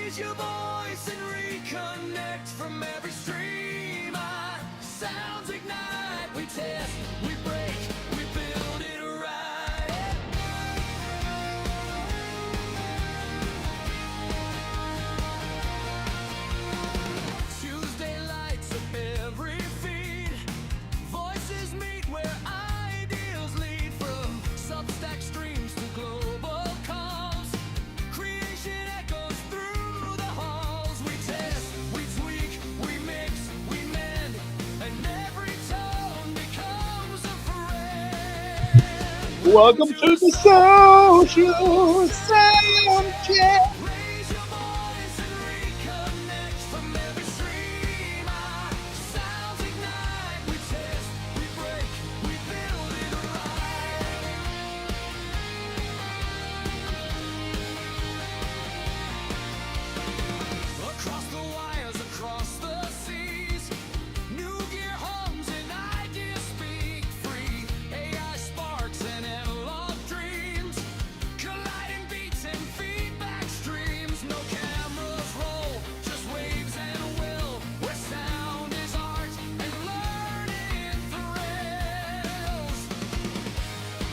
Raise your voice and reconnect from every stream. Our sounds ignite. We test, we break, we build it right. Tuesday lights up every feed. Voices meet where ideals lead, from Substack streams to global calls. Creation echoes through the halls. We test, we tweak, we mix, we mend, and every tone becomes a friend. Welcome to the Social Sound Check. Raise your voice and reconnect from every stream. Our sounds ignite. We test, we break, we build it right. Across the wires, across the seas, new gear hums and ideas speak free. AI sparks and analog dreams, colliding beats and feedback streams. No cameras roll, just waves and will, where sound is art and learning thrills.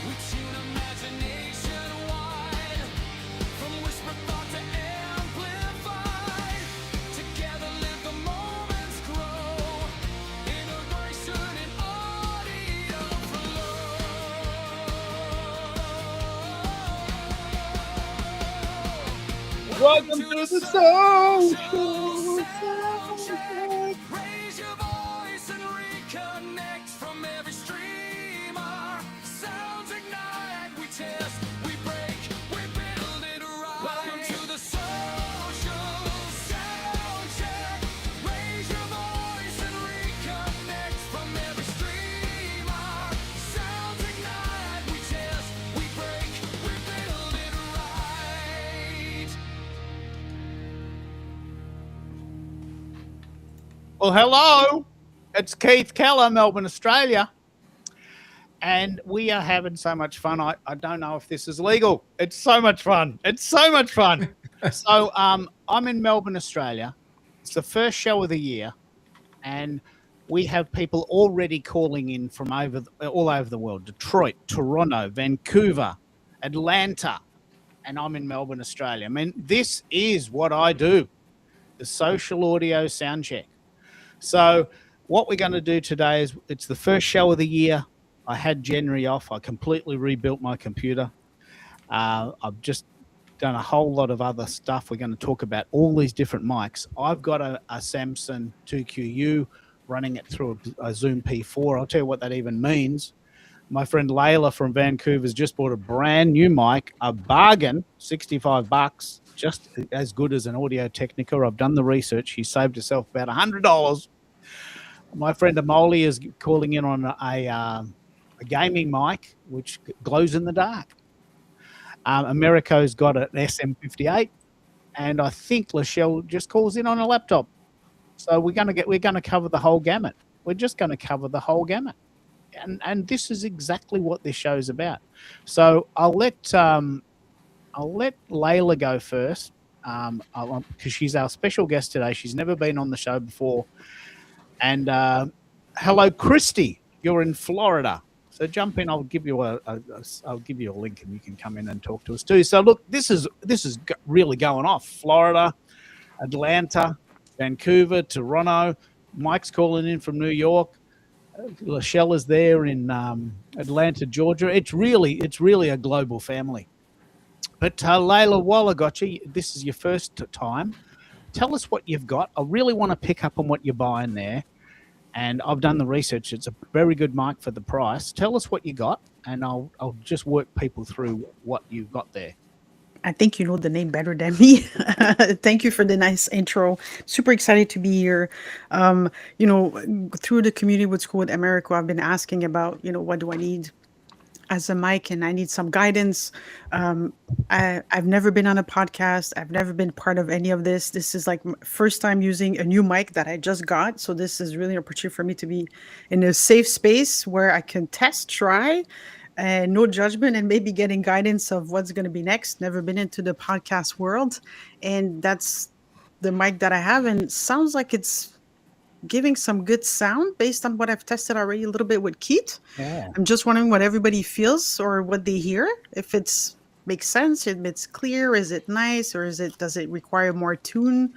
We tune imagination wide, from whispered thought to amplified. Together live the moments grow, integration and audio flow. Welcome to the Social Sound Check. Raise your voice and reconnect from every stream. Our sounds ignite. We test, we break, we build it right. Welcome to the Social Sound Check. Raise your voice and reconnect from every stream. Our sounds ignite. We test, we break, we build it right. Well, hello. It's Keith Keller, Melbourne, Australia. And we are having so much fun. I don't know if this is legal. It's so much fun. It's so much fun. So I'm in Melbourne, Australia. It's the first show of the year. And we have people already calling in from all over the world. Detroit, Toronto, Vancouver, Atlanta. And I'm in Melbourne, Australia. I mean, this is what I do. The Social Audio Sound Check. So what we're going to do today is, it's the first show of the year. I had January off. I completely rebuilt my computer. I've just done a whole lot of other stuff. We're going to talk about all these different mics. I've got a Samsung 2QU running it through a Zoom P4. I'll tell you what that even means. My friend Layla from Vancouver has just bought a brand new mic, a bargain, $65, just as good as an Audio Technica. I've done the research. She saved herself about $100. My friend Amoli is calling in on a gaming mic, which glows in the dark. Americo's got an SM58, and I think Lachelle just calls in on a laptop. So we're going to cover the whole gamut. We're just going to cover the whole gamut, and this is exactly what this show's about. So I'll let Layla go first, because she's our special guest today. She's never been on the show before. And hello, Christy. You're in Florida, so jump in. I'll give you a link, and you can come in and talk to us too. So look, this is really going off. Florida, Atlanta, Vancouver, Toronto. Mike's calling in from New York. Lachelle is there in Atlanta, Georgia. It's really a global family. But Layla, while I got you, this is your first time. Tell us what you've got. I really want to pick up on what you're buying there. And I've done the research. It's a very good mic for the price. Tell us what you got, and I'll just work people through what you've got there. I think you know the name better than me. Thank you for the nice intro. Super excited to be here. Through the community with School with America, I've been asking about, what do I need as a mic, and I need some guidance. I've never been on a podcast. I've never been part of any of this. This is like my first time using a new mic that I just got. So this is really an opportunity for me to be in a safe space where I can test, try, and no judgment, and maybe getting guidance of what's going to be next. Never been into the podcast world. And that's the mic that I have, and it sounds like it's giving some good sound based on what I've tested already a little bit with Keith. Yeah. I'm just wondering what everybody feels or what they hear. If it's makes sense, if it's clear, is it nice, or does it require more tune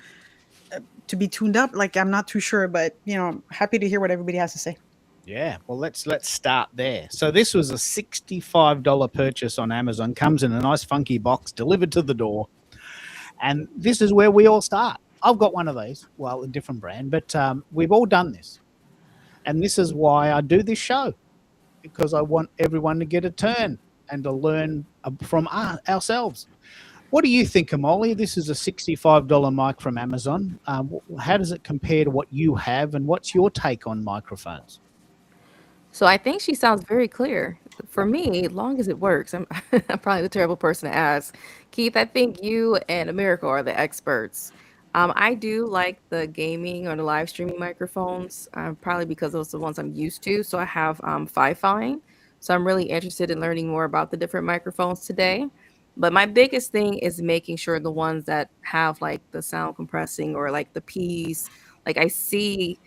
to be tuned up? Like I'm not too sure, but I'm happy to hear what everybody has to say. Yeah, well, let's start there. So this was a $65 purchase on Amazon. Comes in a nice funky box, delivered to the door, and this is where we all start. I've got one of these, well, a different brand, but we've all done this, and this is why I do this show, because I want everyone to get a turn and to learn from ourselves. What do you think, Amoli? This is a $65 mic from Amazon. How does it compare to what you have, and what's your take on microphones? So I think she sounds very clear. For me, as long as it works, I'm, I'm probably the terrible person to ask. Keith, I think you and America are the experts. I do like the gaming or the live streaming microphones, probably because those are the ones I'm used to. So I have Fifine. So I'm really interested in learning more about the different microphones today. But my biggest thing is making sure the ones that have like the sound compressing or like the P's, like I see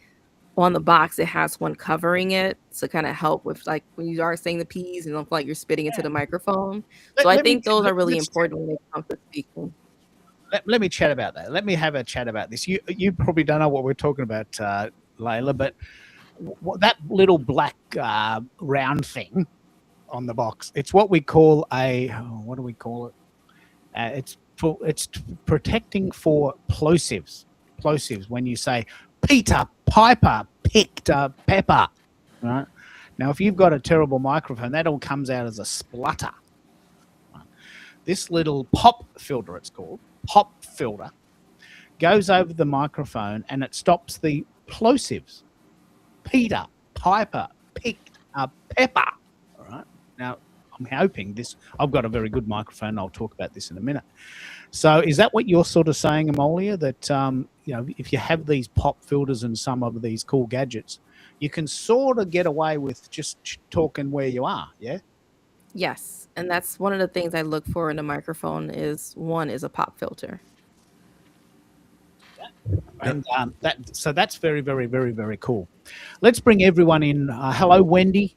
on the box it has one covering it to kind of help with like when you are saying the P's and don't feel like you're spitting into the microphone. So Let, I let me think those are really let's important when it comes to speaking. let me chat about that. Let me have a chat about this. You probably don't know what we're talking about, Layla, but that little black round thing on the box, it's what we call what do we call it? It's protecting for plosives. Plosives, when you say Peter Piper picked a pepper, right? Now, if you've got a terrible microphone, that all comes out as a splutter. Right? This little pop filter, it's called pop filter, goes over the microphone and it stops the plosives. Peter Piper picked a pepper. All right. Now, I'm hoping this. I've got a very good microphone. I'll talk about this in a minute. So, is that what you're sort of saying, Amolia? That if you have these pop filters and some of these cool gadgets, you can sort of get away with just talking where you are. Yeah. Yes, and that's one of the things I look for in a microphone is one is a pop filter. And that's very, very, very, very cool. Let's bring everyone in. Hello, Wendy.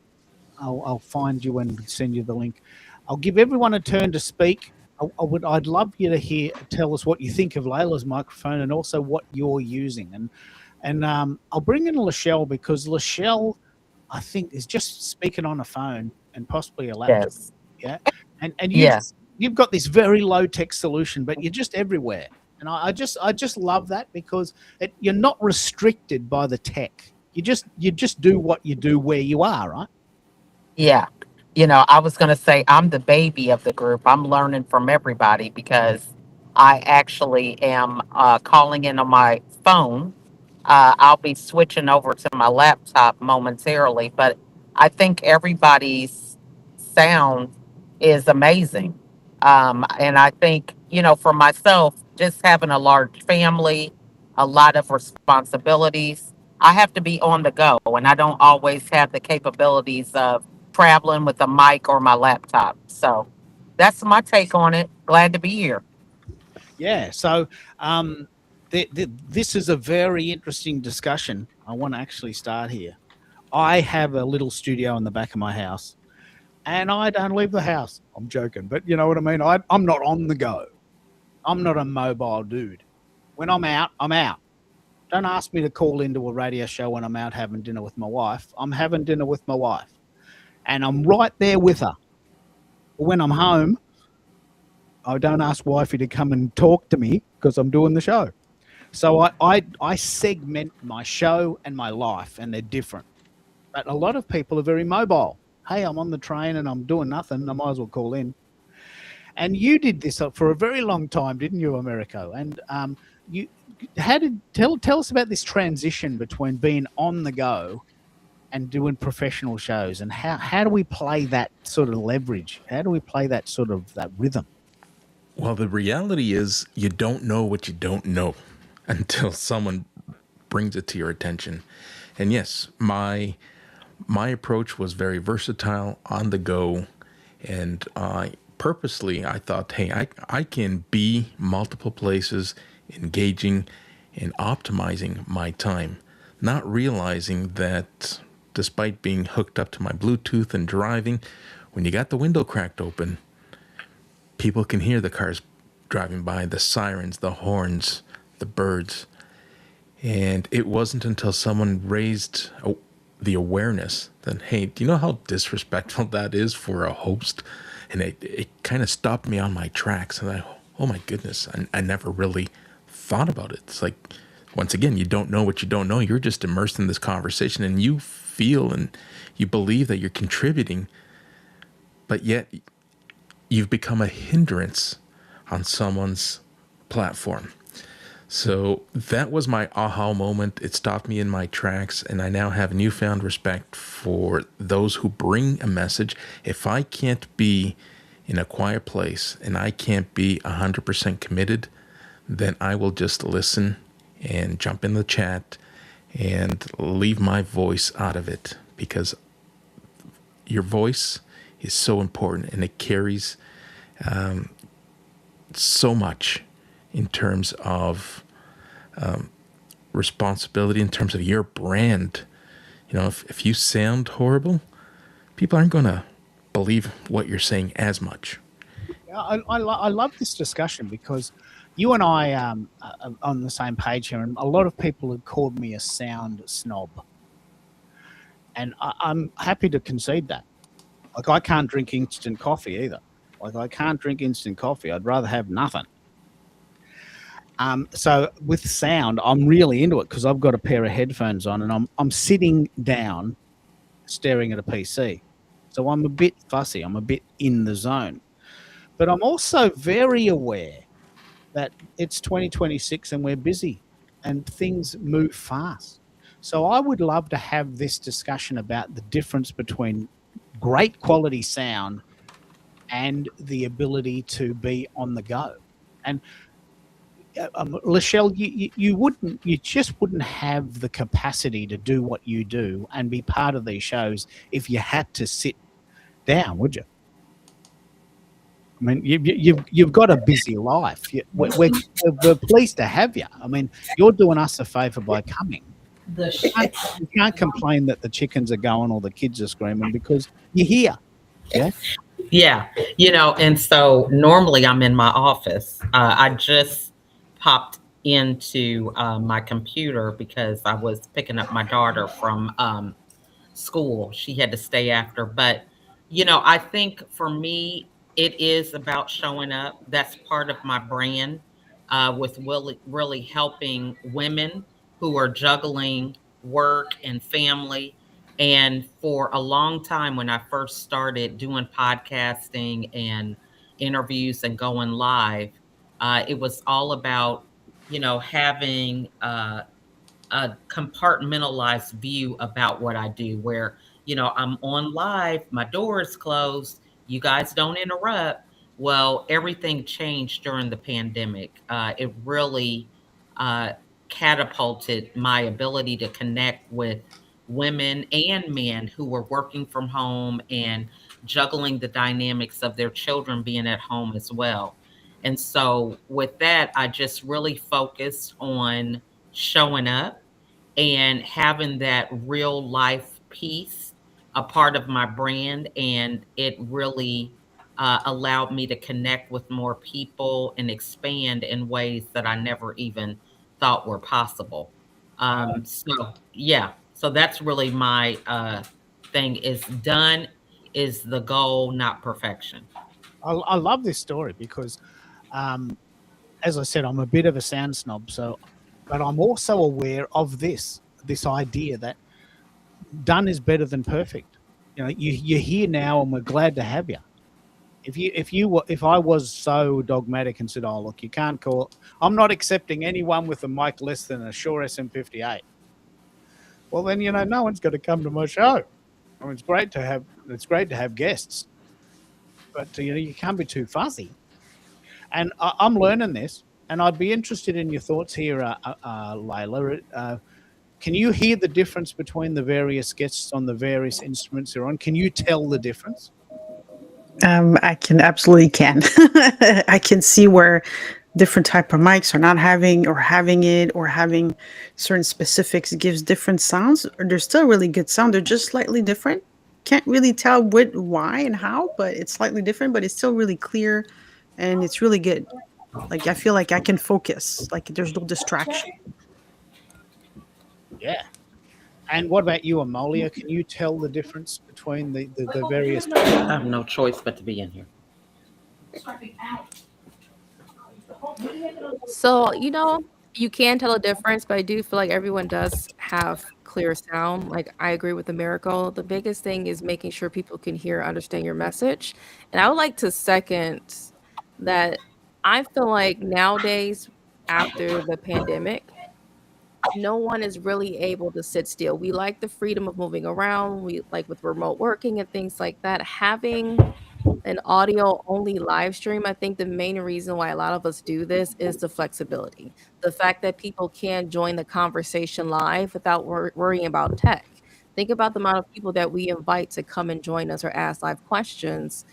I'll find you and send you the link. I'll give everyone a turn to speak. I'd love you to tell us what you think of Layla's microphone and also what you're using. And I'll bring in Lachelle, because Lachelle, I think, is just speaking on a phone and possibly a laptop. Yes. Yeah. And Yes. you've got this very low tech solution, but you're just everywhere. And I just love that, because you're not restricted by the tech. You just do what you do where you are, right? Yeah. I was going to say I'm the baby of the group. I'm learning from everybody because I actually am calling in on my phone. I'll be switching over to my laptop momentarily, but I think everybody's sound is amazing. And I think, for myself, just having a large family, a lot of responsibilities, I have to be on the go, and I don't always have the capabilities of traveling with a mic or my laptop. So that's my take on it. Glad to be here. Yeah. So this is a very interesting discussion. I want to actually start here. I have a little studio in the back of my house, and I don't leave the house. I'm joking, but you know what I mean? I'm not on the go. I'm not a mobile dude. When I'm out, I'm out. Don't ask me to call into a radio show when I'm out having dinner with my wife. I'm having dinner with my wife, and I'm right there with her. But when I'm home, I don't ask wifey to come and talk to me because I'm doing the show. So I segment my show and my life, and they're different. But a lot of people are very mobile. Hey, I'm on the train and I'm doing nothing. I might as well call in. And you did this for a very long time, didn't you, Americo? And you tell us about this transition between being on the go and doing professional shows, and how do we play that sort of leverage? How do we play that sort of that rhythm? Well, the reality is you don't know what you don't know until someone brings it to your attention. And yes, my approach was very versatile, on the go, and purposely I thought, hey, I can be multiple places engaging, and optimizing my time, not realizing that despite being hooked up to my Bluetooth and driving, when you got the window cracked open, people can hear the cars driving by, the sirens, the horns, the birds. And it wasn't until someone raised the awareness that, hey, do you know how disrespectful that is for a host? And it kind of stopped me on my tracks. And oh my goodness, I never really thought about it. It's like, once again, you don't know what you don't know. You're just immersed in this conversation and you feel and you believe that you're contributing, but yet you've become a hindrance on someone's platform. So that was my aha moment. It stopped me in my tracks, and I now have newfound respect for those who bring a message. If I can't be in a quiet place and I can't be 100% committed, then I will just listen and jump in the chat and leave my voice out of it, because your voice is so important and it carries so much in terms of responsibility, in terms of your brand. You know, if you sound horrible, people aren't going to believe what you're saying as much. Yeah, I love this discussion because you and I are on the same page here, and a lot of people have called me a sound snob. And I'm happy to concede that. Like, I can't drink instant coffee either. Like, I can't drink instant coffee. I'd rather have nothing. So with sound, I'm really into it because I've got a pair of headphones on and I'm sitting down staring at a PC. So I'm a bit fussy. I'm a bit in the zone. But I'm also very aware that it's 2026 and we're busy and things move fast. So I would love to have this discussion about the difference between great quality sound and the ability to be on the go. And Lachelle, you just wouldn't have the capacity to do what you do and be part of these shows if you had to sit down, would you? I mean, you've got a busy life. We're pleased to have you. I mean, you're doing us a favour by coming. You can't complain that the chickens are going or the kids are screaming because you're here. Yeah. Yeah, and so normally I'm in my office. I just popped into my computer because I was picking up my daughter from school. She had to stay after. But, I think for me, it is about showing up. That's part of my brand with really helping women who are juggling work and family. And for a long time, when I first started doing podcasting and interviews and going live, it was all about, having a compartmentalized view about what I do, where, I'm on live, my door is closed, you guys don't interrupt. Well, everything changed during the pandemic. It really catapulted my ability to connect with women and men who were working from home and juggling the dynamics of their children being at home as well. And so with that, I just really focused on showing up and having that real life piece a part of my brand. And it really allowed me to connect with more people and expand in ways that I never even thought were possible. So that's really my thing. Is done is the goal, not perfection. I love this story because, as I said, I'm a bit of a sound snob. But I'm also aware of this idea that done is better than perfect. You're here now, and we're glad to have you. If I was so dogmatic and said, "Oh, look, you can't call," I'm not accepting anyone with a mic less than a Shure SM58. Well, then no one's going to come to my show. I mean, it's great to have guests, but you can't be too fussy. And I'm learning this, and I'd be interested in your thoughts here, Layla. Can you hear the difference between the various guests on the various instruments they're on? Can you tell the difference? I absolutely can. I can see where different type of mics or not having or having it or having certain specifics gives different sounds. Or they're still really good sound. They're just slightly different. Can't really tell what, why, and how, but it's slightly different. But it's still really clear, and it's really good. Like I feel like I can focus. Like there's no distraction. Yeah. And what about you, Amolia? Can you tell the difference between the various? I have no choice but to be in here. So, you can tell a difference, but I do feel like everyone does have clear sound. Like, I agree with the Miracle. The biggest thing is making sure people can hear, understand your message. And I would like to second that I feel like nowadays, after the pandemic, no one is really able to sit still. We like the freedom of moving around. We like with remote working and things like that. Having an audio only live stream, I think the main reason why a lot of us do this is the flexibility. The fact that people can join the conversation live without worrying about tech. Think about the amount of people that we invite to come and join us or ask live questions.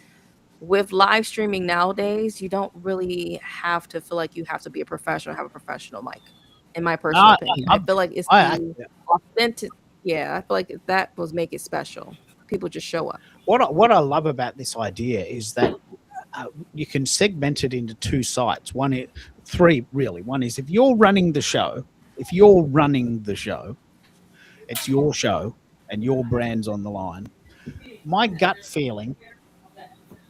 With live streaming nowadays, you don't really have to feel like you have to be a professional, have a professional mic, in my personal No, opinion. I feel like it's I, the authentic. Yeah, I feel like that was make it special. People just show up. what I love about this idea is that you can segment it into two sites. Three really. One is if you're running the show. If you're running the show, it's your show and your brand's on the line. My gut feeling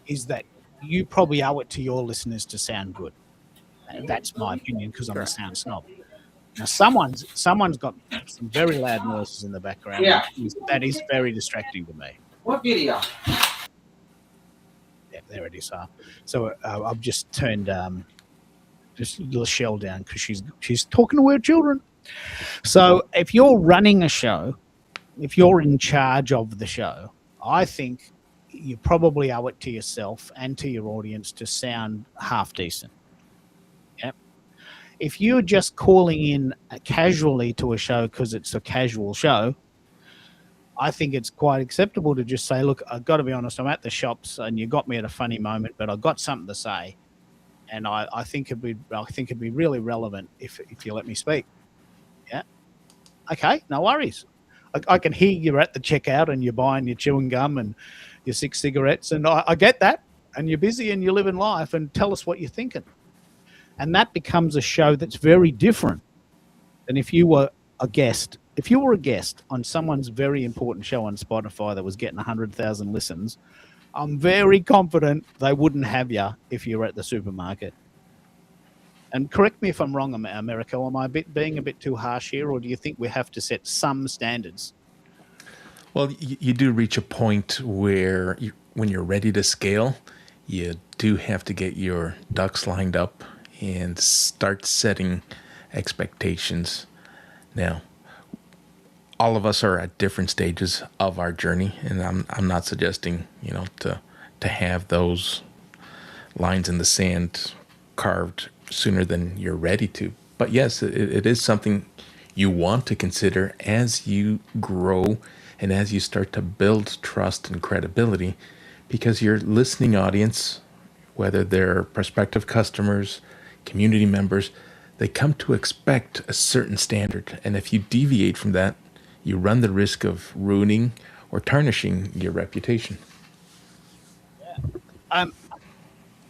is that you probably owe it to your listeners to sound good. And that's my opinion because I'm a sound snob. Now, someone's got some very loud noises in the background. Yeah. That is very distracting to me. What video? Yeah, there it is. So I've just turned just Lachelle down because she's talking to her children. So if you're running a show, if you're in charge of the show, I think you probably owe it to yourself and to your audience to sound half decent. Yep. If you're just calling in casually to a show because it's a casual show, I think it's quite acceptable to just say, look, I've got to be honest, I'm at the shops and you got me at a funny moment, but I've got something to say. And I think it'd be really relevant if you let me speak. Yeah. Okay, no worries. I can hear you're at the checkout and you're buying your chewing gum and your 6 cigarettes, and I get that. And you're busy and you're living life, and tell us what you're thinking. And that becomes a show that's very different than if you were a guest. If you were a guest on someone's very important show on Spotify that was getting 100,000 listens, I'm very confident they wouldn't have you if you were at the supermarket. And correct me if I'm wrong, America. Am I being a bit too harsh here, or do you think we have to set some standards? Well, you do reach a point where when you're ready to scale, you do have to get your ducks lined up and start setting expectations. Now, all of us are at different stages of our journey, and I'm not suggesting to have those lines in the sand carved sooner than you're ready to. But yes, it is something you want to consider as you grow and as you start to build trust and credibility, because your listening audience, whether they're prospective customers, community members, they come to expect a certain standard. And if you deviate from that, you run the risk of ruining or tarnishing your reputation.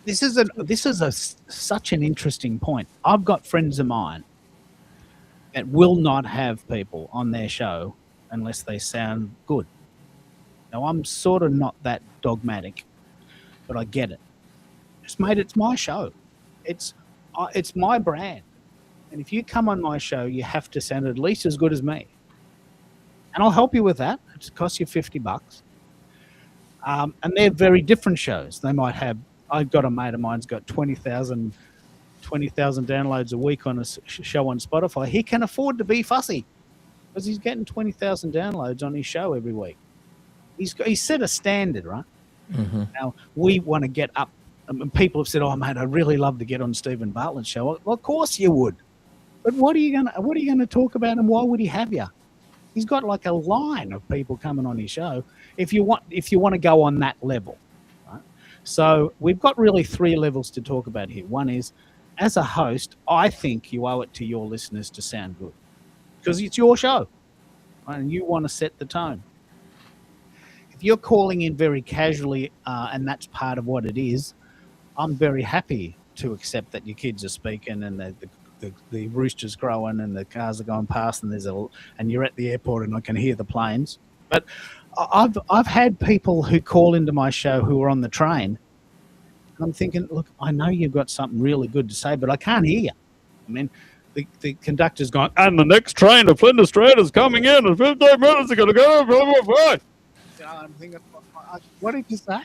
This is such an interesting point. I've got friends of mine that will not have people on their show unless they sound good. Now, I'm sort of not that dogmatic, but I get it. Just, mate, it's my show. It's my brand. And if you come on my show, you have to sound at least as good as me. And I'll help you with that. It costs you $50. And they're very different shows. They might have, I've got a mate of mine's got 20,000 downloads a week on a show on Spotify. He can afford to be fussy because he's getting 20,000 downloads on his show every week. He's set a standard, right? Mm-hmm. Now, we want to get up. People have said, "Oh, mate, I'd really love to get on Stephen Bartlett's show." Well, of course you would. But what are you gonna talk about, and why would he have you? He's got like a line of people coming on his show. If you want to go on that level, right? So we've got really 3 levels to talk about here. One is as a host, I think you owe it to your listeners to sound good because it's your show and you want to set the tone. If you're calling in very casually and that's part of what it is, I'm very happy to accept that your kids are speaking and the rooster's crowing and the cars are going past and and you're at the airport and I can hear the planes. But I've had people who call into my show who are on the train. And I'm thinking, look, I know you've got something really good to say, but I can't hear you. I mean, the conductor's going, and the next train to Flinders Street is coming in, and 15 minutes are going to go. Blah, blah, blah. You know, I'm thinking, what did you say?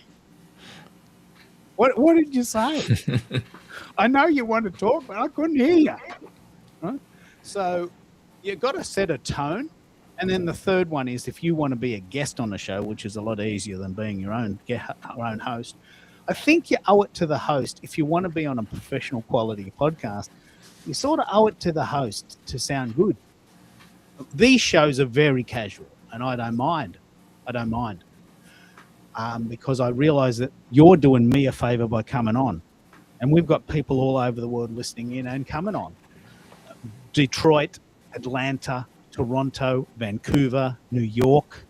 What did you say? I know you want to talk, but I couldn't hear you. Right? So you've got to set a tone. And then the third one is if you want to be a guest on the show, which is a lot easier than being your own host, I think you owe it to the host. If you want to be on a professional quality podcast, you sort of owe it to the host to sound good. These shows are very casual, and I don't mind. Because I realize that you're doing me a favor by coming on. And we've got people all over the world listening in and coming on. Detroit, Atlanta, Toronto, Vancouver, New York,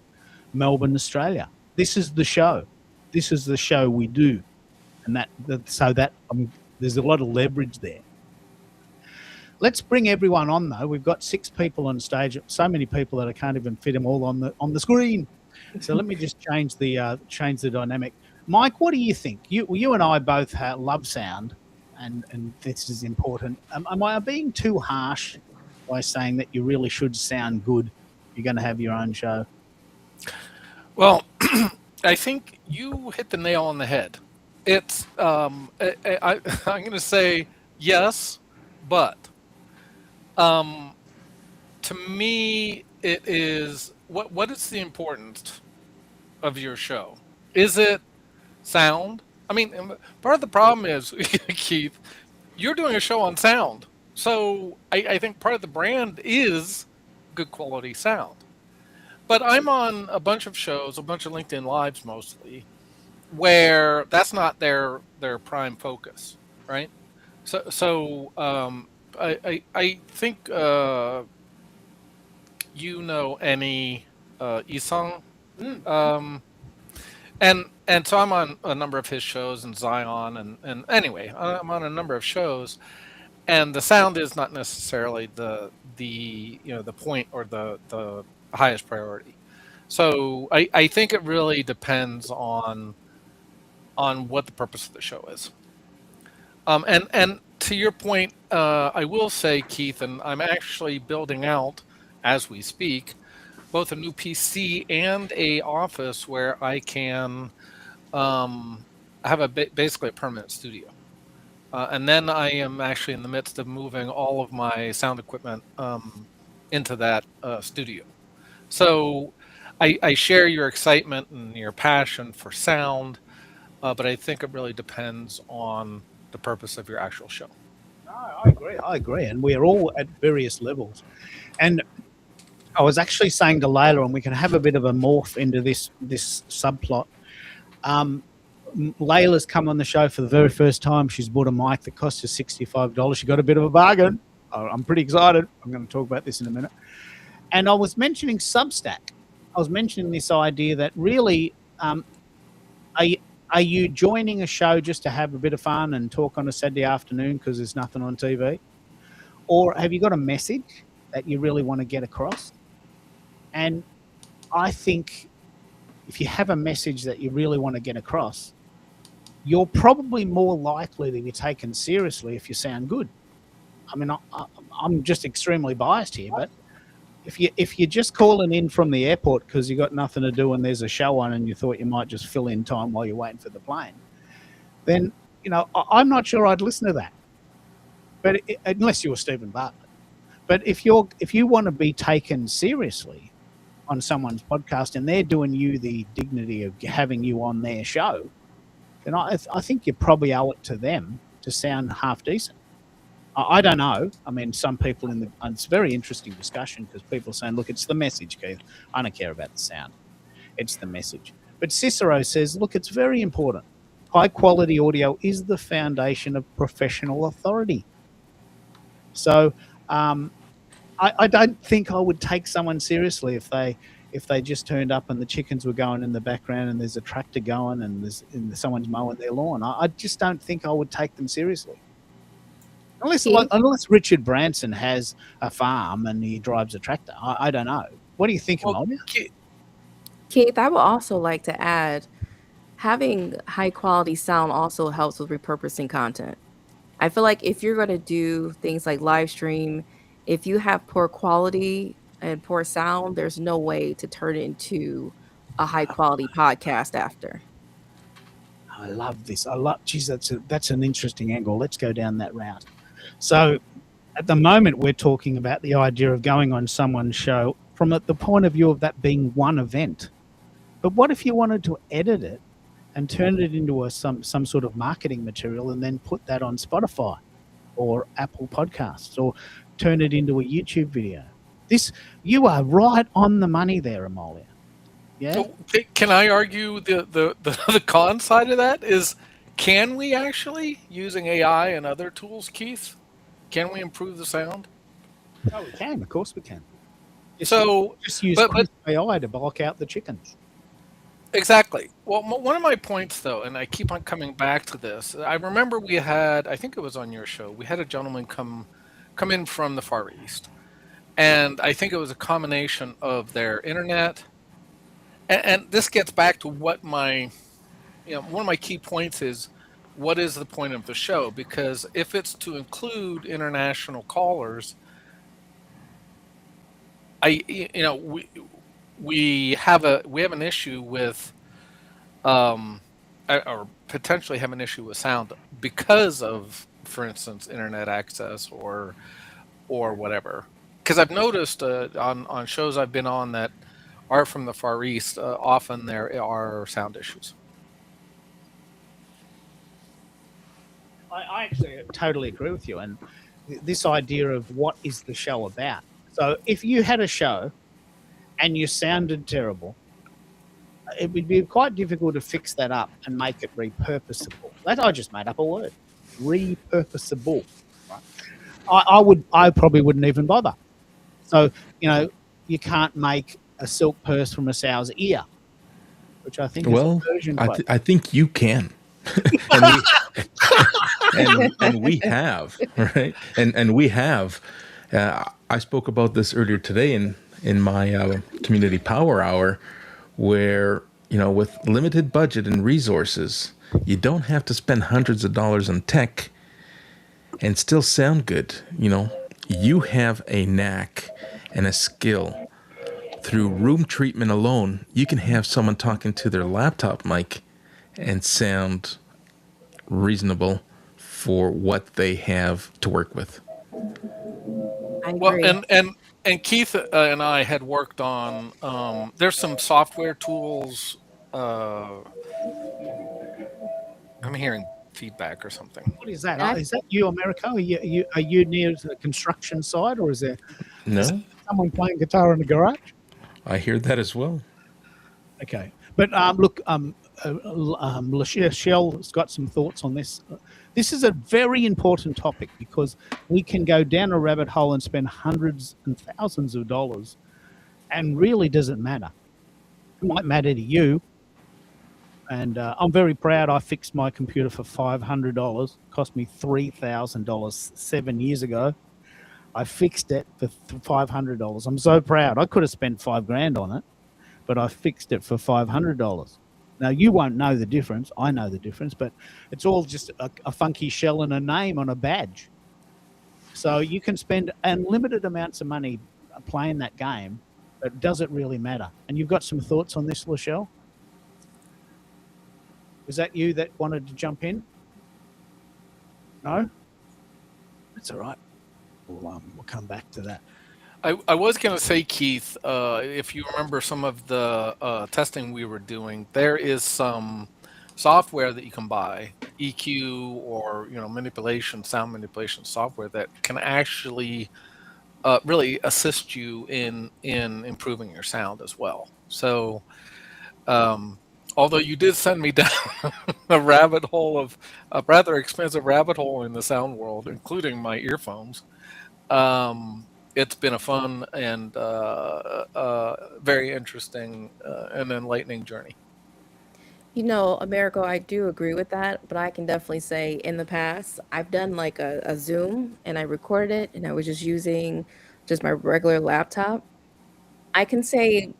Melbourne, Australia. This is the show. This is the show we do. And there's a lot of leverage there. Let's bring everyone on, though. We've got 6 people on stage, so many people that I can't even fit them all on the screen. So let me just change the dynamic. Mike, what do you think? You and I both love sound, and this is important. Am I being too harsh by saying that you really should sound good? You're going to have your own show. Well, I think you hit the nail on the head. It's I'm going to say yes, but to me it is what is the importance of your show? Is it sound? I mean, part of the problem is, Keith, you're doing a show on sound. So I think part of the brand is good quality sound. But I'm on a bunch of shows, a bunch of LinkedIn Lives mostly, where that's not their prime focus, right? So I think you know any Isang. And so I'm on a number of his shows and Zion and anyway, I'm on a number of shows, and the sound is not necessarily the point or the highest priority. So I think it really depends on what the purpose of the show is. And to your point, I will say, Keith, and I'm actually building out as we speak, both a new PC and a office where I can have basically a permanent studio. And then I am actually in the midst of moving all of my sound equipment into that studio. So I share your excitement and your passion for sound, but I think it really depends on the purpose of your actual show. No, I agree. And we're all at various levels. And I was actually saying to Layla, and we can have a bit of a morph into this subplot. Layla's come on the show for the very first time. She's bought a mic that cost her $65. She got a bit of a bargain. I'm pretty excited. I'm going to talk about this in a minute. And I was mentioning Substack. I was mentioning this idea that really, are you joining a show just to have a bit of fun and talk on a Saturday afternoon because there's nothing on TV? Or have you got a message that you really want to get across? And I think if you have a message that you really want to get across, you're probably more likely to be taken seriously if you sound good. I mean, I'm just extremely biased here, but if you're just calling in from the airport because you got nothing to do and there's a show on and you thought you might just fill in time while you're waiting for the plane, then I'm not sure I'd listen to that. But unless you were Stephen Bartlett. But if you want to be taken seriously on someone's podcast and they're doing you the dignity of having you on their show, then I think you probably owe it to them to sound half decent. I don't know. I mean, some people it's a very interesting discussion because people are saying, look, it's the message, Keith. I don't care about the sound. It's the message. But Cicero says, look, it's very important. High quality audio is the foundation of professional authority. So I don't think I would take someone seriously if they just turned up and the chickens were going in the background and there's a tractor going and someone's mowing their lawn. I just don't think I would take them seriously. Keith, Unless Richard Branson has a farm and he drives a tractor. I don't know. What do you think, Well, Amalia? Keith, I would also like to add, having high quality sound also helps with repurposing content. I feel like if you're going to do things like live stream, if you have poor quality and poor sound, there's no way to turn it into a high quality podcast after. I love this. Geez, that's an interesting angle. Let's go down that route. So at the moment, we're talking about the idea of going on someone's show from the point of view of that being one event. But what if you wanted to edit it and turn it into some sort of marketing material and then put that on Spotify or Apple Podcasts or turn it into a YouTube video? You are right on the money there, Amalia. Yeah. So, can I argue the con side of that is, can we actually, using AI and other tools, Keith, can we improve the sound? Oh, we can. Of course we can. So, Just use but AI to block out the chickens. exactly. Well, one of my points, though, and I keep on coming back to this. I remember we had, I think it was on your show, we had a gentleman come in from the Far East, and I think it was a combination of their internet, and this gets back to what one of my key points is. What is the point of the show? Because if it's to include international callers, we have an issue with or potentially have an issue with sound because of, for instance, internet access or whatever. Because I've noticed on shows I've been on that are from the Far East, often there are sound issues. I actually totally agree with you. And this idea of what is the show about. So if you had a show and you sounded terrible, it would be quite difficult to fix that up and make it repurposable. I just made up a word. Repurposable. Right? I probably wouldn't even bother. So, you can't make a silk purse from a sow's ear, which I think is a version quote. I think you can. and we have, right? And we have. I spoke about this earlier today in my community power hour, where with limited budget and resources, you don't have to spend hundreds of dollars on tech and still sound good. You have a knack and a skill. Through room treatment alone, you can have someone talking to their laptop mic and sound reasonable for what they have to work with. I Well, agree. and Keith and I had worked on. There's some software tools. I'm hearing feedback or something. What is that? Yeah. Is that you, America? Are you near the construction side, or is there No, someone playing guitar in the garage? I hear that as well. Okay, but look, Lachelle's got some thoughts on this. This is a very important topic because we can go down a rabbit hole and spend hundreds and thousands of dollars, and really doesn't matter. It might matter to you, and I'm very proud. I fixed my computer for $500. Cost me $3,000 7 years ago. I fixed it for $500. I'm so proud. I could have spent $5,000 on it, but I fixed it for $500. Now, you won't know the difference. I know the difference, but it's all just a funky shell and a name on a badge. So you can spend unlimited amounts of money playing that game, but does it really matter? And you've got some thoughts on this, Lachelle? Was that you that wanted to jump in? No? That's all right. We'll come back to that. I was going to say, Keith, if you remember some of the testing we were doing, there is some software that you can buy, EQ or sound manipulation software that can actually really assist you in improving your sound as well. So, although you did send me down a rather expensive rabbit hole in the sound world, including my earphones. It's been a fun and very interesting and enlightening journey. Americo, I do agree with that, but I can definitely say in the past, I've done like a Zoom and I recorded it and I was just using just my regular laptop. I can say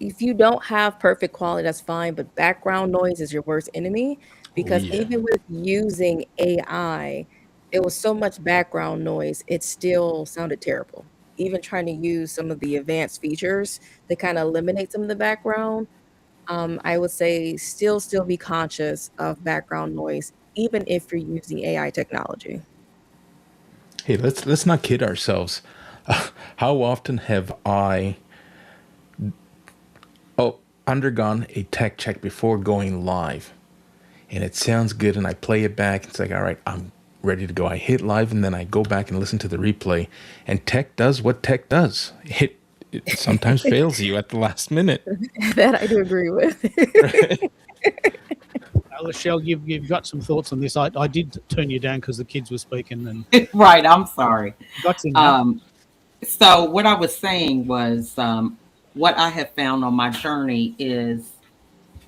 if you don't have perfect quality, that's fine, but background noise is your worst enemy Oh because yeah. even with using AI, it was so much background noise, it still sounded terrible. Even trying to use some of the advanced features to kind of eliminate some of the background, I would say still be conscious of background noise, even if you're using AI technology. Hey, let's not kid ourselves. How often have I undergone a tech check before going live, and it sounds good, and I play it back. It's like, all right, I'm ready to go. I hit live, and then I go back and listen to the replay, and tech does what tech does. It sometimes fails you at the last minute. That I do agree with. Lachelle, you've got some thoughts on this. I did turn you down because the kids were speaking and Right, I'm sorry. got in now. Um, so what I was saying was, what I have found on my journey is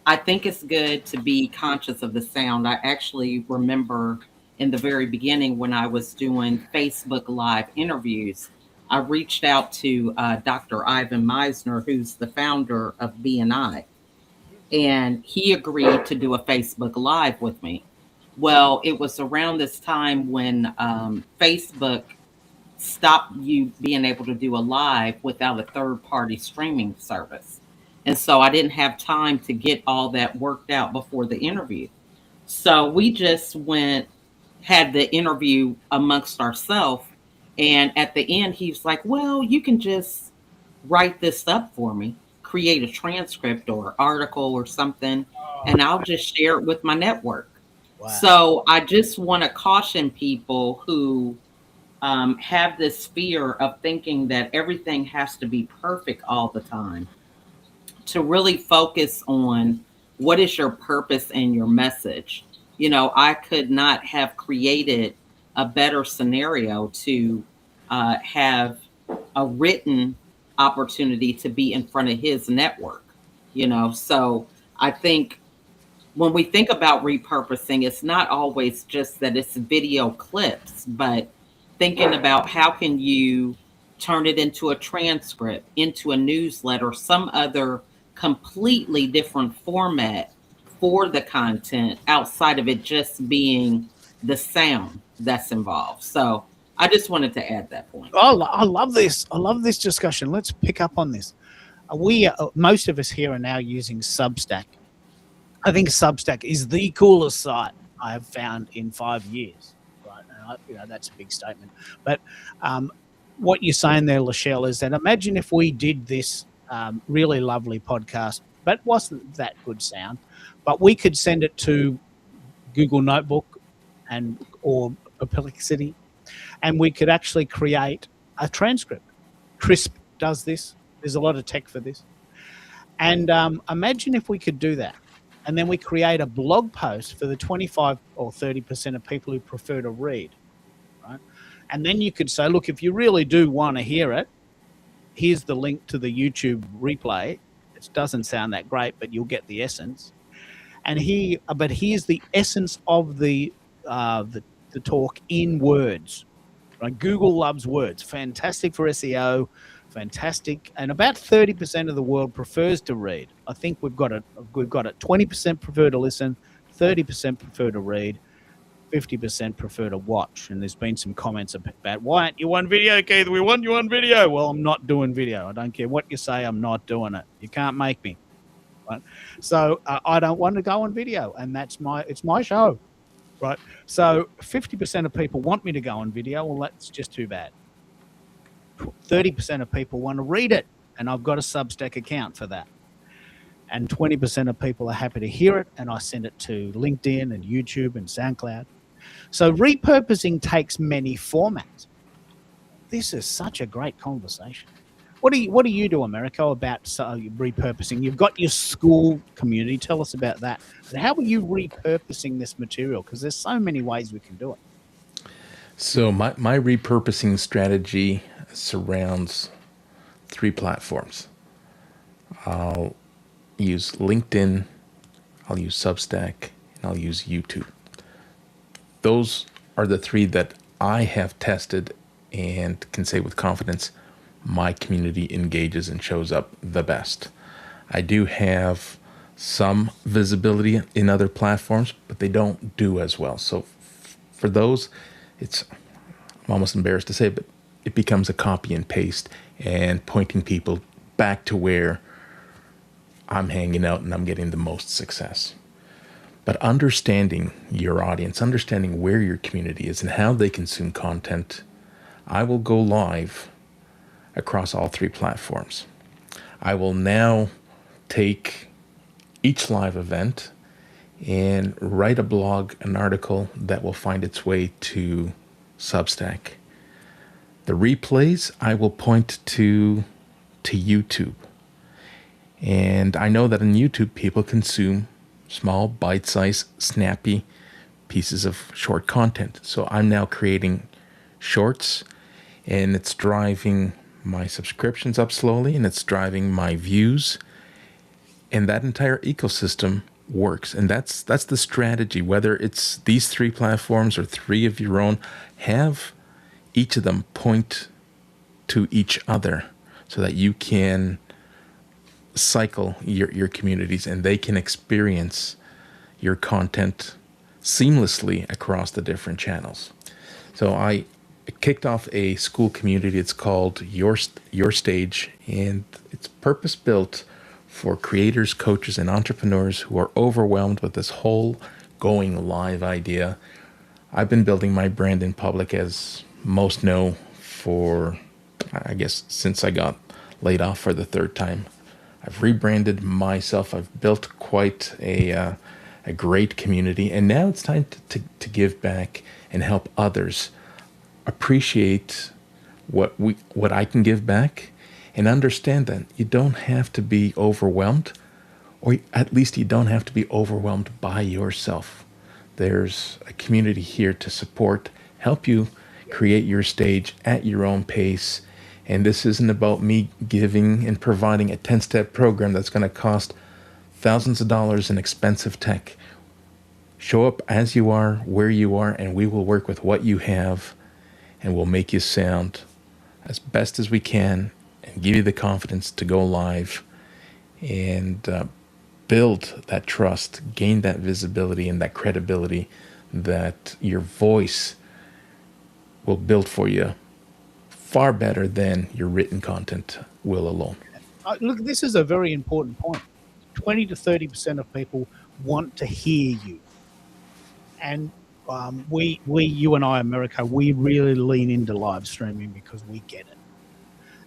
I think it's good to be conscious of the sound. I actually remember in the very beginning when I was doing Facebook Live interviews, I reached out to Dr. Ivan Meisner, who's the founder of BNI, and he agreed to do a Facebook Live with me. Well, it was around this time when Facebook stopped you being able to do a live without a third party streaming service. And so I didn't have time to get all that worked out before the interview. So we just had the interview amongst ourselves. And at the end, he was like, well, you can just write this up for me, create a transcript or article or something, and I'll just share it with my network. Wow. So I just want to caution people who have this fear of thinking that everything has to be perfect all the time, to really focus on what is your purpose and your message. I could not have created a better scenario to have a written opportunity to be in front of his network. So I think when we think about repurposing, it's not always just that it's video clips, but thinking about how can you turn it into a transcript, into a newsletter, some other completely different format for the content outside of it just being the sound that's involved. So I just wanted to add that point. Oh, I love this. I love this discussion. Let's pick up on this. Most of us here are now using Substack. I think Substack is the coolest site I have found in 5 years. Right, and that's a big statement. But what you're saying there, Lachelle, is that imagine if we did this really lovely podcast, but wasn't that good sound, but we could send it to Google Notebook or Perplexity, and we could actually create a transcript. Crisp does this. There's a lot of tech for this. And imagine if we could do that. And then we create a blog post for the 25 or 30% of people who prefer to read, right? And then you could say, look, if you really do want to hear it, here's the link to the YouTube replay. It doesn't sound that great, but you'll get the essence. And here's the essence of the talk in words. Right? Google loves words. Fantastic for SEO. Fantastic. And about 30% of the world prefers to read. I think we've got it. 20% prefer to listen, 30% prefer to read, 50% prefer to watch. And there's been some comments about, why aren't you on video, Keith? We want you on video. Well, I'm not doing video. I don't care what you say. I'm not doing it. You can't make me. Right? So I don't want to go on video, and it's my show. Right. So 50% of people want me to go on video. Well, that's just too bad. 30% of people want to read it, and I've got a Substack account for that. And 20% of people are happy to hear it, and I send it to LinkedIn and YouTube and SoundCloud. So repurposing takes many formats. This is such a great conversation. What do you do, Americo, about repurposing? You've got your school community. Tell us about that. And how are you repurposing this material? Because there's so many ways we can do it. So my repurposing strategy surrounds three platforms. I'll use LinkedIn, I'll use Substack, and I'll use YouTube. Those are the three that I have tested and can say with confidence my community engages and shows up the best. I do have some visibility in other platforms, but they don't do as well. So for those, it's, I'm almost embarrassed to say, but it becomes a copy and paste and pointing people back to where I'm hanging out and I'm getting the most success. But understanding your audience, understanding where your community is and how they consume content, I will go live across all three platforms. I will now take each live event and write a blog, an article that will find its way to Substack. The replays I will point to YouTube. And I know that on YouTube people consume small, bite-sized, snappy pieces of short content. So I'm now creating shorts, and it's driving my subscriptions up slowly, and it's driving my views, and that entire ecosystem works. And that's the strategy. Whether it's these three platforms or three of your own, have each of them point to each other so that you can cycle your communities and they can experience your content seamlessly across the different channels. So I kicked off a school community. It's called Your Stage, and it's purpose built for creators, coaches, and entrepreneurs who are overwhelmed with this whole going live idea. I've been building my brand in public, as most know, for, I guess, since I got laid off for the third time. I've rebranded myself. I've built quite a great community, and now it's time to give back and help others appreciate what I can give back, and understand that you don't have to be overwhelmed, or at least you don't have to be overwhelmed by yourself. There's a community here to support, help you create your stage at your own pace. And this isn't about me giving and providing a 10-step program that's going to cost thousands of dollars in expensive tech. Show up as you are, where you are, and we will work with what you have, and we'll make you sound as best as we can and give you the confidence to go live and build that trust, gain that visibility and that credibility that your voice will build for you far better than your written content will alone. Look, this is a very important point. 20 to 30% of people want to hear you. And you and I, America, we really lean into live streaming because we get it.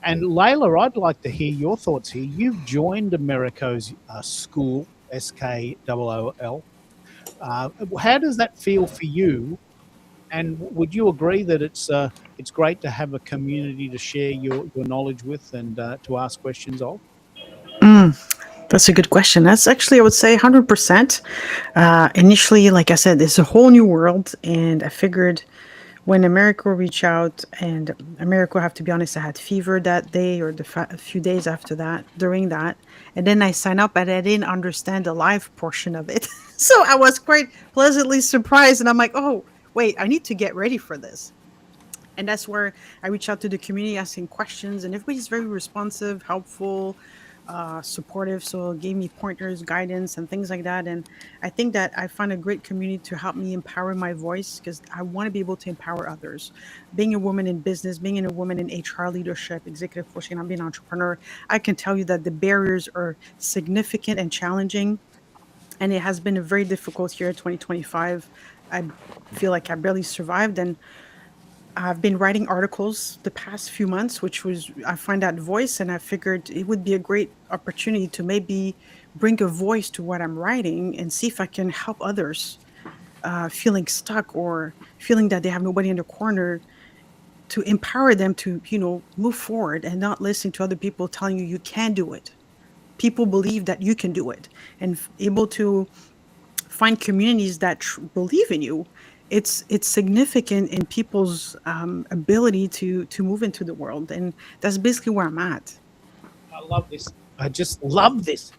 And Layla, I'd like to hear your thoughts here. You've joined Americo's school, SKOOL. How does that feel for you? And would you agree that it's great to have a community to share your knowledge with and to ask questions of? That's a good question. That's actually, I would say, 100%. Initially, like I said, it's a whole new world, and I figured when America reached out, and America, I have to be honest, I had fever that day or a few days after that, during that, and then I signed up, and I didn't understand the live portion of it. So I was quite pleasantly surprised, and I'm like, oh, wait, I need to get ready for this. And that's where I reach out to the community asking questions, and everybody's very responsive, helpful, supportive. So it gave me pointers, guidance, and things like that. And I think that I find a great community to help me empower my voice, because I want to be able to empower others. Being a woman in business, being a woman in HR leadership, executive coaching, I'm being an entrepreneur, I can tell you that the barriers are significant and challenging. And it has been a very difficult year, 2025. I feel like I barely survived. And I've been writing articles the past few months, which was, I find that voice, and I figured it would be a great opportunity to maybe bring a voice to what I'm writing and see if I can help others feeling stuck or feeling that they have nobody in the corner, to empower them to, move forward and not listen to other people telling you you can do it. People believe that you can do it, and able to find communities that believe in you it's significant in people's ability to move into the world, and that's basically where I'm at. I love this. I just love this.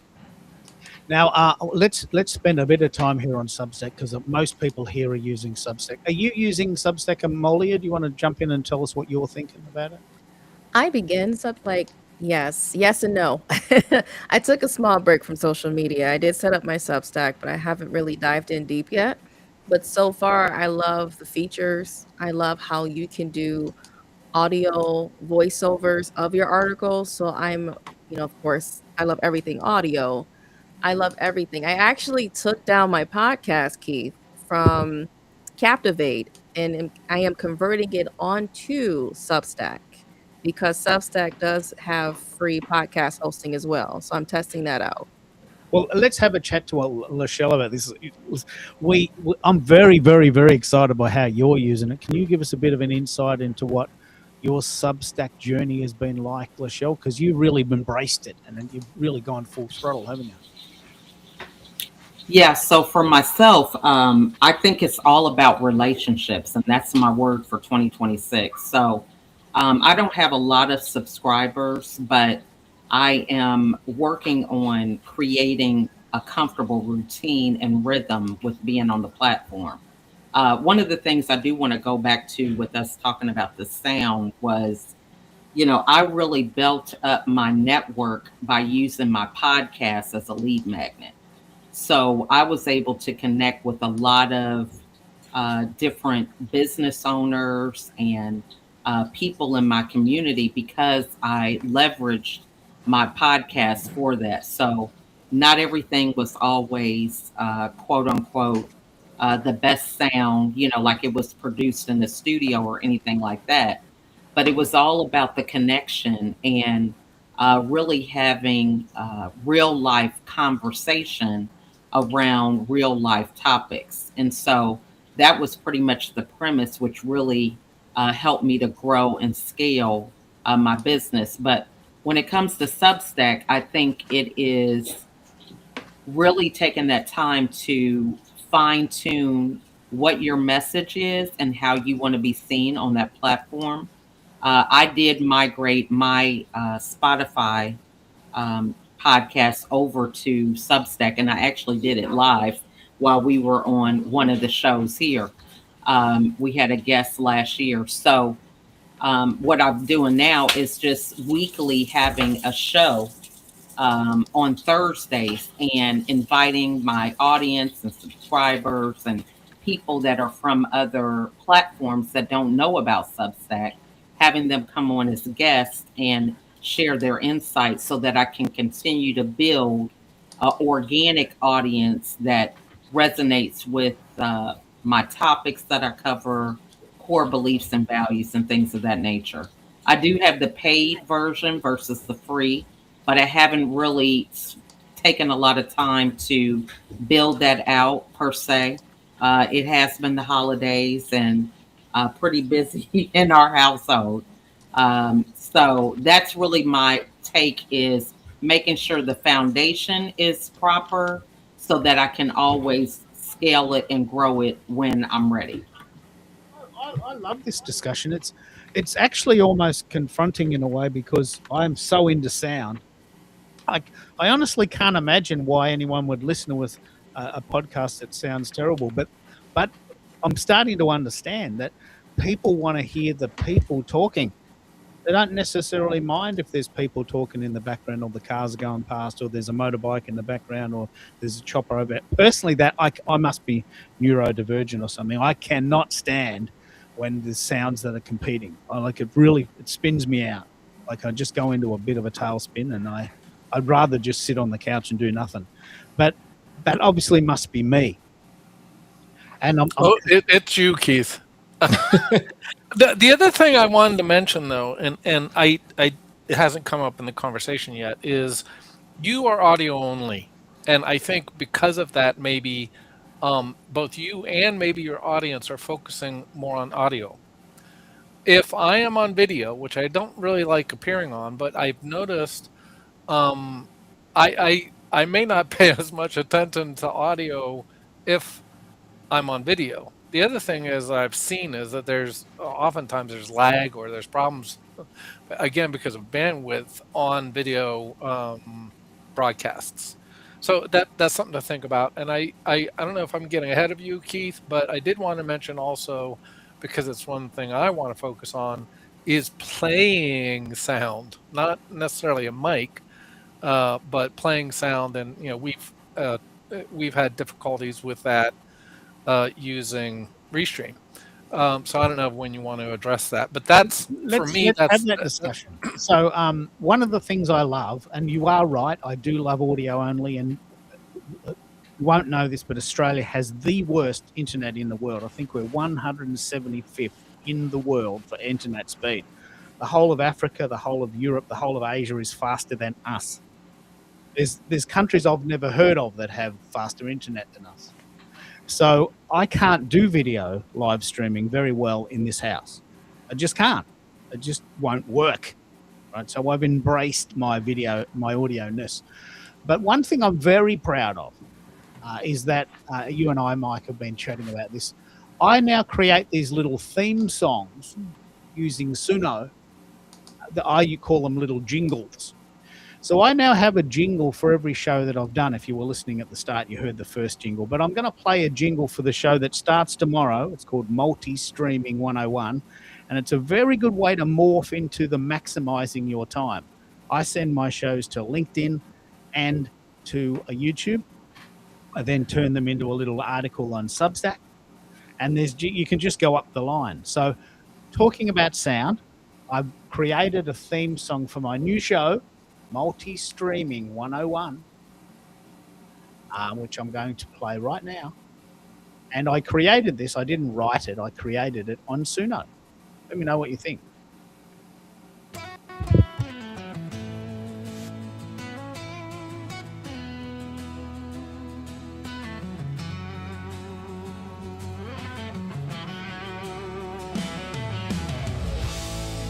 Now, let's spend a bit of time here on Substack because most people here are using Substack. Are you using Substack, Amolia? Do you want to jump in and tell us what you're thinking about it? I begin sub like yes, yes and no. I took a small break from social media. I did set up my Substack, but I haven't really dived in deep yet. But so far, I love the features. I love how you can do audio voiceovers of your articles. So of course, I love everything audio. I love everything. I actually took down my podcast, Keith, from Captivate, and I am converting it onto Substack because Substack does have free podcast hosting as well. So I'm testing that out. Well, let's have a chat to Lachelle about this. I'm very, very, very excited by how you're using it. Can you give us a bit of an insight into what your Substack journey has been like, Lachelle? Because you've really embraced it and then you've really gone full throttle, haven't you? Yeah, so for myself, I think it's all about relationships, and that's my word for 2026. So I don't have a lot of subscribers, but I am working on creating a comfortable routine and rhythm with being on the platform. One of the things I do want to go back to with us talking about the sound was, I really built up my network by using my podcast as a lead magnet. So I was able to connect with a lot of different business owners and people in my community because I leveraged my podcast for that. So not everything was always quote unquote the best sound, like it was produced in the studio or anything like that. But it was all about the connection and really having real life conversation around real life topics. And so that was pretty much the premise, which really helped me to grow and scale my business. But when it comes to Substack, I think it is really taking that time to fine tune what your message is and how you want to be seen on that platform. I did migrate my Spotify podcast over to Substack, and I actually did it live while we were on one of the shows here. We had a guest last year. So, what I'm doing now is just weekly having a show on Thursdays and inviting my audience and subscribers and people that are from other platforms that don't know about Substack, having them come on as guests and share their insights so that I can continue to build an organic audience that resonates with my topics that I cover, core beliefs and values, and things of that nature. I do have the paid version versus the free, but I haven't really taken a lot of time to build that out per se. It has been the holidays and pretty busy in our household. So that's really my take is making sure the foundation is proper so that I can always scale it and grow it when I'm ready. I love this discussion. It's actually almost confronting in a way because I'm so into sound. I, I honestly can't imagine why anyone would listen to a podcast that sounds terrible. But I'm starting to understand that people want to hear the people talking. They don't necessarily mind if there's people talking in the background or the cars are going past or there's a motorbike in the background or there's a chopper over. Personally, that I must be neurodivergent or something. I cannot stand when there's sounds that are competing. It spins me out. Like I just go into a bit of a tailspin and I'd rather just sit on the couch and do nothing. But that obviously must be me. And It's you, Keith. The other thing I wanted to mention, though, and it hasn't come up in the conversation yet, is you are audio only, and I think because of that, maybe both you and maybe your audience are focusing more on audio. If I am on video, which I don't really like appearing on, but I've noticed um, I may not pay as much attention to audio if I'm on video. The other thing is I've seen is that there's oftentimes there's lag or there's problems again because of bandwidth on video broadcasts. So that's something to think about. And I don't know if I'm getting ahead of you, Keith, but I did want to mention also, because it's one thing I want to focus on, is playing sound, not necessarily a mic, but playing sound. And we've had difficulties with that using Restream. So I don't know when you want to address that, but that's for me. Let's That's have that discussion. So, one of the things I love, and you are right, I do love audio only, and you won't know this, but Australia has the worst internet in the world. I think we're 175th in the world for internet speed. The whole of Africa, the whole of Europe, the whole of Asia is faster than us. There's countries I've never heard of that have faster internet than us. So I can't do video live streaming very well in this house. I just can't. It just won't work. Right. So I've embraced my audio-ness. But one thing I'm very proud of is that you and I, Mike, have been chatting about this. I now create these little theme songs using Suno. You call them little jingles. So I now have a jingle for every show that I've done. If you were listening at the start, you heard the first jingle. But I'm going to play a jingle for the show that starts tomorrow. It's called Multi-Streaming 101. And it's a very good way to morph into the maximizing your time. I send my shows to LinkedIn and to a YouTube. I then turn them into a little article on Substack. And you can just go up the line. So talking about sound, I've created a theme song for my new show, Multi-Streaming 101, which I'm going to play right now. And I created this. I didn't write it. I created it on Suno. Let me know what you think.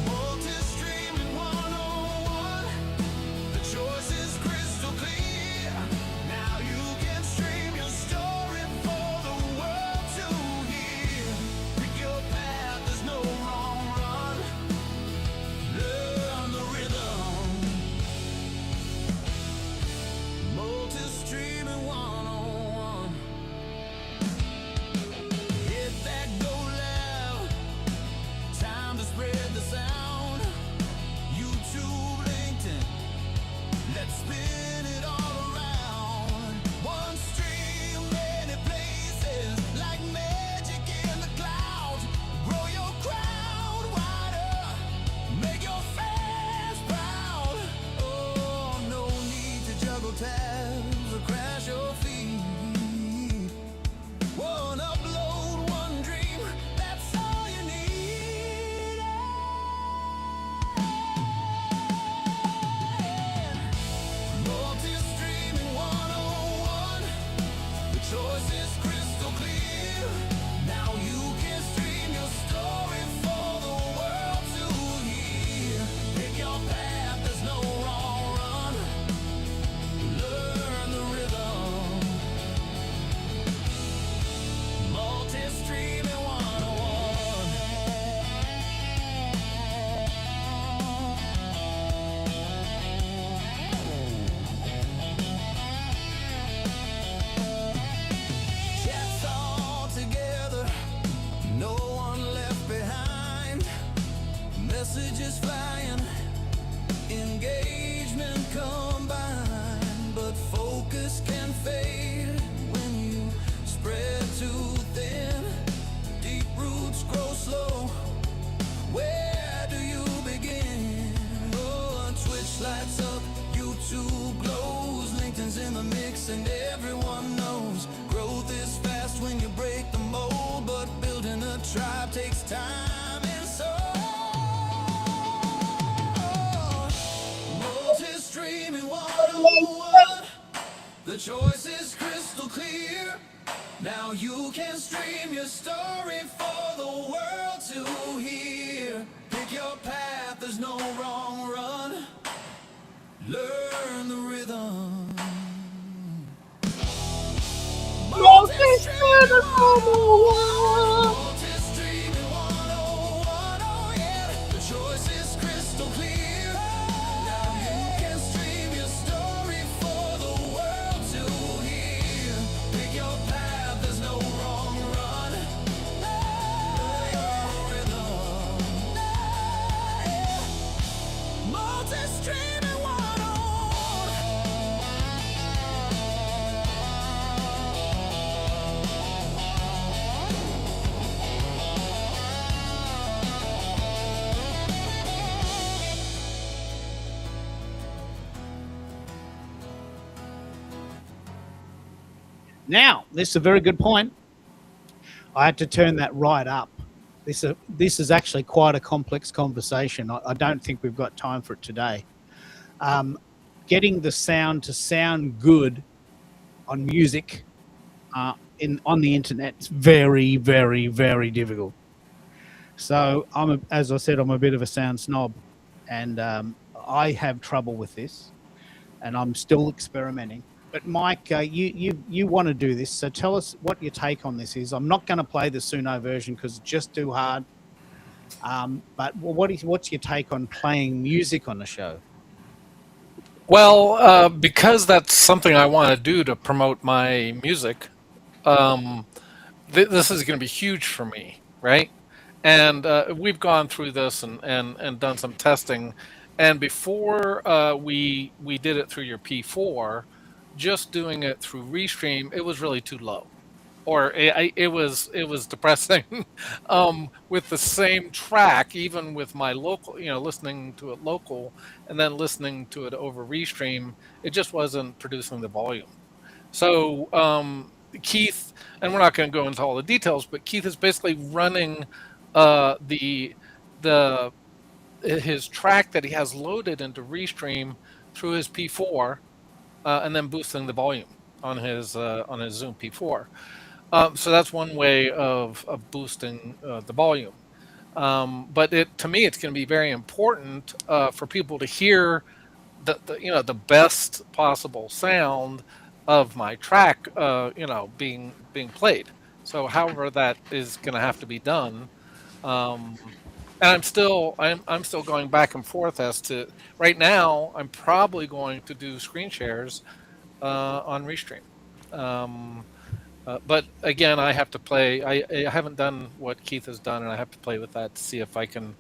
Multi-streaming 101. The choice is crystal clear. Now you can stream your story for the world to hear. Pick your path, there's no wrong run. Learn the rhythm. Multi-streaming 101. Hit that go loud. Time to spread the sound. YouTube, LinkedIn. Let's spin it all around. One stream, many places, like magic in the clouds. Grow your crowd wider, make your fans proud. Oh, no need to juggle tabs or crash your feed. One upload, one dream, that's all you need. Multi-streaming 101. The choice is crystal clear. Now you can stream your story for the world to hear. Pick your path, there's no wrong run. Learn the rhythm. Multi-streaming 101. Chats all together, no one left behind. Messages flying, engagement combined. But focus can fade when you spread too thin. Deep roots grow slow. Where do you begin? Oh, Twitch lights up, YouTube glows, LinkedIn's in the mix, and everyone knows growth is fast when you break the mold. But building a tribe takes time and soul. Multi-streaming 101. The choice is crystal clear. Now you can stream your story for the world to hear. Pick your path, there's no wrong run. Learn the rhythm. Multi-streaming 101. crystal clear. Now you can stream your story for the world to hear. Pick your path, there's no wrong run. Your rhythm. Multi-streaming one-on. Now, this is a very good point. I had to turn that right up. This is actually quite a complex conversation. I don't think we've got time for it today. Getting the sound to sound good on music on the internet is very, very, very difficult. So as I said, I'm a bit of a sound snob, and I have trouble with this, and I'm still experimenting. But Mike, you want to do this, so tell us what your take on this is. I'm not going to play the Suno version because it's just too hard. But what's your take on playing music on the show? Well, because that's something I want to do to promote my music, this is going to be huge for me, right? And we've gone through this and done some testing. And before we did it through your P4, just doing it through Restream, it was really too low, or it was depressing. With the same track, even with my local, listening to it local and then listening to it over Restream, it just wasn't producing the volume. So Keith, and we're not going to go into all the details, but Keith is basically running his track that he has loaded into Restream through his P4. And then boosting the volume on his Zoom P4. So that's one way of boosting the volume. But to me, it's going to be very important for people to hear the best possible sound of my track, being played. So however that is going to have to be done. And I'm still going back and forth as to right now. I'm probably going to do screen shares on Restream, but again, I have to play. I haven't done what Keith has done, and I have to play with that to see if I can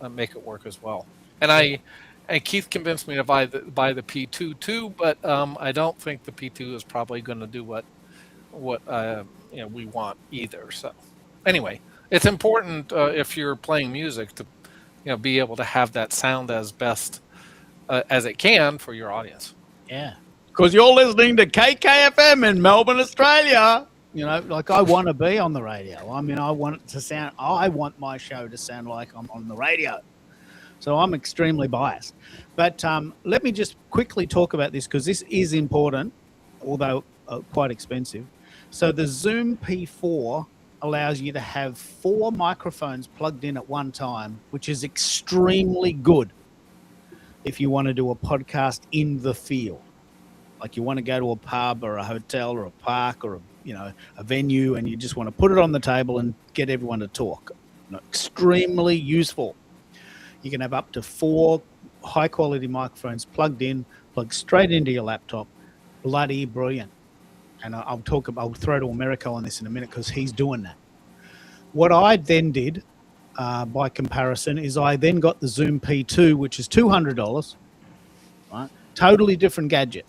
make it work as well. And Keith convinced me to buy the P2 too, but I don't think the P2 is probably going to do what we want either. So anyway. It's important if you're playing music to, be able to have that sound as best as it can for your audience. Yeah, because you're listening to KKFM in Melbourne, Australia. Like I want to be on the radio. I mean, I want my show to sound like I'm on the radio. So I'm extremely biased. But let me just quickly talk about this because this is important, although quite expensive. So the Zoom P4 allows you to have 4 microphones plugged in at one time, which is extremely good if you want to do a podcast in the field. Like you want to go to a pub or a hotel or a park or a venue, and you just want to put it on the table and get everyone to talk. Extremely useful. You can have up to 4 high quality microphones plugged straight into your laptop. Bloody brilliant. And I'll throw to Americo on this in a minute because he's doing that. What I then did, by comparison, is I then got the Zoom P2, which is $200, right? Totally different gadget.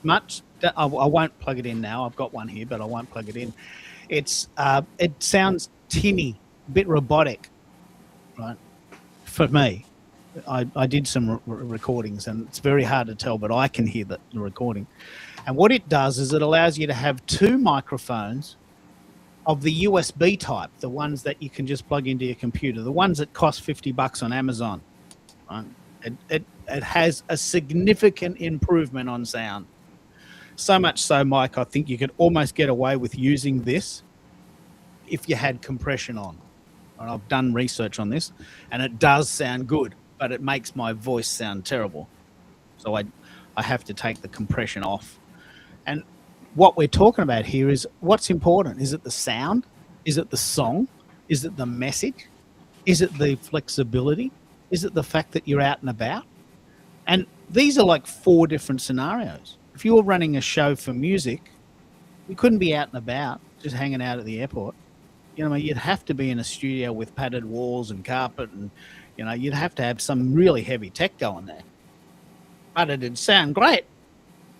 I won't plug it in now. I've got one here, but I won't plug it in. It sounds tinny, a bit robotic, right? For me, I did some recordings, and it's very hard to tell, but I can hear the recording. And what it does is it allows you to have 2 microphones of the USB type, the ones that you can just plug into your computer, the ones that cost $50 on Amazon. Right? It has a significant improvement on sound. So much so, Mike, I think you could almost get away with using this if you had compression on. And I've done research on this, and it does sound good, but it makes my voice sound terrible. So I have to take the compression off. And what we're talking about here is what's important. Is it the sound? Is it the song? Is it the message? Is it the flexibility? Is it the fact that you're out and about? And these are like 4 different scenarios. If you were running a show for music, you couldn't be out and about, just hanging out at the airport. You know, you'd have to be in a studio with padded walls and carpet, and you'd have to have some really heavy tech going there. But it'd sound great,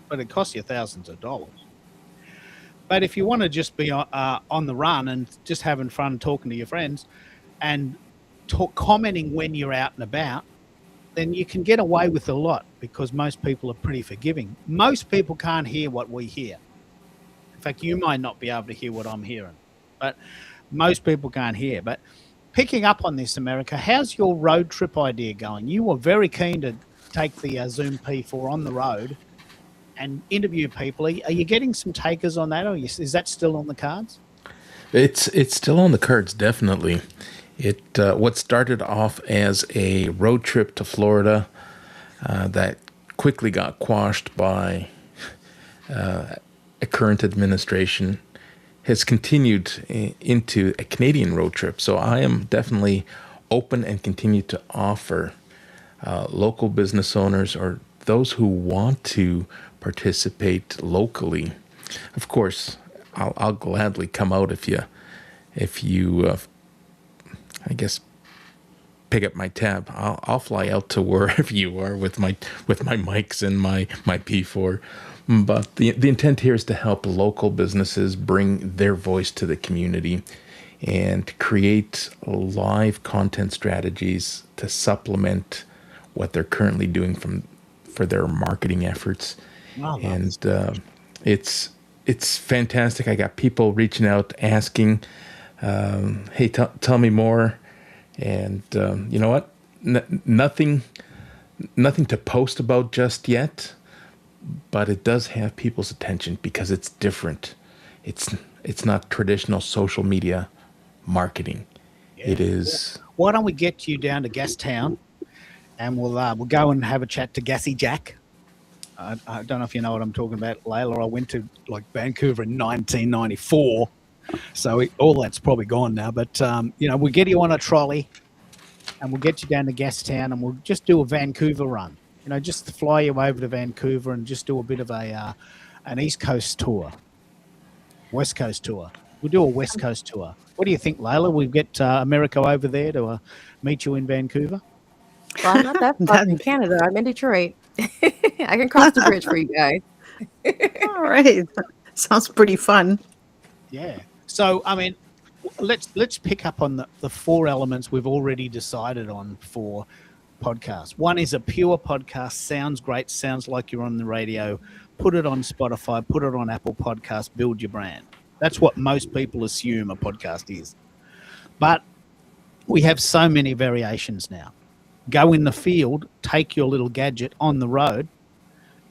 but it costs you thousands of dollars. But if you want to just be on the run and just having fun talking to your friends and commenting when you're out and about, then you can get away with a lot because most people are pretty forgiving. Most people can't hear what we hear. In fact, you might not be able to hear what I'm hearing, but most people can't hear. But picking up on this, America, how's your road trip idea going? You were very keen to take the Zoom P4 on the road and interview people. Are you getting some takers on that, or is that still on the cards? It's still on the cards, definitely. It what started off as a road trip to Florida that quickly got quashed by a current administration has continued into a Canadian road trip. So I am definitely open and continue to offer local business owners or those who want to participate locally. Of course, I'll gladly come out if you I guess pick up my tab. I'll fly out to wherever you are with my mics and my P4. But the intent here is to help local businesses bring their voice to the community and create live content strategies to supplement what they're currently doing for their marketing efforts. Wow, And it's fantastic. I got people reaching out asking, "Hey, tell me more." And you know what? Nothing to post about just yet, but it does have people's attention because it's different. It's not traditional social media marketing. It is. Why don't we get you down to Gastown, and we'll go and have a chat to Gassy Jack. I don't know if you know what I'm talking about, Layla. I went to Vancouver in 1994, so all that's probably gone now. But we'll get you on a trolley, and we'll get you down to Gastown, and we'll just do a Vancouver run. Just fly you over to Vancouver and just do a bit of an East Coast tour, West Coast tour. We'll do a West Coast tour. What do you think, Layla? We'll get America over there to meet you in Vancouver. Well, I'm not that far from Canada. I'm in Detroit. I can cross the bridge for you guys. All right. Sounds pretty fun. Yeah. So, I mean, let's pick up on the 4 elements we've already decided on for podcast. One is a pure podcast. Sounds great. Sounds like you're on the radio. Put it on Spotify. Put it on Apple Podcasts. Build your brand. That's what most people assume a podcast is. But we have so many variations now. Go in the field, take your little gadget on the road,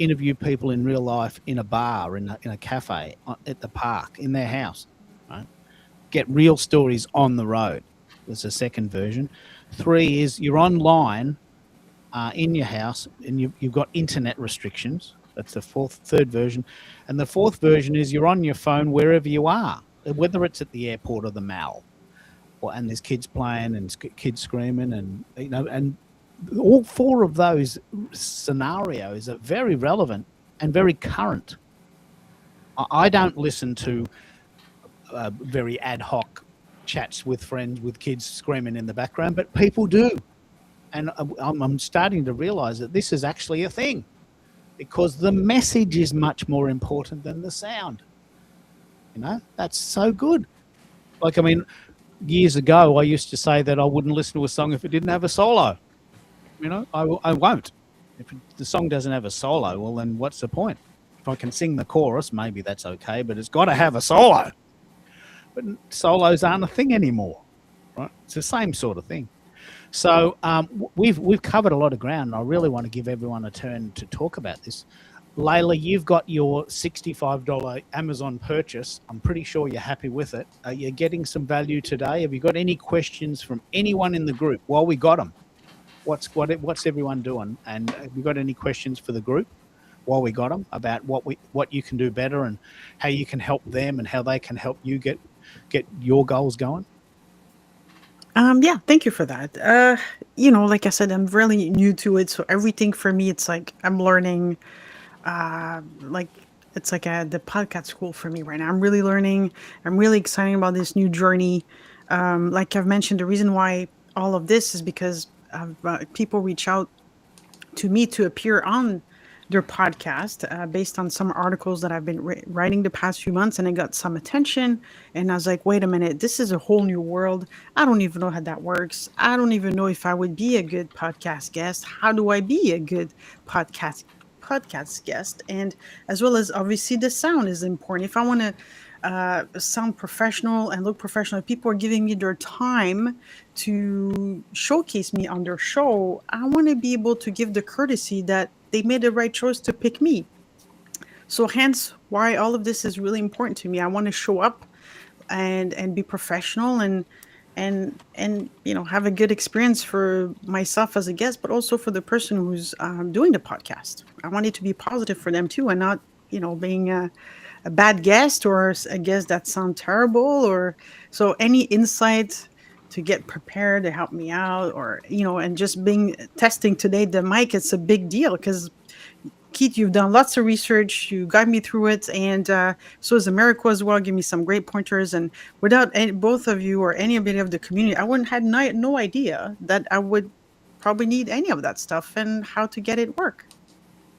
interview people in real life in a bar, in a cafe, at the park, in their house. Right? Get real stories on the road. That's the second version. 3 is you're online in your house and you've got internet restrictions. That's the third version. And the 4th version is you're on your phone wherever you are, whether it's at the airport or the mall. And there's kids playing and kids screaming and all 4 of those scenarios are very relevant and very current. I don't listen to very ad hoc chats with friends with kids screaming in the background, but people do. And I'm starting to realize that this is actually a thing because the message is much more important than the sound. That's so good. Years ago, I used to say that I wouldn't listen to a song if it didn't have a solo. I won't. If the song doesn't have a solo, well, then what's the point? If I can sing the chorus, maybe that's okay, but it's got to have a solo. But solos aren't a thing anymore, right? It's the same sort of thing. So we've covered a lot of ground, and I really want to give everyone a turn to talk about this. Layla, you've got your $65 Amazon purchase. I'm pretty sure you're happy with it. Are you getting some value today? Have you got any questions from anyone in the group? Well, we got them. What's everyone doing? And have you got any questions for the group while we got them about what you can do better and how you can help them and how they can help you get your goals going? Yeah, thank you for that. Like I said, I'm really new to it, so everything for me, it's like I'm learning. Like it's like the podcast school for me right now. I'm really learning. I'm really excited about this new journey. Like I've mentioned, the reason why all of this is because people reach out to me to appear on their podcast based on some articles that I've been writing the past few months, and I got some attention. And I was like, wait a minute, this is a whole new world. I don't even know how that works. I don't even know if I would be a good podcast guest. How do I be a good podcast guest? And as well as obviously the sound is important. If I want to sound professional and look professional, if people are giving me their time to showcase me on their show, I want to be able to give the courtesy that they made the right choice to pick me. So hence why all of this is really important to me. I want to show up and be professional and have a good experience for myself as a guest, but also for the person who's doing the podcast. I want it to be positive for them too, and not being a bad guest or a guest that sound terrible. Or so any insight to get prepared to help me out, or and just being testing today the mic, it's a big deal because Keith, you've done lots of research. You guide me through it, and so is Americo as well. Give me some great pointers. And without both of you or anybody of the community, I wouldn't had no idea that I would probably need any of that stuff and how to get it work.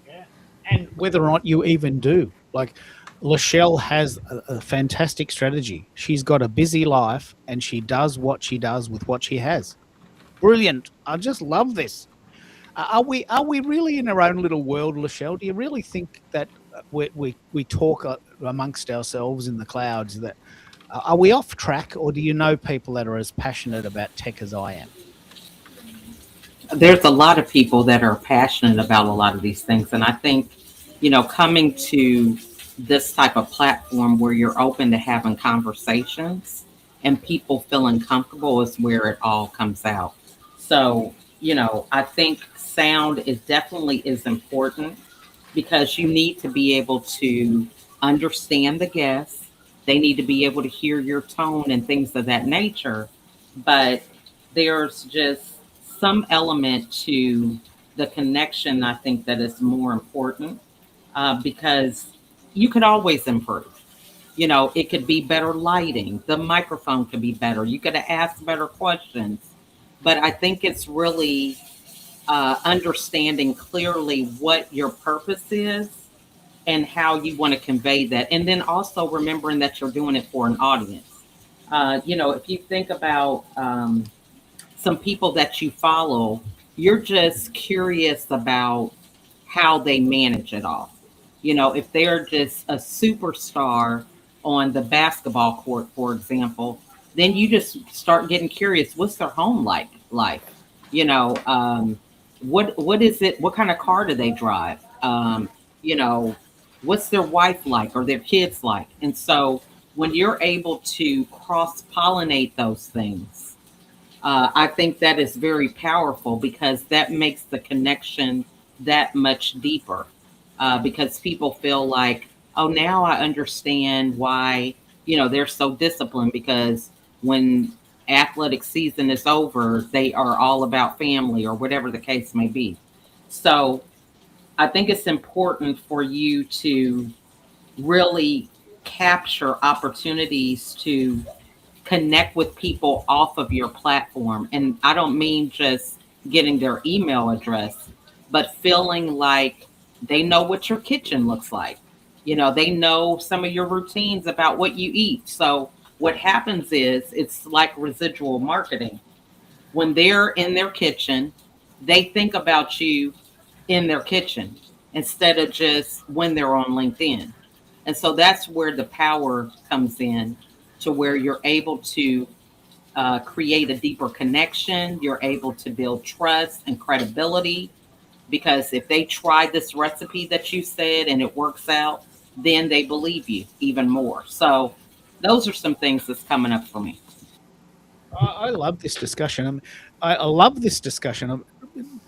Yeah. And whether or not you even do. Like, Lachelle has a fantastic strategy. She's got a busy life, and she does what she does with what she has. Brilliant. I just love this. Are we really in our own little world, Lachelle? Do you really think that we talk amongst ourselves in the clouds? That are we off track, or do you know people that are as passionate about tech as I am? There's a lot of people that are passionate about a lot of these things. And I think, coming to this type of platform where you're open to having conversations and people feeling comfortable is where it all comes out. So, I think sound is important because you need to be able to understand the guests. They need to be able to hear your tone and things of that nature. But there's just some element to the connection, I think, that is more important because you could always improve. It could be better lighting, the microphone could be better, you could ask better questions. But I think it's really understanding clearly what your purpose is and how you want to convey that. And then also remembering that you're doing it for an audience. If you think about some people that you follow, you're just curious about how they manage it all. If they're just a superstar on the basketball court, for example, then you just start getting curious. What's their home like? You know, what is it? What kind of car do they drive? You know, what's their wife like or their kids like? And so when you're able to cross pollinate those things, I think that is very powerful because that makes the connection that much deeper. Because people feel like, oh, now I understand why, they're so disciplined because when athletic season is over, they are all about family or whatever the case may be. So I think it's important for you to really capture opportunities to connect with people off of your platform. And I don't mean just getting their email address, but feeling like they know what your kitchen looks like. They know some of your routines about what you eat. So what happens is it's like residual marketing. When they're in their kitchen, they think about you in their kitchen instead of just when they're on LinkedIn. And so that's where the power comes in to where you're able to create a deeper connection. You're able to build trust and credibility because if they try this recipe that you said and it works out, then they believe you even more. So those are some things that's coming up for me. I love this discussion. I love this discussion.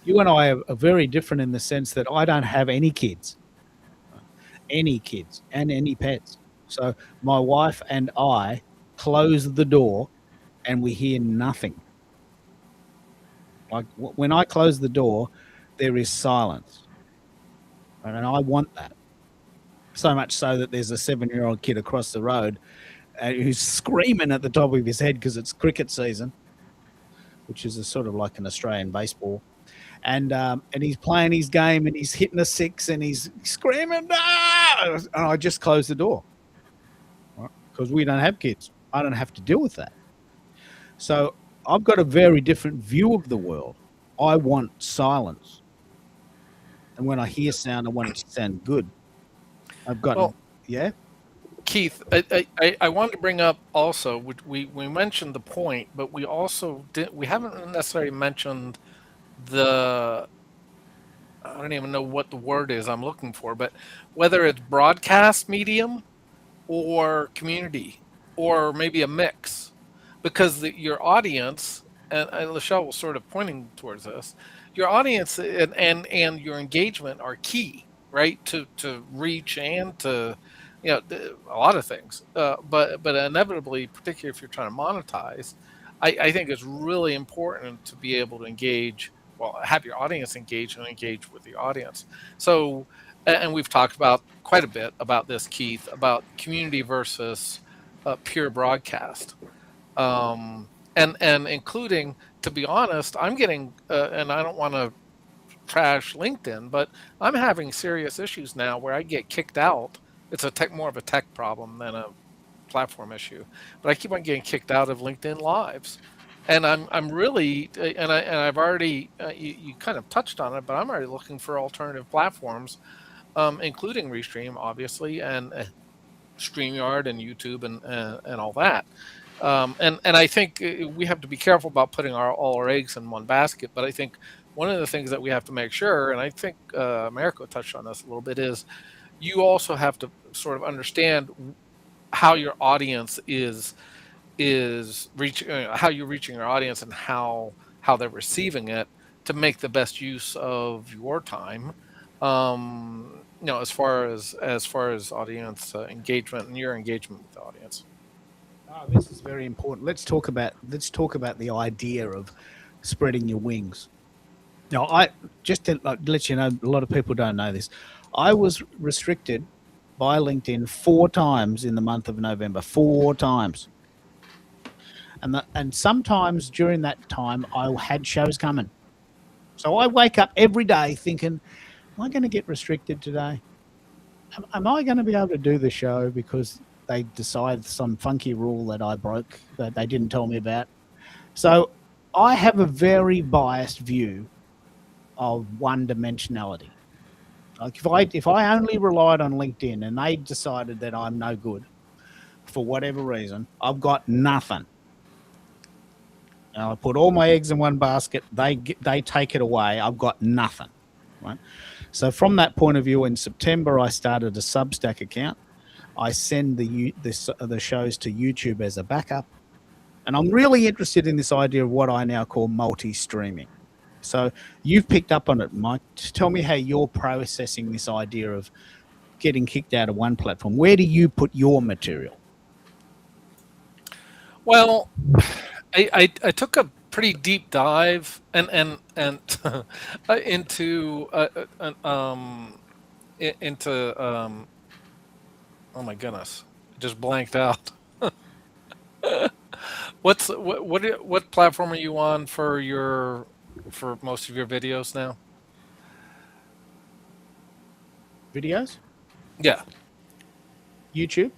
You and I are very different in the sense that I don't have any kids, and any pets. So my wife and I close the door and we hear nothing. Like when I close the door, there is silence, right? And I want that so much so that there's a 7-year-old kid across the road who's screaming at the top of his head because it's cricket season, which is a sort of like an Australian baseball. And he's playing his game and he's hitting a six and he's screaming, "Ah!" And I just close the door, right? Because we don't have kids. I don't have to deal with that. So I've got a very different view of the world. I want silence. And when I hear sound, I want it to sound good. I've got, Well, yeah. Keith, I wanted to bring up also, we mentioned the point, but we haven't necessarily mentioned the, I don't even know what the word is I'm looking for, but whether it's broadcast medium or community or maybe a mix, because your audience, and Lachelle was sort of pointing towards this, your audience and your engagement are key, right? To reach and to, a lot of things. But inevitably, particularly if you're trying to monetize, I think it's really important to be able to engage, well, have your audience engage and engage with the audience. So, and we've talked about quite a bit about this, Keith, about community versus pure broadcast. And including, to be honest, I'm getting, and I don't want to trash LinkedIn, but I'm having serious issues now where I get kicked out. It's more of a tech problem than a platform issue, but I keep on getting kicked out of LinkedIn Lives, and I'm really, I've already, you kind of touched on it, but I'm already looking for alternative platforms, including Restream, obviously, and StreamYard and YouTube and all that. And I think we have to be careful about putting all our eggs in one basket. But I think one of the things that we have to make sure, and I think Americo touched on this a little bit, is you also have to sort of understand how your audience is reaching, how you're reaching your audience, and how they're receiving it, to make the best use of your time. As far as audience engagement and your engagement with the audience. Oh, this is very important. Let's talk about the idea of spreading your wings. Now, I just to let you know, a lot of people don't know this. I was restricted by LinkedIn 4 times in the month of November. 4 times, and sometimes during that time, I had shows coming. So I wake up every day thinking, "Am I going to get restricted today? Am I going to be able to do the show because they decide some funky rule that I broke that they didn't tell me about?" So I have a very biased view of one-dimensionality. Like if I only relied on LinkedIn and they decided that I'm no good for whatever reason, I've got nothing. And I put all my eggs in one basket. They take it away. I've got nothing, right? So from that point of view, in September, I started a Substack account. I send the shows to YouTube as a backup. And I'm really interested in this idea of what I now call multi-streaming. So you've picked up on it, Mike. Just tell me how you're processing this idea of getting kicked out of one platform. Where do you put your material? Well, I took a pretty deep dive and into oh my goodness, it just blanked out. What platform are you on for most of your videos now? Videos? Yeah. YouTube?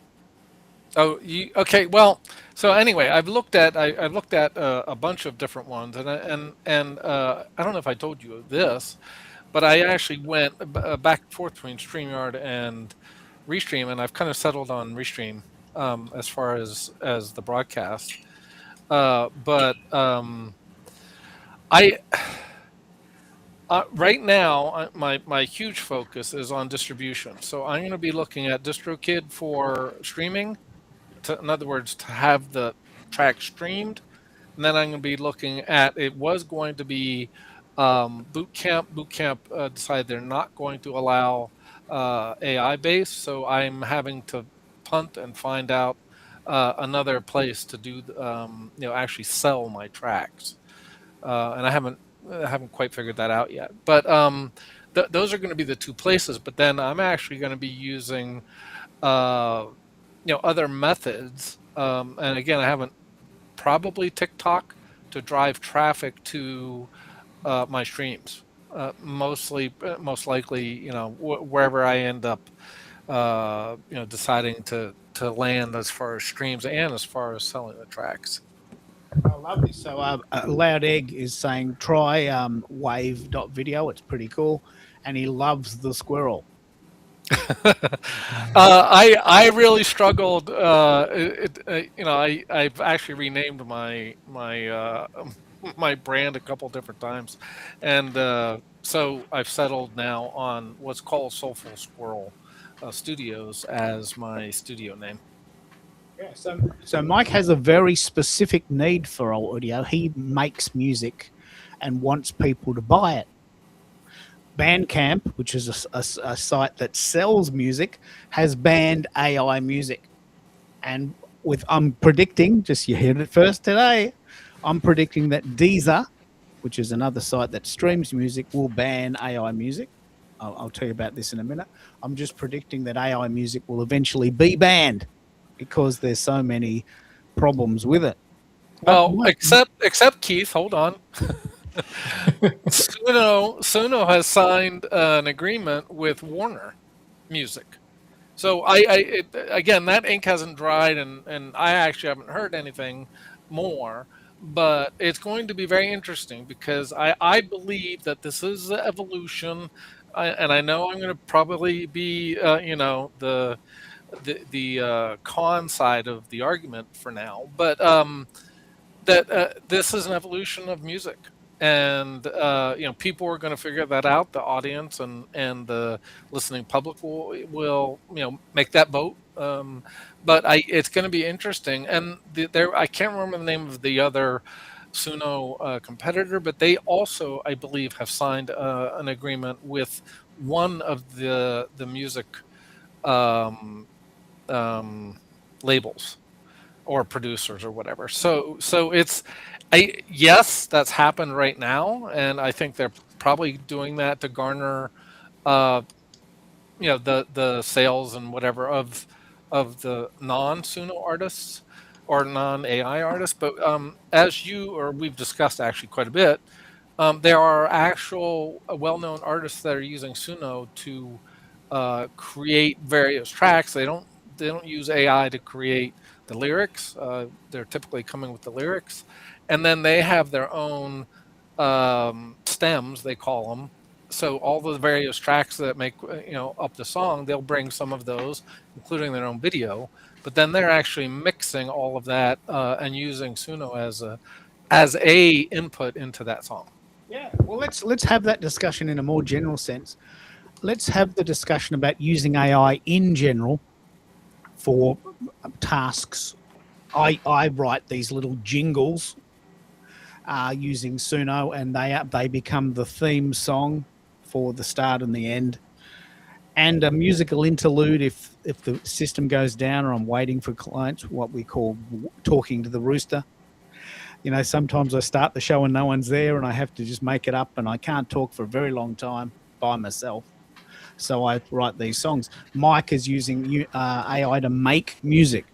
Oh, okay. Well, so anyway, I've looked at a bunch of different ones, and I don't know if I told you this, but I actually went back and forth between StreamYard and Restream, and I've kind of settled on Restream as far as the broadcast. But I right now my huge focus is on distribution. So I'm going to be looking at DistroKid for streaming. In other words, to have the track streamed, and then I'm going to be looking at, it was going to be Bootcamp. Bootcamp decided they're not going to allow AI based, so I'm having to punt and find out another place to do, actually sell my tracks. And I haven't haven't quite figured that out yet. But those are going to be the two places. But then I'm actually going to be using uh, other methods. And again, I haven't probably TikTok to drive traffic to my streams. Most likely, wherever I end up, deciding to land as far as streams and as far as selling the tracks. Oh, lovely. So, Loud Egg is saying try wave.video. It's pretty cool. And he loves the squirrel. I really struggled. I've actually renamed my my brand a couple different times, and so I've settled now on what's called Soulful Squirrel Studios as my studio name. Yeah, so Mike has a very specific need for audio. He makes music and wants people to buy it. Bandcamp, which is a site that sells music, has banned AI music. And I'm predicting, just you heard it first today, I'm predicting that Deezer, which is another site that streams music, will ban AI music. I'll tell you about this in a minute. I'm just predicting that AI music will eventually be banned because there's so many problems with it. Well, except Keith, hold on. Suno has signed an agreement with Warner Music. So again, that ink hasn't dried, and I actually haven't heard anything more. But it's going to be very interesting because I believe that this is the evolution, and I know I'm going to probably be the con side of the argument for now, but that this is an evolution of music, and people are going to figure that out. The audience and the listening public will make that vote. But it's going to be interesting, and I can't remember the name of the other Suno competitor, but they also, I believe, have signed an agreement with one of the music labels or producers or whatever. So it's yes, that's happened right now, and I think they're probably doing that to garner the sales and whatever of the non-Suno artists or non-AI artists. But as we've discussed actually quite a bit, there are actual well-known artists that are using Suno to create various tracks. They don't use AI to create the lyrics. They're typically coming with the lyrics, and then they have their own stems, they call them. So all the various tracks that make up the song, they'll bring some of those, including their own video. But then they're actually mixing all of that and using Suno as a input into that song. Yeah. Well, let's have that discussion in a more general sense. Let's have the discussion about using AI in general for tasks. I write these little jingles using Suno, and they become the theme song for the start and the end, and a musical interlude if the system goes down or I'm waiting for clients, what we call talking to the rooster. Sometimes I start the show and no one's there and I have to just make it up, and I can't talk for a very long time by myself, so I write these songs. Mike is using AI to make music,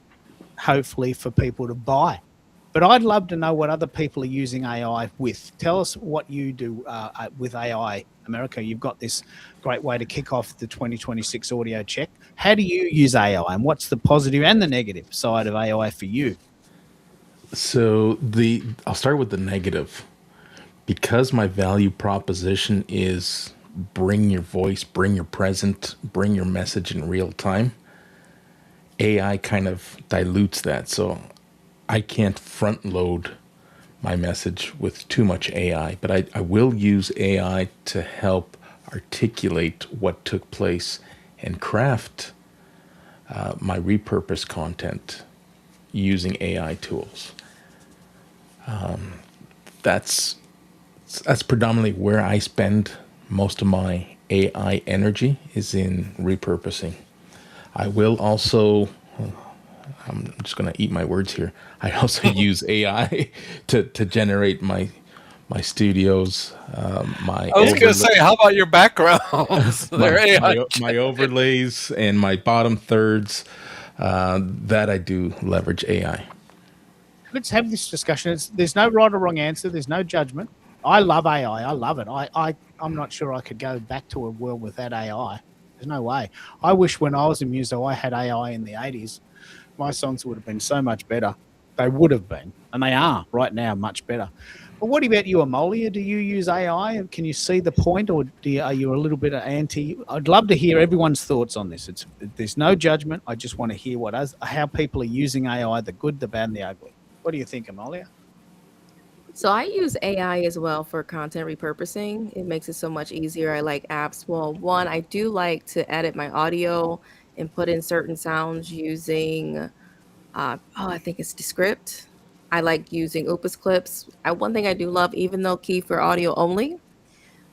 hopefully for people to buy. But I'd love to know what other people are using AI with. Tell us what you do with AI, America. You've got this great way to kick off the 2026 audio check. How do you use AI, and what's the positive and the negative side of AI for you? So I'll start with the negative. Because my value proposition is bring your voice, bring your present, bring your message in real time, AI kind of dilutes that. So I can't front load my message with too much AI, but I will use AI to help articulate what took place and craft my repurposed content using AI tools. That's predominantly where I spend most of my AI energy, is in repurposing. I will also, I'm just going to eat my words here. I also use AI to generate my my studios, my I was going to overlay, say, how about your backgrounds? They're AI. my overlays and my bottom thirds. That I do leverage AI. Let's have this discussion. There's no right or wrong answer. There's no judgment. I love AI. I love it. I'm not sure I could go back to a world without AI. There's no way. I wish when I was a muso I had AI in the 80s. My songs would have been so much better. They would have been, and they are right now much better. But what about you, Amolia? Do you use AI? Can you see the point, or are you a little bit anti? I'd love to hear everyone's thoughts on this. There's no judgment. I just want to hear how people are using AI, the good, the bad, and the ugly. What do you think, Amolia? So I use AI as well for content repurposing. It makes it so much easier. I like apps. Well, one, I do like to edit my audio and put in certain sounds using, I think it's Descript. I like using Opus Clips. One thing I do love, even though Key for audio only,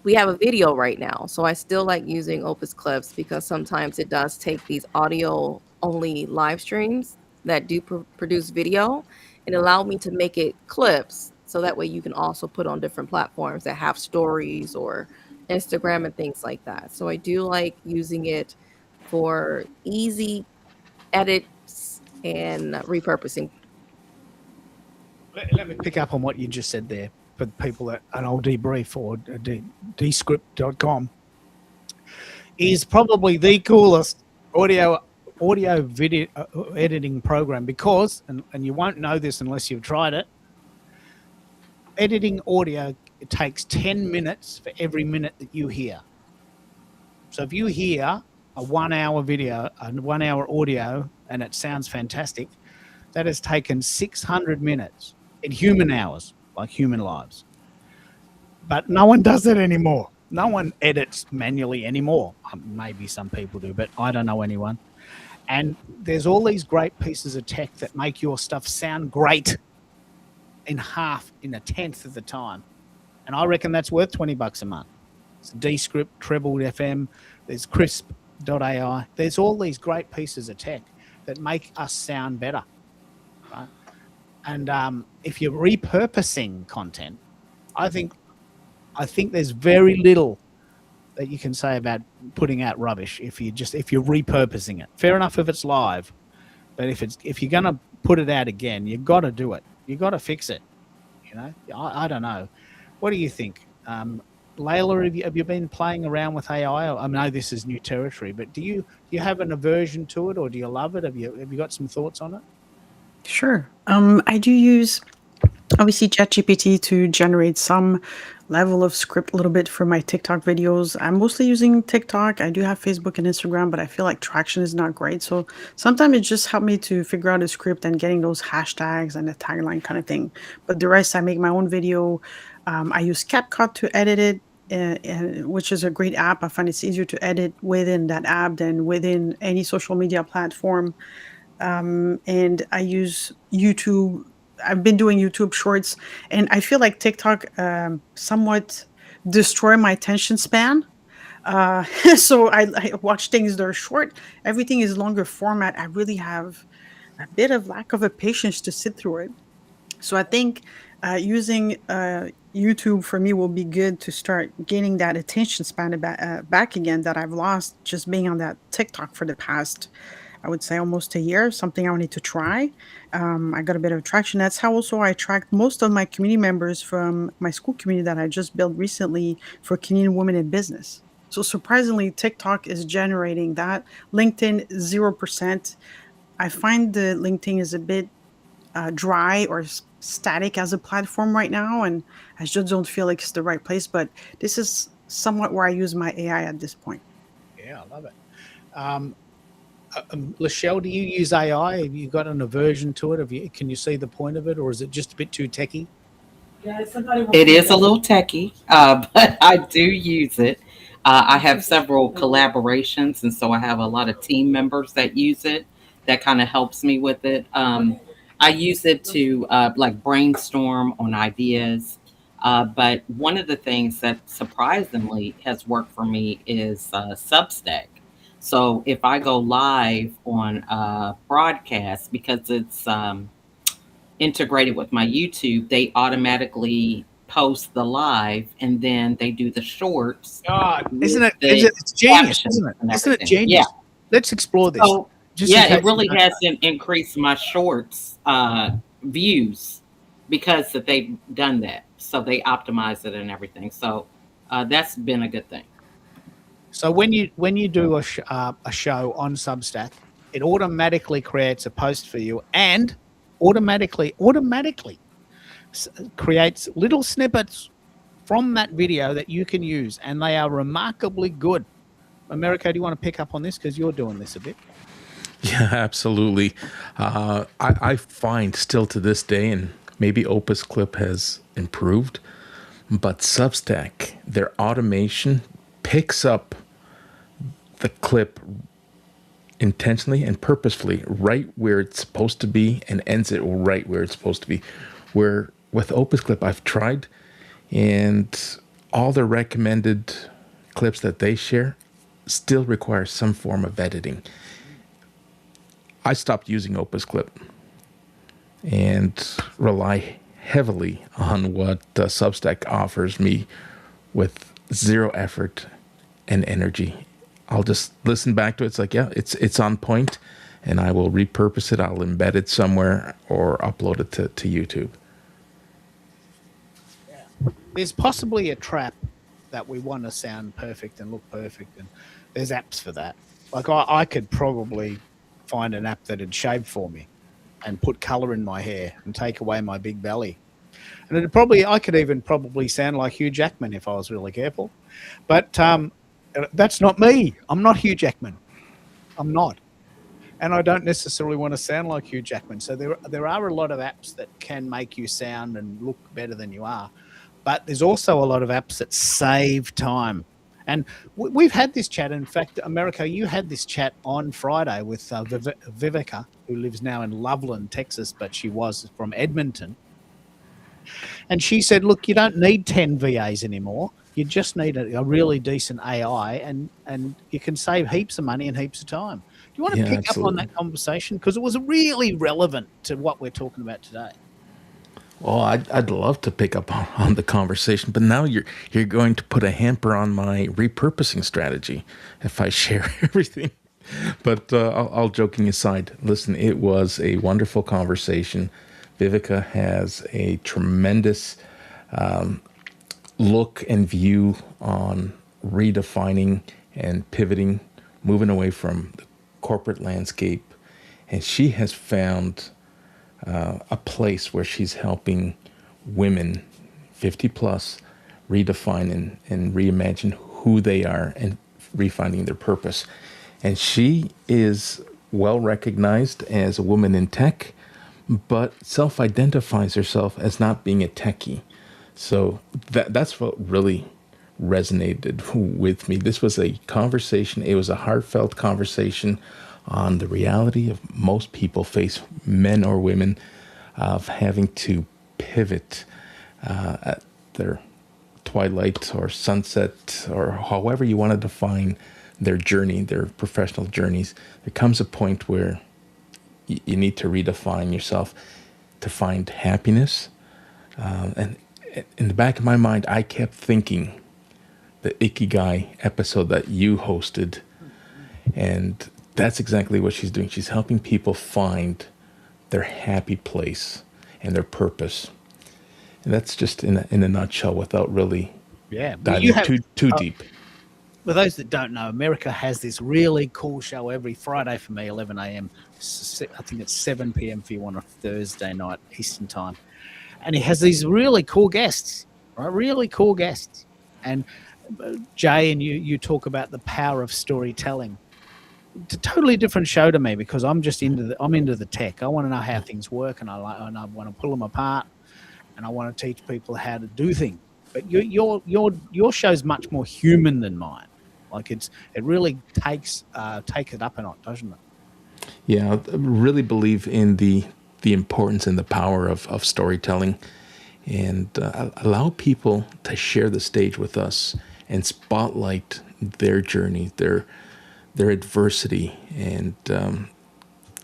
we have a video right now. So I still like using Opus Clips because sometimes it does take these audio only live streams that do produce video and allow me to make it clips. So that way you can also put on different platforms that have stories or Instagram and things like that. So I do like using it for easy edits and repurposing. Let me pick up on what you just said there for the people that an old debrief or descript.com is probably the coolest audio video editing program because, and you won't know this unless you've tried it, editing audio, it takes 10 minutes for every minute that you hear. So if you hear a 1 hour video, a 1 hour audio, and it sounds fantastic, that has taken 600 minutes in human hours, like human lives. But no one does that anymore. No one edits manually anymore. Maybe some people do, but I don't know anyone. And there's all these great pieces of tech that make your stuff sound great in a tenth of the time. And I reckon that's worth $20 a month. It's Descript, Treble FM, there's Crisp.ai. There's all these great pieces of tech that make us sound better. Right? And if you're repurposing content, I think there's very little that you can say about putting out rubbish if you're repurposing it. Fair enough if it's live, but if you're gonna put it out again, you've got to do it. You've got to fix it. You know, I don't know. What do you think, Layla? Have you been playing around with AI? I know this is new territory, but do you have an aversion to it, or do you love it? Have you got some thoughts on it? Sure. I do use obviously ChatGPT to generate some level of script a little bit for my TikTok videos. I'm mostly using TikTok. I do have Facebook and Instagram, but I feel like traction is not great. So sometimes it just helped me to figure out a script and getting those hashtags and the tagline kind of thing. But the rest, I make my own video. I use CapCut to edit it, which is a great app. I find it's easier to edit within that app than within any social media platform. And I use YouTube. I've been doing YouTube shorts, and I feel like TikTok somewhat destroy my attention span. So I watch things that are short. Everything is longer format. I really have a bit of lack of a patience to sit through it. So I think using YouTube for me will be good to start gaining that attention span back again that I've lost just being on that TikTok for the past, I would say, almost a year. Something I need to try. I got a bit of traction. That's how also I attract most of my community members from my school community that I just built recently for Canadian women in business. So surprisingly, TikTok is generating that. LinkedIn, 0%. I find the LinkedIn is a bit dry or static as a platform right now, and I just don't feel like it's the right place. But this is somewhat where I use my AI at this point. Yeah, I love it. Lachelle, do you use AI? Have you got an aversion to it? Can you see the point of it, or is it just a bit too techy? It is a little techie, but I do use it. I have several collaborations, and so I have a lot of team members that use it. That kind of helps me with it. I use it to like brainstorm on ideas. But one of the things that surprisingly has worked for me is Substack. So if I go live on broadcast, because it's integrated with my YouTube, they automatically post the live, and then they do the shorts God, with isn't it? the It's genius, captions isn't it? and Isn't it everything. Yeah. genius? Let's explore this. So Just in yeah, it case you really don't has know. increased my shorts views because that they've done that. So they optimize it and everything. So that's been a good thing. So when you do a show on Substack, it automatically creates a post for you and automatically creates little snippets from that video that you can use, and they are remarkably good. Americo, do you want to pick up on this because you're doing this a bit? Yeah, absolutely. I find still to this day, and maybe Opus Clip has improved, but Substack, their automation picks up the clip intentionally and purposefully right where it's supposed to be and ends it right where it's supposed to be. Where with Opus Clip, I've tried, and all the recommended clips that they share still require some form of editing. I stopped using Opus Clip and rely heavily on what Substack offers me with zero effort and energy. I'll just listen back to it. It's like, yeah, it's on point, and I will repurpose it. I'll embed it somewhere or upload it to YouTube. There's possibly a trap that we want to sound perfect and look perfect, and there's apps for that. Like I could probably find an app that'd shave for me and put color in my hair and take away my big belly. And I could even probably sound like Hugh Jackman if I was really careful. But that's not me. I'm not Hugh Jackman. I'm not. And I don't necessarily want to sound like Hugh Jackman. So there are a lot of apps that can make you sound and look better than you are. But there's also a lot of apps that save time. And we've had this chat. In fact, Americo, you had this chat on Friday with Vivica, who lives now in Loveland, Texas, but she was from Edmonton. And she said, look, you don't need 10 VAs anymore. You just need a really decent AI, and you can save heaps of money and heaps of time. Do you want to pick up on that conversation? Because it was really relevant to what we're talking about today. Well, I'd love to pick up on the conversation, but now you're going to put a hamper on my repurposing strategy if I share everything. But all joking aside, listen, it was a wonderful conversation. Vivica has a tremendous look and view on redefining and pivoting, moving away from the corporate landscape, and she has found a place where she's helping women 50 plus redefine and reimagine who they are and refinding their purpose. And she is well recognized as a woman in tech, but self-identifies herself as not being a techie. So that's what really resonated with me. This was a conversation. It was a heartfelt conversation on the reality of most people face, men or women, of having to pivot at their twilight or sunset or however you want to define their journey, their professional journeys. There comes a point where you need to redefine yourself to find happiness. And in the back of my mind, I kept thinking the Ikigai episode that you hosted, and that's exactly what she's doing. She's helping people find their happy place and their purpose. And that's just in a nutshell without really diving too deep. For those that don't know, America has this really cool show every Friday for me, 11 a.m. I think it's 7 p.m. for you on a Thursday night Eastern time. And he has these really cool guests, right? Really cool guests. And Jay and you talk about the power of storytelling. It's a totally different show to me because I'm just into the tech. I want to know how things work, and I want to pull them apart, and I want to teach people how to do things. But your show's much more human than mine. Like it really takes it up a notch, doesn't it? Yeah, I really believe in the importance and the power of storytelling, and allow people to share the stage with us and spotlight their journey, their adversity, and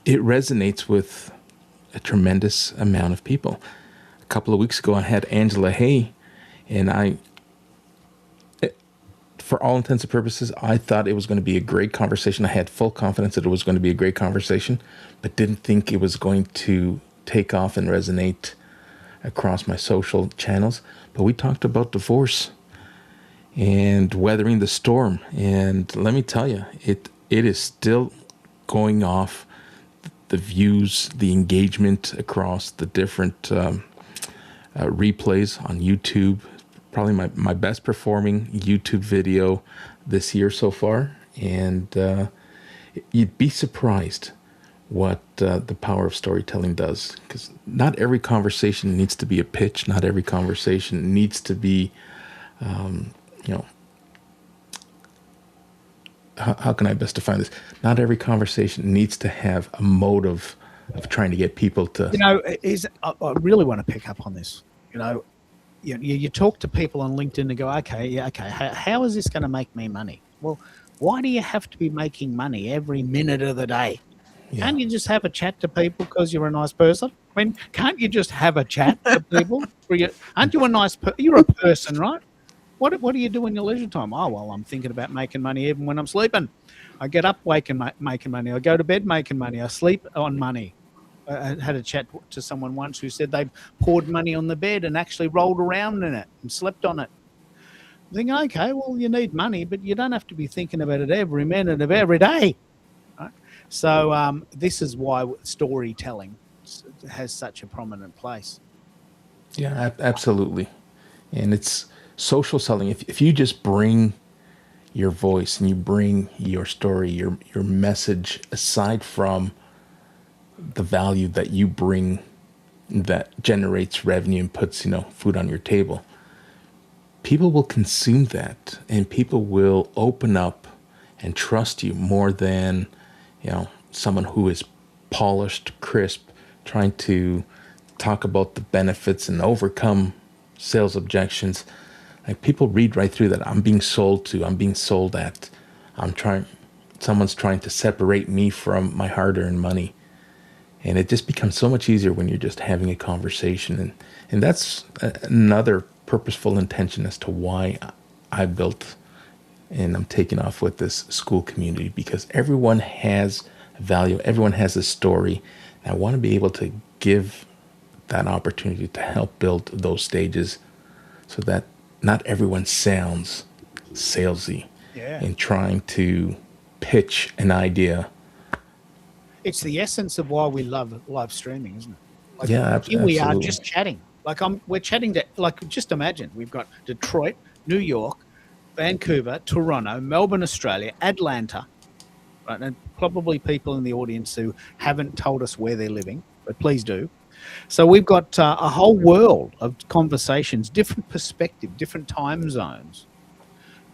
it resonates with a tremendous amount of people. A couple of weeks ago, I had Angela Hay And for all intents and purposes, I thought it was going to be a great conversation. I had full confidence that it was going to be a great conversation, but didn't think it was going to take off and resonate across my social channels. But we talked about divorce and weathering the storm. And let me tell you, it is still going off. The views, the engagement across the different replays on YouTube. Probably my best performing YouTube video this year so far. And you'd be surprised what the power of storytelling does. Because not every conversation needs to be a pitch. Not every conversation needs to be, how can I best define this? Not every conversation needs to have a motive of trying to get people to. I really want to pick up on this. You talk to people on LinkedIn and go, okay, how is this going to make me money? Well, why do you have to be making money every minute of the day? Yeah. Can't you just have a chat to people because you're a nice person? I mean, can't you just have a chat to people? Aren't you a nice person? You're a person, right? What do you do in your leisure time? Oh, well, I'm thinking about making money even when I'm sleeping. I get up making money. I go to bed making money. I sleep on money. I had a chat to someone once who said they poured money on the bed and actually rolled around in it and slept on it. I'm thinking, okay, well, you need money, but you don't have to be thinking about it every minute of every day. Right? So this is why storytelling has such a prominent place. Yeah, absolutely. And it's social selling. If you just bring your voice and you bring your story, your message, aside from the value that you bring that generates revenue and puts, food on your table, people will consume that and people will open up and trust you more than, someone who is polished, crisp, trying to talk about the benefits and overcome sales objections. Like, people read right through that. I'm being sold to, I'm being sold at, someone's trying to separate me from my hard-earned money. And it just becomes so much easier when you're just having a conversation. And that's another purposeful intention as to why I built and I'm taking off with this school community, because everyone has value. Everyone has a story. And I want to be able to give that opportunity to help build those stages so that not everyone sounds salesy in trying to pitch an idea. It's the essence of why we love live streaming, isn't it? Like, Yeah, here we are absolutely. just chatting. We're chatting to, just imagine we've got Detroit, New York, Vancouver, Toronto, Melbourne, Australia, Atlanta, right? And probably people in the audience who haven't told us where they're living, but please do. So we've got a whole world of conversations, different perspective, different time zones,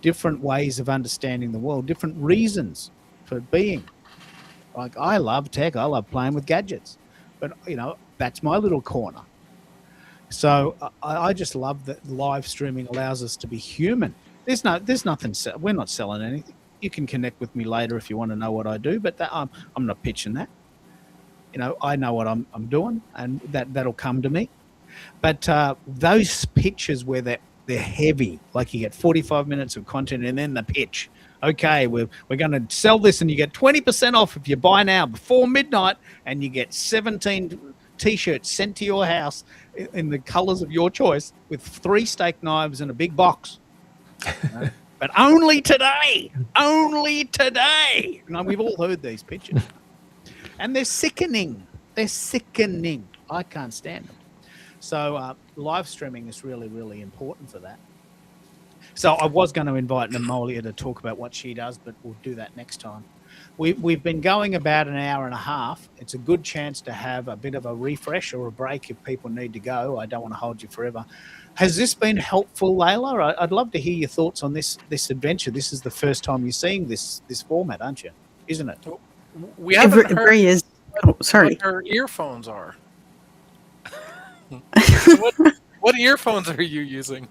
different ways of understanding the world, different reasons for being. Like, I love tech. I love playing with gadgets, but that's my little corner. So I just love that live streaming allows us to be human. There's nothing. We're not selling anything. You can connect with me later if you want to know what I do, but I'm not pitching that. I know what I'm doing, and that'll come to me. But those pitches where they're heavy, like you get 45 minutes of content and then the pitch. Okay, we're going to sell this, and you get 20% off if you buy now before midnight, and you get 17 T-shirts sent to your house in the colors of your choice with 3 steak knives and a big box. But only today. We've all heard these pitches. And they're sickening. I can't stand them. So live streaming is really, really important for that. So I was going to invite Nemolia to talk about what she does, but we'll do that next time. We've been going about an hour and a half. It's a good chance to have a bit of a refresh or a break if people need to go. I don't want to hold you forever. Has this been helpful, Layla? I'd love to hear your thoughts on this adventure. This is the first time you're seeing this format, aren't you? Isn't it? We haven't heard is. Oh, sorry. what her earphones are. What earphones are you using?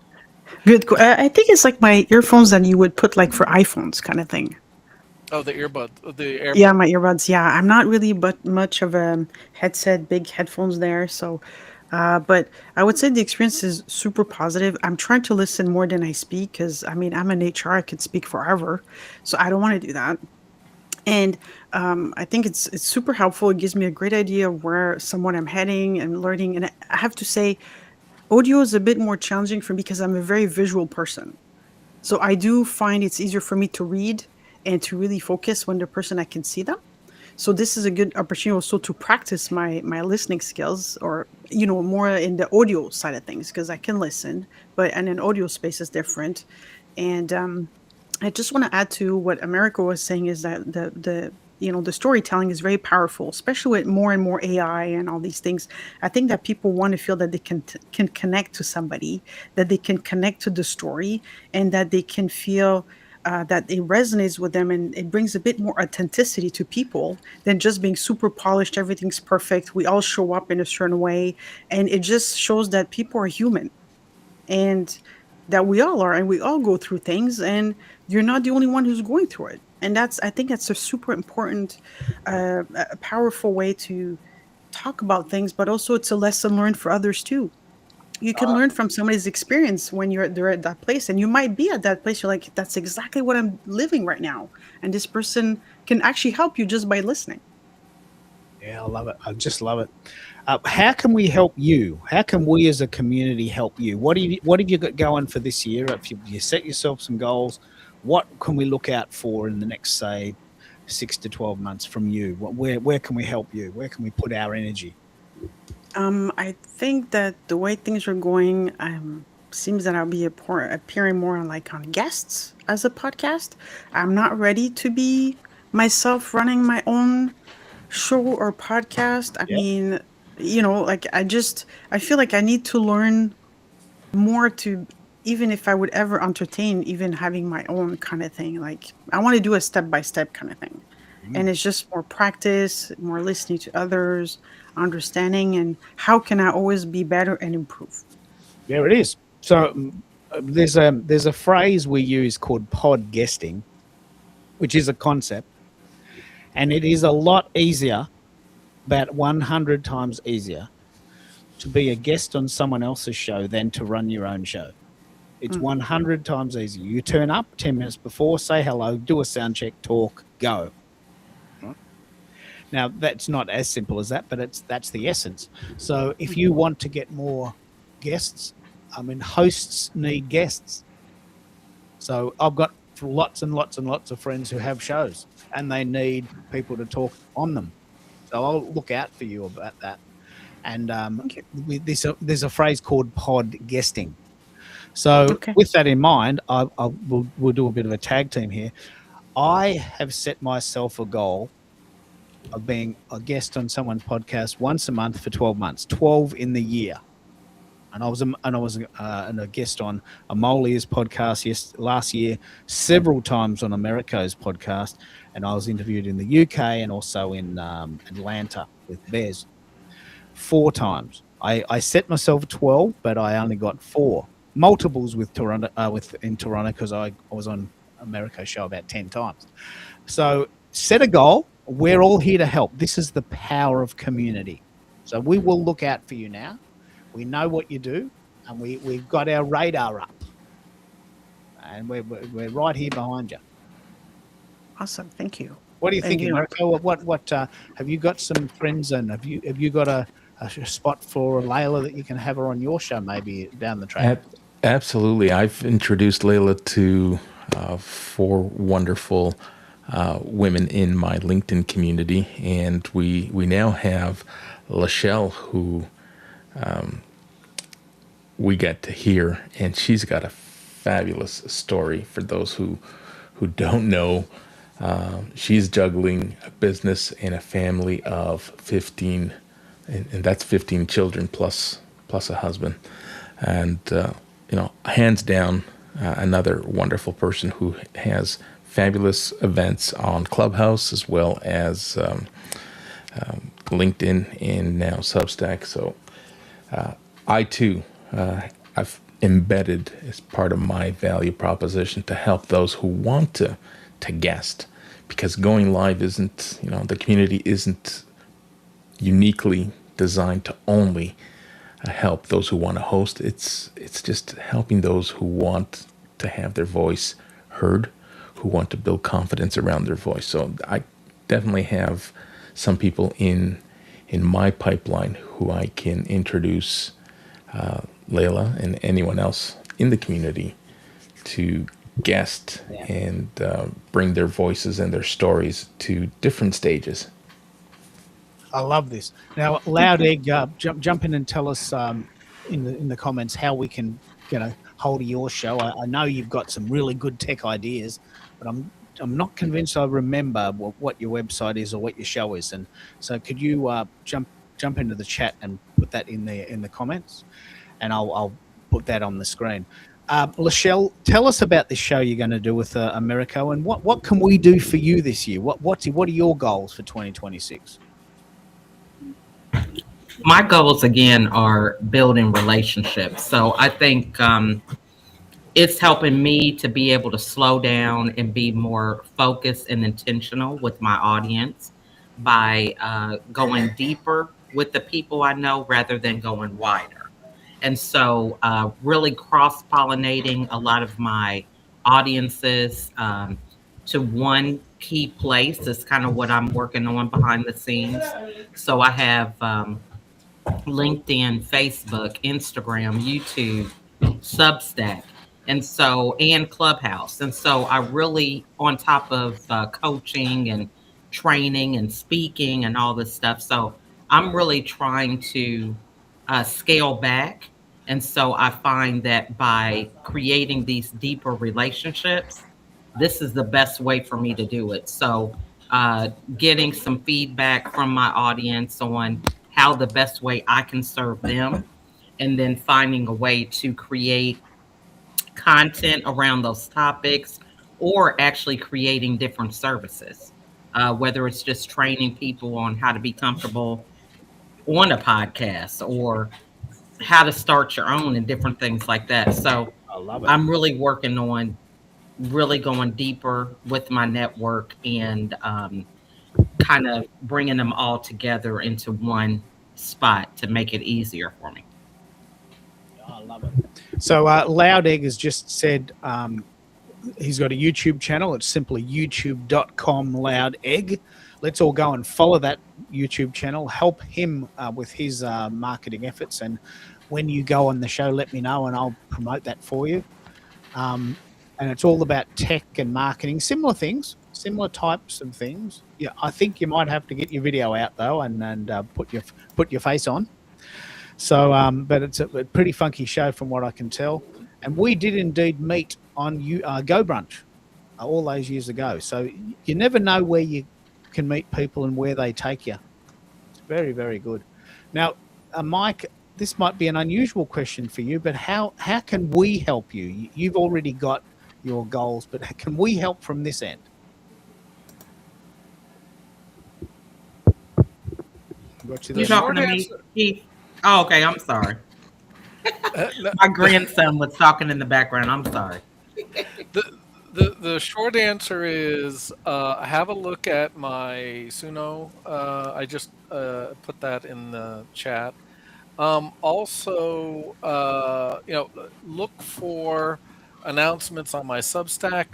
Good. I think it's like my earphones that you would put like for iPhones kind of thing. Oh, the earbud. The AirPods. Yeah, my earbuds. Yeah, I'm not really but much of a headset, big headphones there. So But I would say the experience is super positive. I'm trying to listen more than I speak because I mean, I'm an HR, I could speak forever. So I don't want to do that. And I think it's super helpful. It gives me a great idea of where someone I'm heading and learning. And I have to say, audio is a bit more challenging for me because I'm a very visual person. So I do find it's easier for me to read and to really focus when the person I can see them. So this is a good opportunity also to practice my listening skills, or more in the audio side of things, because I can listen, but in an audio space is different. And I just want to add to what America was saying is that the storytelling is very powerful, especially with more and more AI and all these things. I think that people want to feel that they can connect to somebody, that they can connect to the story, and that they can feel that it resonates with them, and it brings a bit more authenticity to people than just being super polished. Everything's perfect. We all show up in a certain way, and it just shows that people are human, and that we all are, and we all go through things, and you're not the only one who's going through it. And I think that's a super important, a powerful way to talk about things, but also it's a lesson learned for others too. You can learn from somebody's experience when they're at that place, and you might be at that place. You're like, that's exactly what I'm living right now, and this person can actually help you just by listening. Yeah, I love it. I just love it. How can we help you? How can we as a community help you? What have you got going for this year? If you set yourself some goals, what can we look out for in the next, say, 6 to 12 months from you? Where can we help you? Where can we put our energy? I think that the way things are going, seems that I'll be appearing more on like on guests as a podcast. I'm not ready to be myself running my own show or podcast. I Yeah. mean, like I feel like I need to learn more to, even if I would ever entertain even having my own kind of thing. Like I want to do a step by step kind of thing. And it's just more practice, more listening to others, understanding, and how can I always be better and improve. There it is. So there's a phrase we use called pod guesting, which is a concept, and it is a lot easier, about 100 times easier, to be a guest on someone else's show than to run your own show. It's 100 times easier. You turn up 10 minutes before, say hello, do a sound check, talk, go. Right? Now, that's not as simple as that, but that's the essence. So if you want to get more guests, I mean, hosts need guests. So I've got lots and lots and lots of friends who have shows, and they need people to talk on them. So I'll look out for you about that. And Thank you. there's a phrase called pod guesting. So Okay. with that in mind, we'll do a bit of a tag team here. I have set myself a goal of being a guest on someone's podcast once a month for 12 months, 12 in the year. And I was a guest on Amolia's podcast last year, several times on Americo's podcast, and I was interviewed in the UK and also in Atlanta with Bez 4 times. I set myself 12, but I only got 4 multiples with Toronto, in Toronto, because I was on America's show about 10 times. So set a goal. We're all here to help. This is the power of community. So we will look out for you now. We know what you do, and we've got our radar up, and we're right here behind you. Awesome. Thank you. What do you And, think, you know, Americo? What have you got some friends, and have you got a spot for Layla that you can have her on your show maybe down the track? Absolutely. I've introduced Layla to 4 wonderful women in my LinkedIn community, and we now have Lachelle, who we get to hear, and she's got a fabulous story. For those who don't know, she's juggling a business and a family of 15, and that's 15 children plus a husband, and hands down, another wonderful person who has fabulous events on Clubhouse as well as LinkedIn and now Substack. So I too, I've embedded as part of my value proposition to help those who want to guest, because going live isn't, the community isn't uniquely designed to only help those who want to host. It's just helping those who want to have their voice heard, who want to build confidence around their voice. So I definitely have some people in my pipeline who I can introduce Layla and anyone else in the community to guest and bring their voices and their stories to different stages. I love this. Now, Loud Egg, jump in and tell us in the comments how we can hold of your show. I know you've got some really good tech ideas, but I'm not convinced I remember what your website is or what your show is. And so, could you jump into the chat and put that in the comments, and I'll put that on the screen. Lachelle, tell us about this show you're going to do with Americo, and what can we do for you this year? What are your goals for 2026? My goals again are building relationships. So I think it's helping me to be able to slow down and be more focused and intentional with my audience by going deeper with the people I know rather than going wider. And so really cross-pollinating a lot of my audiences to one key place is kind of what I'm working on behind the scenes. So I have LinkedIn, Facebook, Instagram, YouTube, Substack, and Clubhouse. And so I really, on top of coaching and training and speaking and all this stuff. So I'm really trying to scale back. And so I find that by creating these deeper relationships, this is the best way for me to do it. So getting some feedback from my audience on how the best way I can serve them, and then finding a way to create content around those topics, or actually creating different services, whether it's just training people on how to be comfortable on a podcast or how to start your own and different things like that. So I love it. I'm really working on really going deeper with my network and kind of bringing them all together into one spot to make it easier for me. I love it. So Loud Egg has just said he's got a YouTube channel. It's simply youtube.com Loud Egg. Let's all go and follow that YouTube channel. Help him with his marketing efforts. And when you go on the show, let me know and I'll promote that for you. And it's all about tech and marketing, similar things, similar types of things. Yeah, I think you might have to get your video out though and put your face on. So, but it's a pretty funky show from what I can tell. And we did indeed meet on Go Brunch all those years ago. So you never know where you can meet people and where they take you. It's very, very good. Now, Mike, this might be an unusual question for you, but how can we help you? You've already got your goals, but can we help from this end? Got you there. You talking to me, Keith? Oh, okay. I'm sorry. My grandson was talking in the background. I'm sorry. The short answer is have a look at my Suno. I just put that in the chat. Also, look for announcements on my Substack,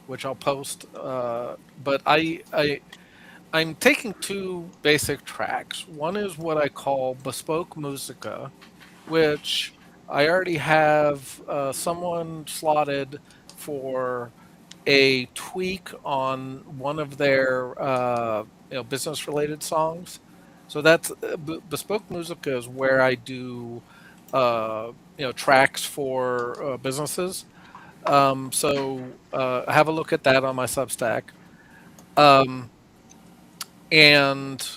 which I'll post. But I'm taking two basic tracks. One is what I call Bespoke Musica, which I already have someone slotted for a tweak on one of their business-related songs. So that's Bespoke Musica is where I do tracks for businesses. So have a look at that on my Substack. And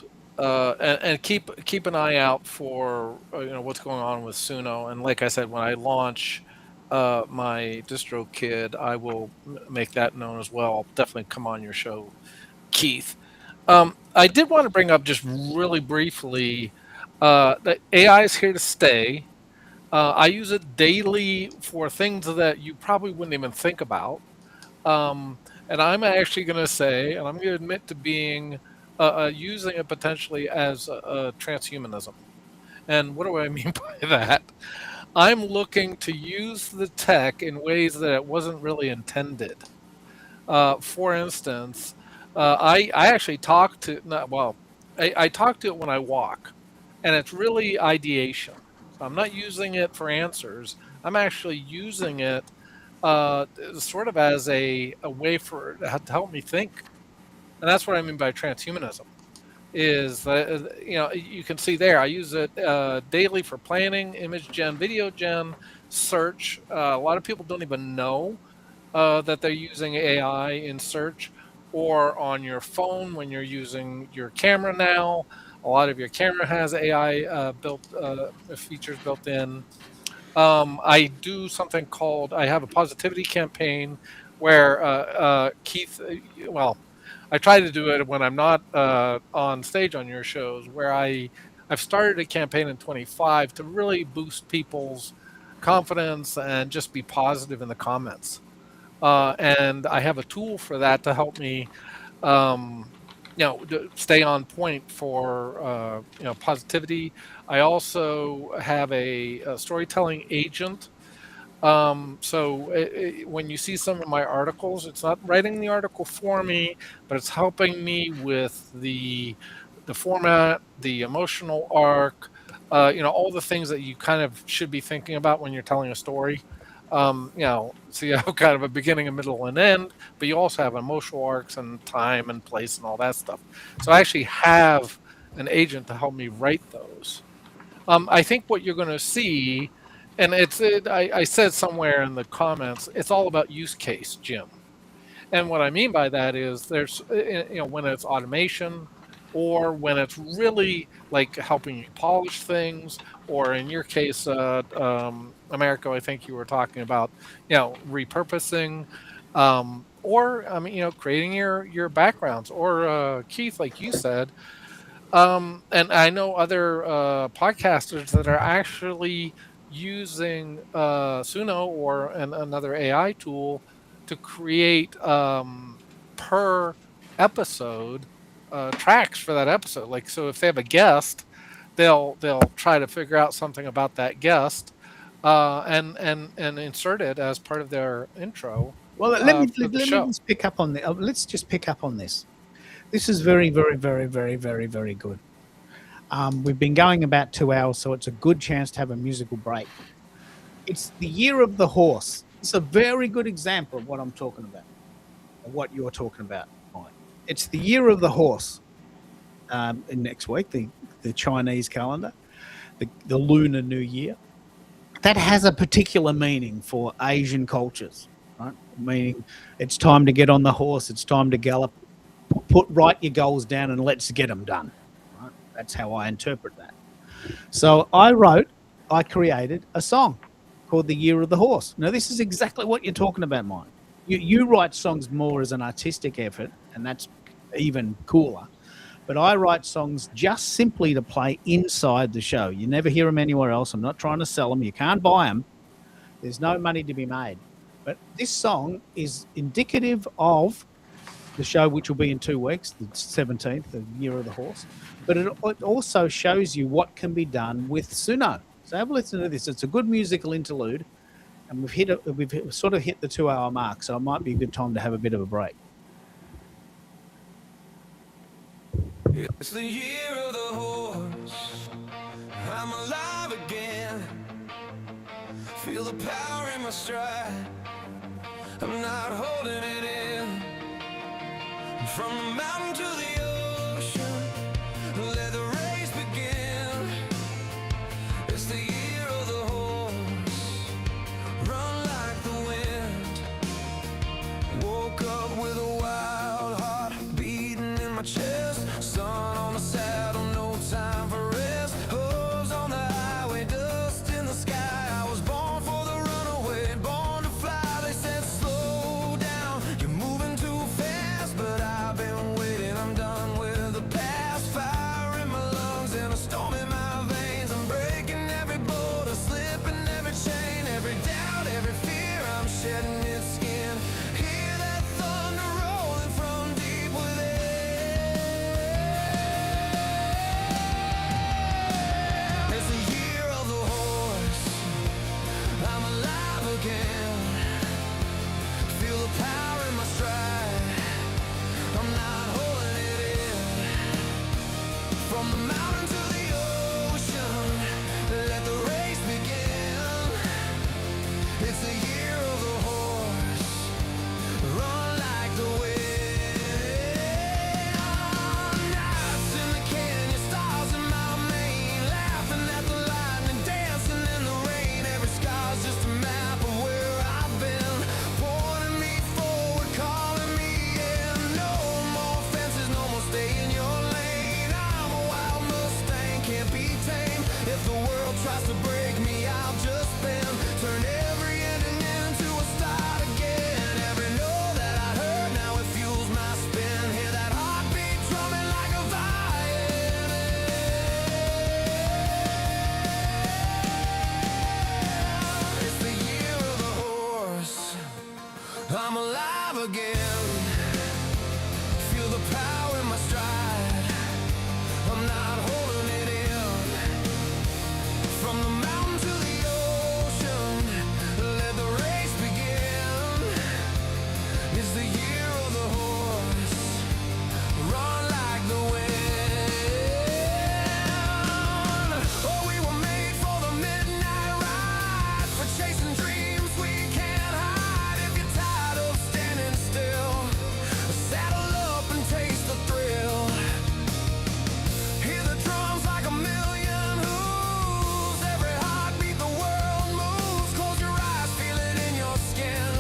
keep an eye out for what's going on with Suno. And like I said, when I launch my DistroKid, I will make that known as well. I'll definitely come on your show, Keith. I did want to bring up just really briefly that AI is here to stay. I use it daily for things that you probably wouldn't even think about. And I'm actually going to say, and I'm going to admit to being using it potentially as transhumanism. And what do I mean by that? I'm looking to use the tech in ways that it wasn't really intended. For instance, I actually talk to not well, I talk to it when I walk, and it's really ideation. So I'm not using it for answers. I'm actually using it sort of as a way for to help me think, and that's what I mean by transhumanism. Is that you can see there I use it daily for planning, image gen, video gen, search. A lot of people don't even know that they're using AI in search, or on your phone when you're using your camera now. A lot of your camera has AI built features built in. I do something called I have a positivity campaign where Keith, well, I try to do it when I'm not on stage on your shows, where I've started a campaign in 25 to really boost people's confidence and just be positive in the comments. And I have a tool for that to help me, stay on point for positivity. I also have a storytelling agent. When you see some of my articles, it's not writing the article for me, but it's helping me with the format, the emotional arc, all the things that you kind of should be thinking about when you're telling a story. So you have kind of a beginning, a middle, and end, but you also have emotional arcs and time and place and all that stuff. So I actually have an agent to help me write those. I think what you're going to see, and I said somewhere in the comments, it's all about use case, Jim. And what I mean by that is there's, when it's automation, or when it's really like helping you polish things, or in your case, America, I think you were talking about, repurposing, or creating your backgrounds, or Keith, like you said, and I know other podcasters that are actually using Suno or another AI tool to create per episode tracks for that episode. Like, so if they have a guest, they'll try to figure out something about that guest and insert it as part of their intro. Well, let me for the let me show. just pick up on the. Let's just pick up on this. This is very, very, very, very, very, very good. We've been going about 2 hours, so it's a good chance to have a musical break. It's the year of the horse. It's a very good example of what I'm talking about, or what you're talking about, Mike. It's the year of the horse. In next week, the Chinese calendar, the Lunar New Year. That has a particular meaning for Asian cultures, right? Meaning it's time to get on the horse. It's time to gallop. Write your goals down and let's get them done. Right? That's how I interpret that. So I created a song called The Year of the Horse. Now, this is exactly what you're talking about, Mike. You write songs more as an artistic effort, and that's even cooler. But I write songs just simply to play inside the show. You never hear them anywhere else. I'm not trying to sell them. You can't buy them. There's no money to be made. But this song is indicative of the show, which will be in 2 weeks, the 17th, the Year of the Horse. But it also shows you what can be done with Suno. So have a listen to this. It's a good musical interlude, and we've sort of hit the 2 hour mark, so it might be a good time to have a bit of a break. It's the year of the horse. I'm alive again. Feel the power in my stride. I'm not holding it in. From the mountain to the ocean, let the race begin. It's the year of the horse. Run like the wind. Woke up with a wild heart beating in my chest. Sun on the saddle, no time for rest. Hooves on the highway, dust in the sky. I was born for the runaway, born to fly. They said slow down, you're moving too fast. But I've been waiting, I'm done with the past. Fire in my From the mountain to the ocean, let the race begin. It's the year of the horse, run like the wind. Nights in the canyon, stars in my mane, laughing at the lightning, dancing in the rain. Every scar's just a map of where I've been, pointing me forward, calling me in. No more fences, no more stay in your lane. I'm a wild Mustang, can't be tamed. If the world tries to break me, I'll just bend. Turn every ending into a start again. Every note that I heard, now it fuels my spin. Hear that heartbeat drumming like a violin. It's the year of the horse, I'm alive again. Feel the power in my stride, I'm not holding it in. From the mountain to the ocean, let the race begin. It's the year of the horse, run like the wind. Oh, we were made for the midnight ride, for chasing dreams we can't hide. If you're tired of standing still, saddle up and taste the thrill. Hear the drums like a million hooves. Every heartbeat, the world moves. Close your eyes, feel it in your skin.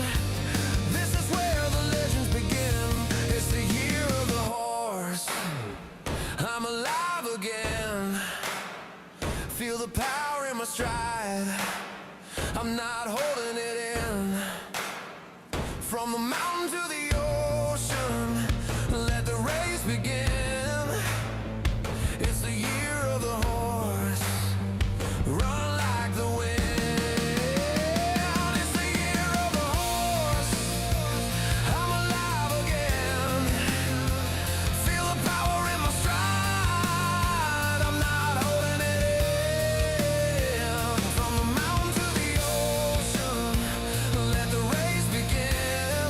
This is where the legends begin. It's the year of the horse, I'm alive again. Feel the power in my stride, I'm not holding it in. From the mountain to the ocean, let the race begin. It's the year of the horse, run like the wind. It's the year of the horse, I'm alive again. Feel the power in my stride, I'm not holding it in. From the mountain to the ocean, let the race begin.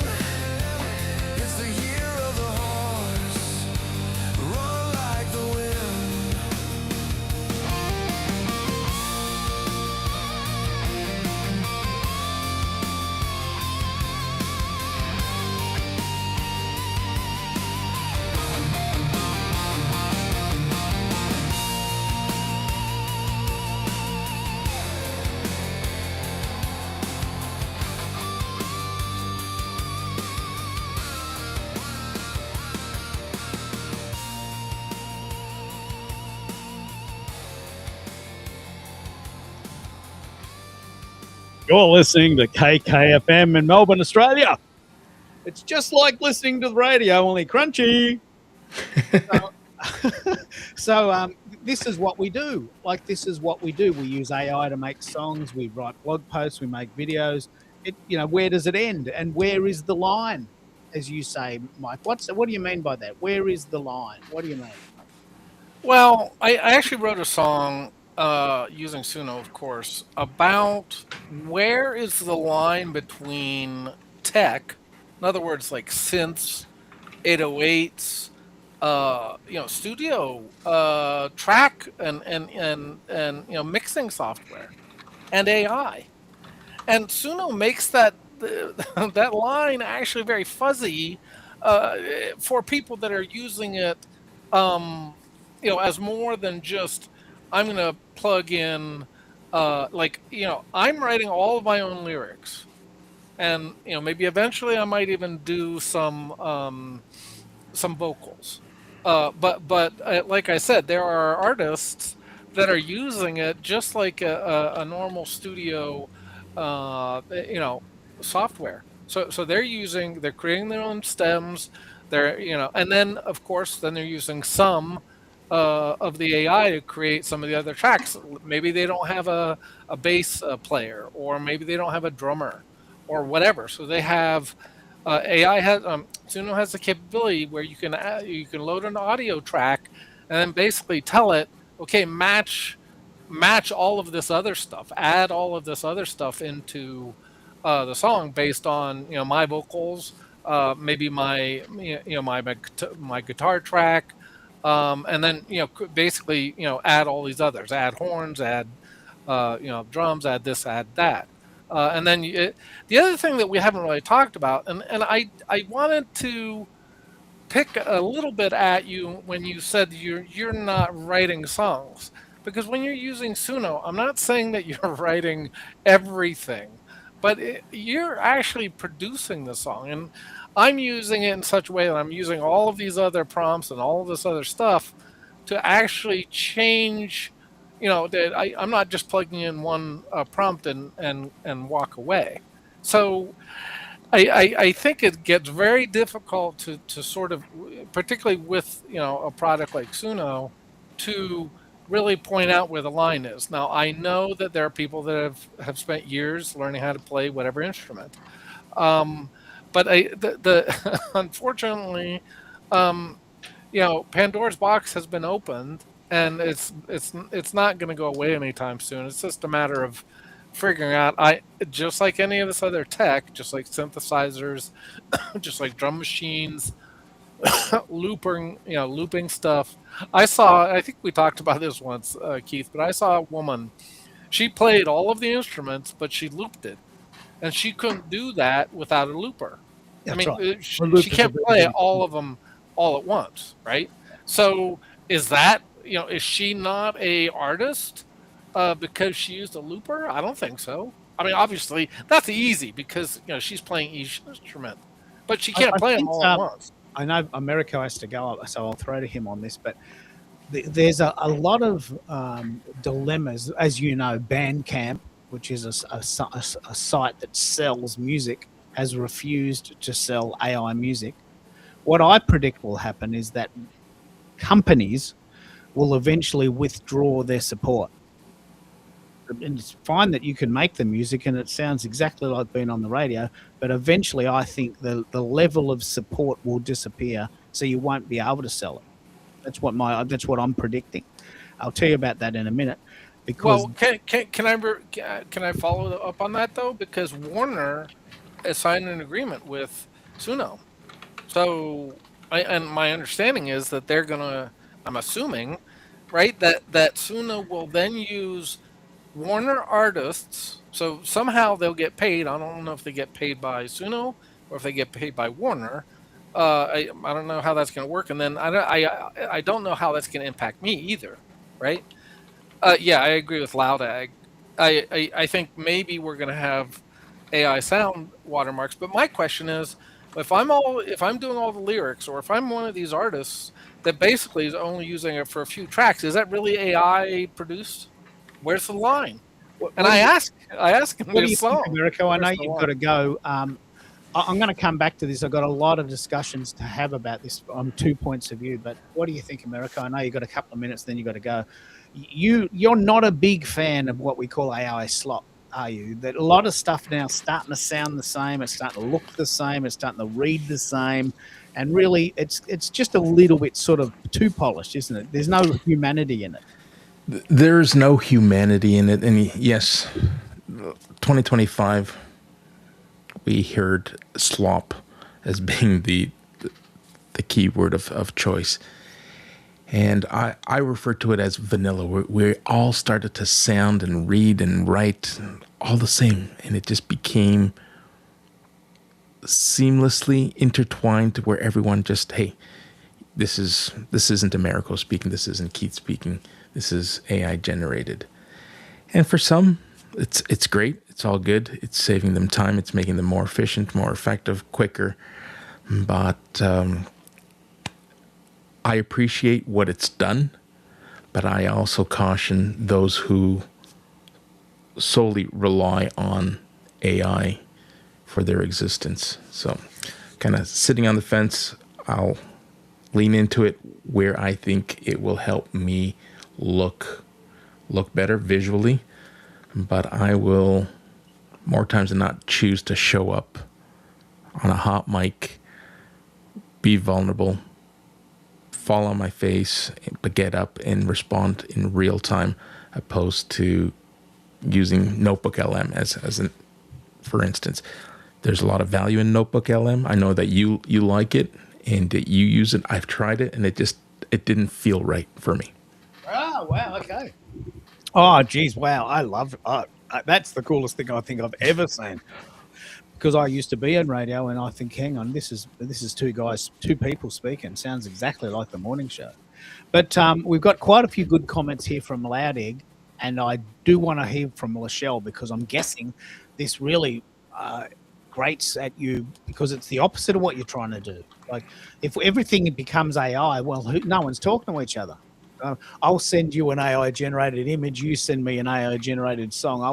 It's the year of the horse, run like the wind. You're listening to KKFM in Melbourne, Australia. It's just like listening to the radio, only crunchy. So this is what we do. Like, this is what we do. We use AI to make songs. We write blog posts. We make videos. Where does it end? And where is the line? As you say, Mike, what do you mean by that? Where is the line? What do you mean? Well, I actually wrote a song using Suno, of course, about where is the line between tech, in other words, like synths, 808s, studio track and mixing software, and AI. And Suno makes that that line actually very fuzzy for people that are using it, as more than just I'm going to plug in, I'm writing all of my own lyrics, and maybe eventually I might even do some vocals. But like I said, there are artists that are using it just like a normal studio, software. So they're creating their own stems. And then of course, then they're using some of the AI to create some of the other tracks. Maybe they don't have a bass player, or maybe they don't have a drummer, or whatever. So they have AI has Suno has the capability where you can load an audio track and then basically tell it, okay, match all of this other stuff, add all of this other stuff into the song based on my vocals, maybe my guitar track, and then basically add all these others, add horns, add drums, add this, add that, and then the other thing that we haven't really talked about, and I wanted to pick a little bit at you when you said you're not writing songs, because when you're using Suno, I'm not saying that you're writing everything, but you're actually producing the song, and I'm using it in such a way that I'm using all of these other prompts and all of this other stuff to actually change. That I'm not just plugging in one prompt and walk away. So I think it gets very difficult to sort of, particularly with a product like Suno, to really point out where the line is. Now I know that there are people that have spent years learning how to play whatever instrument, but the unfortunately, Pandora's box has been opened, and it's not going to go away anytime soon. It's just a matter of figuring out. Just like any of this other tech, just like synthesizers, just like drum machines, looping stuff. I think we talked about this once, Keith, but I saw a woman. She played all of the instruments, but she looped it, and she couldn't do that without a looper. I That's mean, right. she Well, loopers can't are play very all of them all at once, right? So is that is she not a artist because she used a looper? I don't think so. I mean, obviously that's easy because she's playing each instrument, but she can't I play them think, all at once. I know Americo has to go, so I'll throw to him on this. But there's a lot of dilemmas, as you know. Bandcamp, which is a site that sells music, has refused to sell AI music. What I predict will happen is that companies will eventually withdraw their support. And it's fine that you can make the music and it sounds exactly like being on the radio, but eventually I think the level of support will disappear, so you won't be able to sell it. That's what I'm predicting. I'll tell you about that in a minute. Because Well, can I follow up on that though? Because Warner has signed an agreement with Suno, so and my understanding is that they're gonna. I'm assuming, right, that Suno will then use Warner artists. So somehow they'll get paid. I don't know if they get paid by Suno or if they get paid by Warner. I don't know how that's going to work, and then I don't know how that's going to impact me either, right? Yeah, I agree with Loudag. I think maybe we're going to have AI sound watermarks, but my question is, if I'm doing all the lyrics, or if I'm one of these artists that basically is only using it for a few tracks, is that really AI produced? Where's the line? And I ask him what do you this think, song. Americo? I know Where's the you've line? got to go. I'm going to come back to this. I've got a lot of discussions to have about this on 2 points of view. But what do you think, Americo? I know you've got a couple of minutes, then you've got to go. You're not a big fan of what we call AI slop, are you? That a lot of stuff now is starting to sound the same. It's starting to look the same. It's starting to read the same. And really, it's just a little bit sort of too polished, isn't it? There's no humanity in it. There's no humanity in it. And yes, 2025, we heard slop as being the key word of choice. And I refer to it as vanilla. We all started to sound and read and write all the same. And it just became seamlessly intertwined to where everyone just, hey, this isn't Americo speaking. This isn't Keith speaking. This is AI generated. And for some, it's great. It's all good. It's saving them time. It's making them more efficient, more effective, quicker. But I appreciate what it's done, but I also caution those who solely rely on AI for their existence. So kind of sitting on the fence, I'll lean into it where I think it will help me look better visually, but I will more times than not choose to show up on a hot mic, be vulnerable, fall on my face, but get up and respond in real time, opposed to using Notebook LM as an, for instance. There's a lot of value in Notebook LM. I know that you like it and that you use it. I've tried it and it just it didn't feel right for me. Oh, wow. Okay. Oh, geez. Wow. I love that's the coolest thing I think I've ever seen. Because I used to be in radio, and I think, hang on, this is two people speaking. Sounds exactly like the morning show. But we've got quite a few good comments here from Loud Egg, and I do want to hear from Lachelle, because I'm guessing this really grates at you because it's the opposite of what you're trying to do. Like, if everything becomes AI, well, no one's talking to each other. I'll send you an AI generated image. You send me an AI generated song.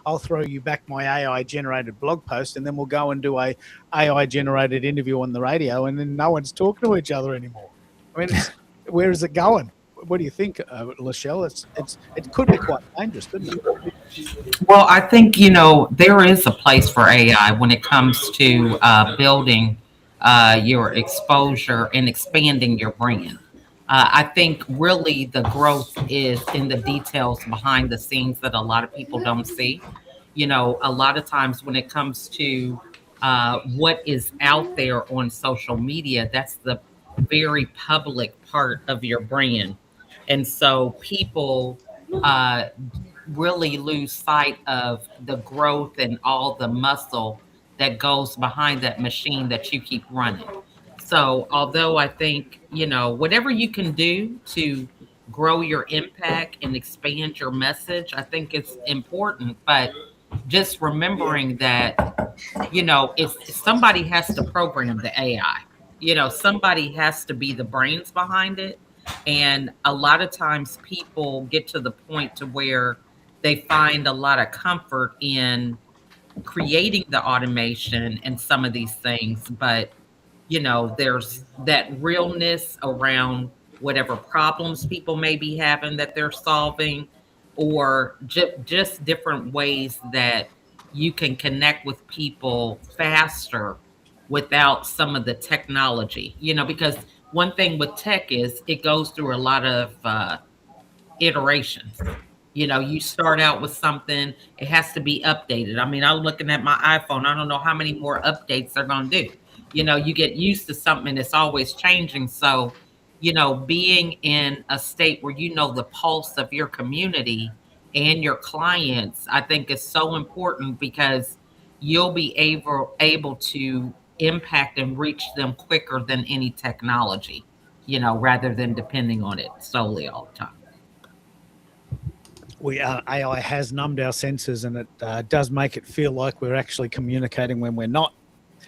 I'll throw you back my AI generated blog post, and then we'll go and do a AI generated interview on the radio, and then no one's talking to each other anymore. I mean, where is it going? What do you think, Lachelle? It could be quite dangerous, couldn't it? Well, I think, there is a place for AI when it comes to building your exposure and expanding your brand. I think really the growth is in the details behind the scenes that a lot of people don't see. A lot of times when it comes to what is out there on social media, that's the very public part of your brand. And so people really lose sight of the growth and all the muscle that goes behind that machine that you keep running. So, although I think, whatever you can do to grow your impact and expand your message, I think it's important. But just remembering that, if somebody has to program the AI, somebody has to be the brains behind it. And a lot of times people get to the point to where they find a lot of comfort in creating the automation and some of these things. But there's that realness around whatever problems people may be having that they're solving, or just different ways that you can connect with people faster without some of the technology, because one thing with tech is it goes through a lot of iterations. You start out with something, it has to be updated. I mean, I'm looking at my iPhone. I don't know how many more updates they're going to do. You get used to something that's always changing. So, being in a state where the pulse of your community and your clients, I think is so important, because you'll be able to impact and reach them quicker than any technology, rather than depending on it solely all the time. AI has numbed our senses, and it does make it feel like we're actually communicating when we're not.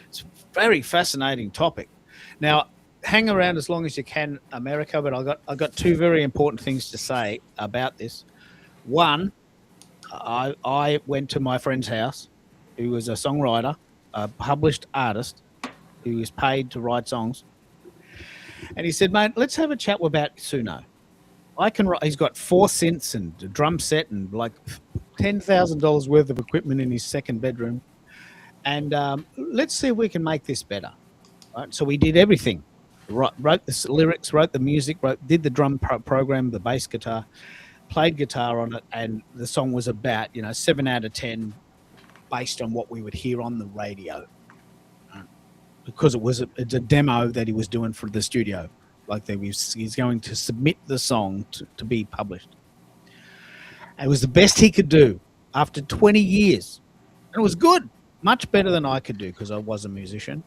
It's a very fascinating topic. Now, hang around as long as you can, America, but I got two very important things to say about this. One, I went to my friend's house, who was a songwriter, a published artist, who was paid to write songs. And he said, mate, let's have a chat about Suno. He's got 4 synths and a drum set and like $10,000 worth of equipment in his second bedroom. And let's see if we can make this better. Right? So we did everything. Wrote the lyrics, wrote the music, did the drum program, the bass guitar, played guitar on it, and the song was about 7 out of 10 based on what we would hear on the radio, because it's a demo that he was doing for the studio. Like he's going to submit the song to be published. It was the best he could do after 20 years, and it was good, much better than I could do, because I was a musician,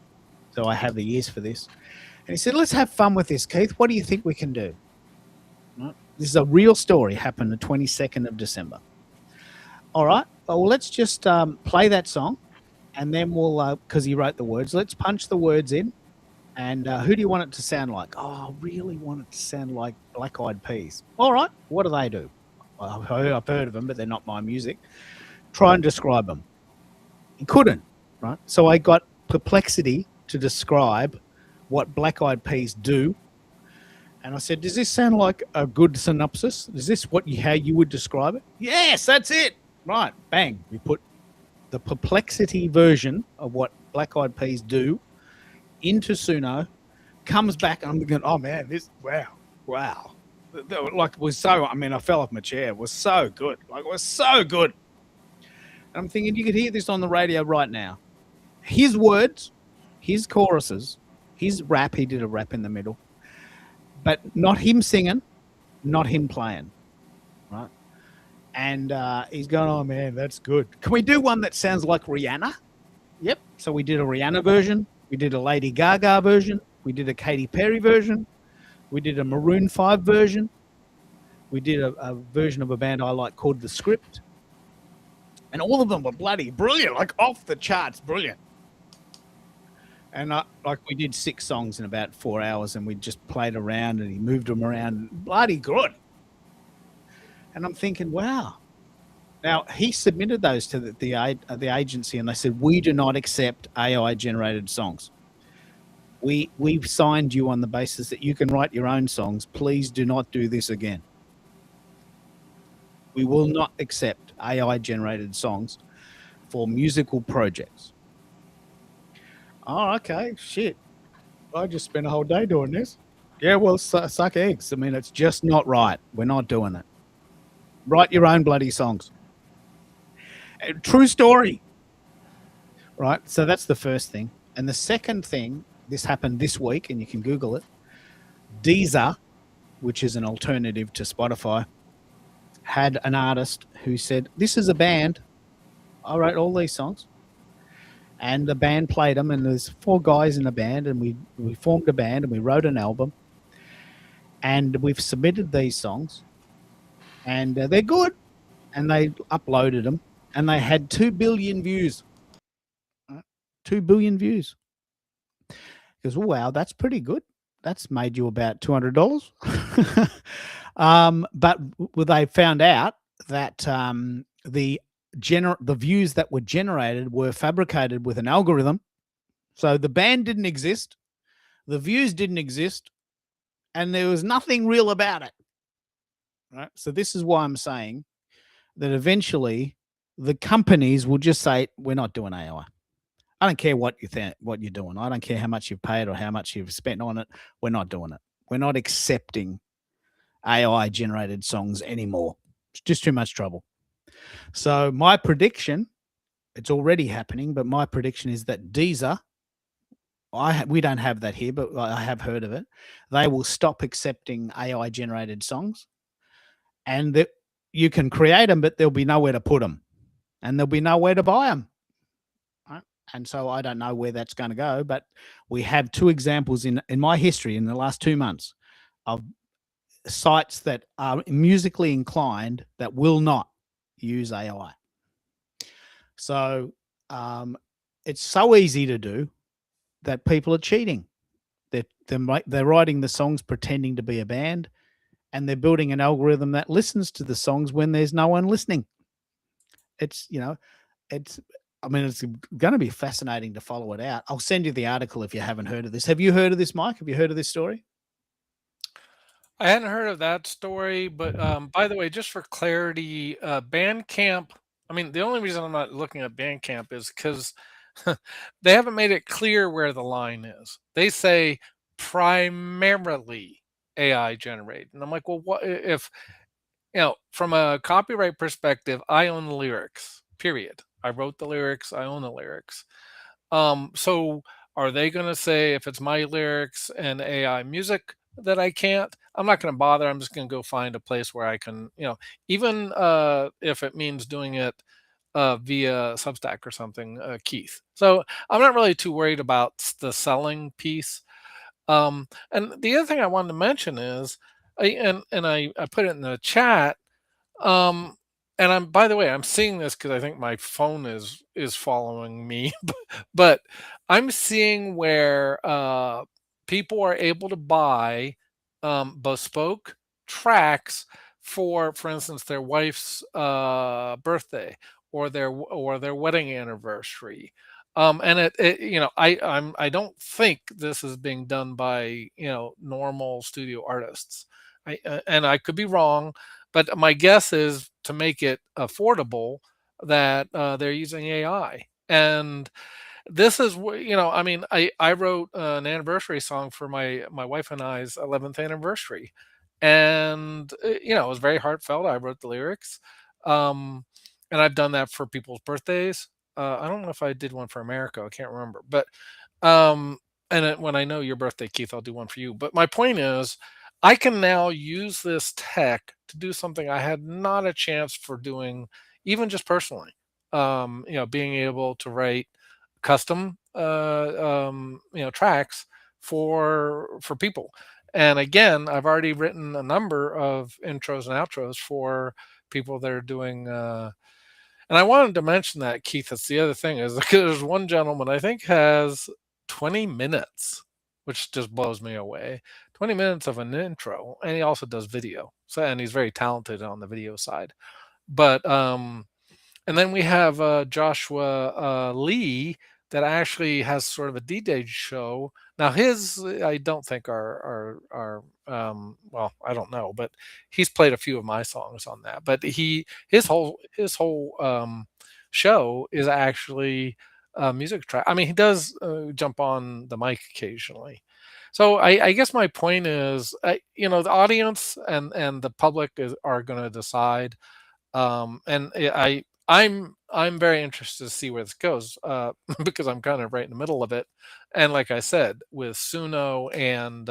so I have the ears for this. And he said, let's have fun with this, Keith. What do you think we can do? Right? This is a real story, happened the 22nd of December. All right, well, let's just play that song, and then we'll, because he wrote the words, let's punch the words in. And who do you want it to sound like? Oh, I really want it to sound like Black Eyed Peas. All right, what do they do? Well, I've heard of them, but they're not my music. Try and describe them. He couldn't, right? So I got Perplexity to describe what Black Eyed Peas do. And I said, does this sound like a good synopsis? Is this how you would describe it? Yes, that's it. Right, bang. We put the Perplexity version of what Black Eyed Peas do into Suno, comes back, and I'm thinking, oh man, wow. Like, it was so, I fell off my chair. It was so good. Like, it was so good. And I'm thinking, you could hear this on the radio right now. His words, his choruses, his rap, he did a rap in the middle, but not him singing, not him playing, right? And he's going, "Oh man, that's good. Can we do one that sounds like Rihanna?" Yep. So we did a Rihanna version, we did a Lady Gaga version, we did a Katy Perry version, we did a Maroon 5 version, we did a version of a band I like called The Script, and all of them were bloody brilliant, like off the charts, brilliant. And like we did 6 songs in about 4 hours, and we just played around, and he moved them around, bloody good. And I'm thinking, wow. Now he submitted those to the agency, and they said, "We do not accept AI generated songs. We've signed you on the basis that you can write your own songs. Please do not do this again. We will not accept AI generated songs for musical projects." Oh, okay, shit. I just spent a whole day doing this. Yeah, well, suck eggs. I mean, it's just not right. We're not doing it. Write your own bloody songs. True story. Right. So that's the first thing. And the second thing, this happened this week, and you can Google it. Deezer, which is an alternative to Spotify, had an artist who said, "This is a band. I wrote all these songs." And the band played them, and there's 4 guys in the band, and we formed a band, and we wrote an album, and we've submitted these songs, and they're good, and they uploaded them, and they had 2 billion views. 2 billion views. He goes, "Oh, wow, that's pretty good. That's made you about $200." But they found out that the views that were generated were fabricated with an algorithm. So the band didn't exist, the views didn't exist, and there was nothing real about it. Right? So this is why I'm saying that eventually the companies will just say, "We're not doing AI. I don't care what you think, what you're doing. I don't care how much you've paid or how much you've spent on it. We're not doing it. We're not accepting AI generated songs anymore. It's just too much trouble." So my prediction, it's already happening, but my prediction is that Deezer, we don't have that here, but I have heard of it. They will stop accepting AI generated songs, and that you can create them, but there'll be nowhere to put them, and there'll be nowhere to buy them. And so I don't know where that's going to go, but we have 2 examples in my history in the last 2 months of sites that are musically inclined that will not use AI. So it's so easy to do that people are cheating. They're writing the songs pretending to be a band, and they're building an algorithm that listens to the songs when there's no one listening. It's going to be fascinating to follow it out. I'll send you the article if you haven't heard of this. Have you heard of this, Mike? Have you heard of this story? I hadn't heard of that story, but by the way, just for clarity, Bandcamp. I mean, the only reason I'm not looking at Bandcamp is because they haven't made it clear where the line is. They say primarily AI generated, and I'm like, well, what if from a copyright perspective, I own the lyrics. Period. I wrote the lyrics. I own the lyrics. So are they going to say if it's my lyrics and AI music that I can't? I'm not going to bother. I'm just going to go find a place where I can, even if it means doing it via Substack or something, Keith. So I'm not really too worried about the selling piece. And the other thing I wanted to mention is, I put it in the chat. And by the way, I'm seeing this because I think my phone is following me, but I'm seeing where people are able to buy bespoke tracks for instance, their wife's birthday or their wedding anniversary. And I don't think this is being done by normal studio artists. And I could be wrong, but my guess is to make it affordable that they're using AI. And this is I mean, I wrote an anniversary song for my wife and I's 11th anniversary, and it was very heartfelt. I wrote the lyrics, and I've done that for people's birthdays. I don't know if I did one for America. I can't remember, but when I know your birthday, Keith, I'll do one for you. But my point is, I can now use this tech to do something I had not a chance for doing, even just personally. Being able to write custom, tracks for people. And again, I've already written a number of intros and outros for people that are doing. And I wanted to mention that, Keith. That's the other thing is there's one gentleman I think has 20 minutes, which just blows me away. 20 minutes of an intro, and he also does video. So, and he's very talented on the video side. But and then we have Joshua Lee that actually has sort of a DJ show. Now his, I don't think are well, I don't know, but he's played a few of my songs on that. But his whole show is actually a music track. I mean, he does jump on the mic occasionally. So I guess my point is, the audience and the public are going to decide, and I'm very interested to see where this goes, because I'm kind of right in the middle of it. And like I said, with Suno and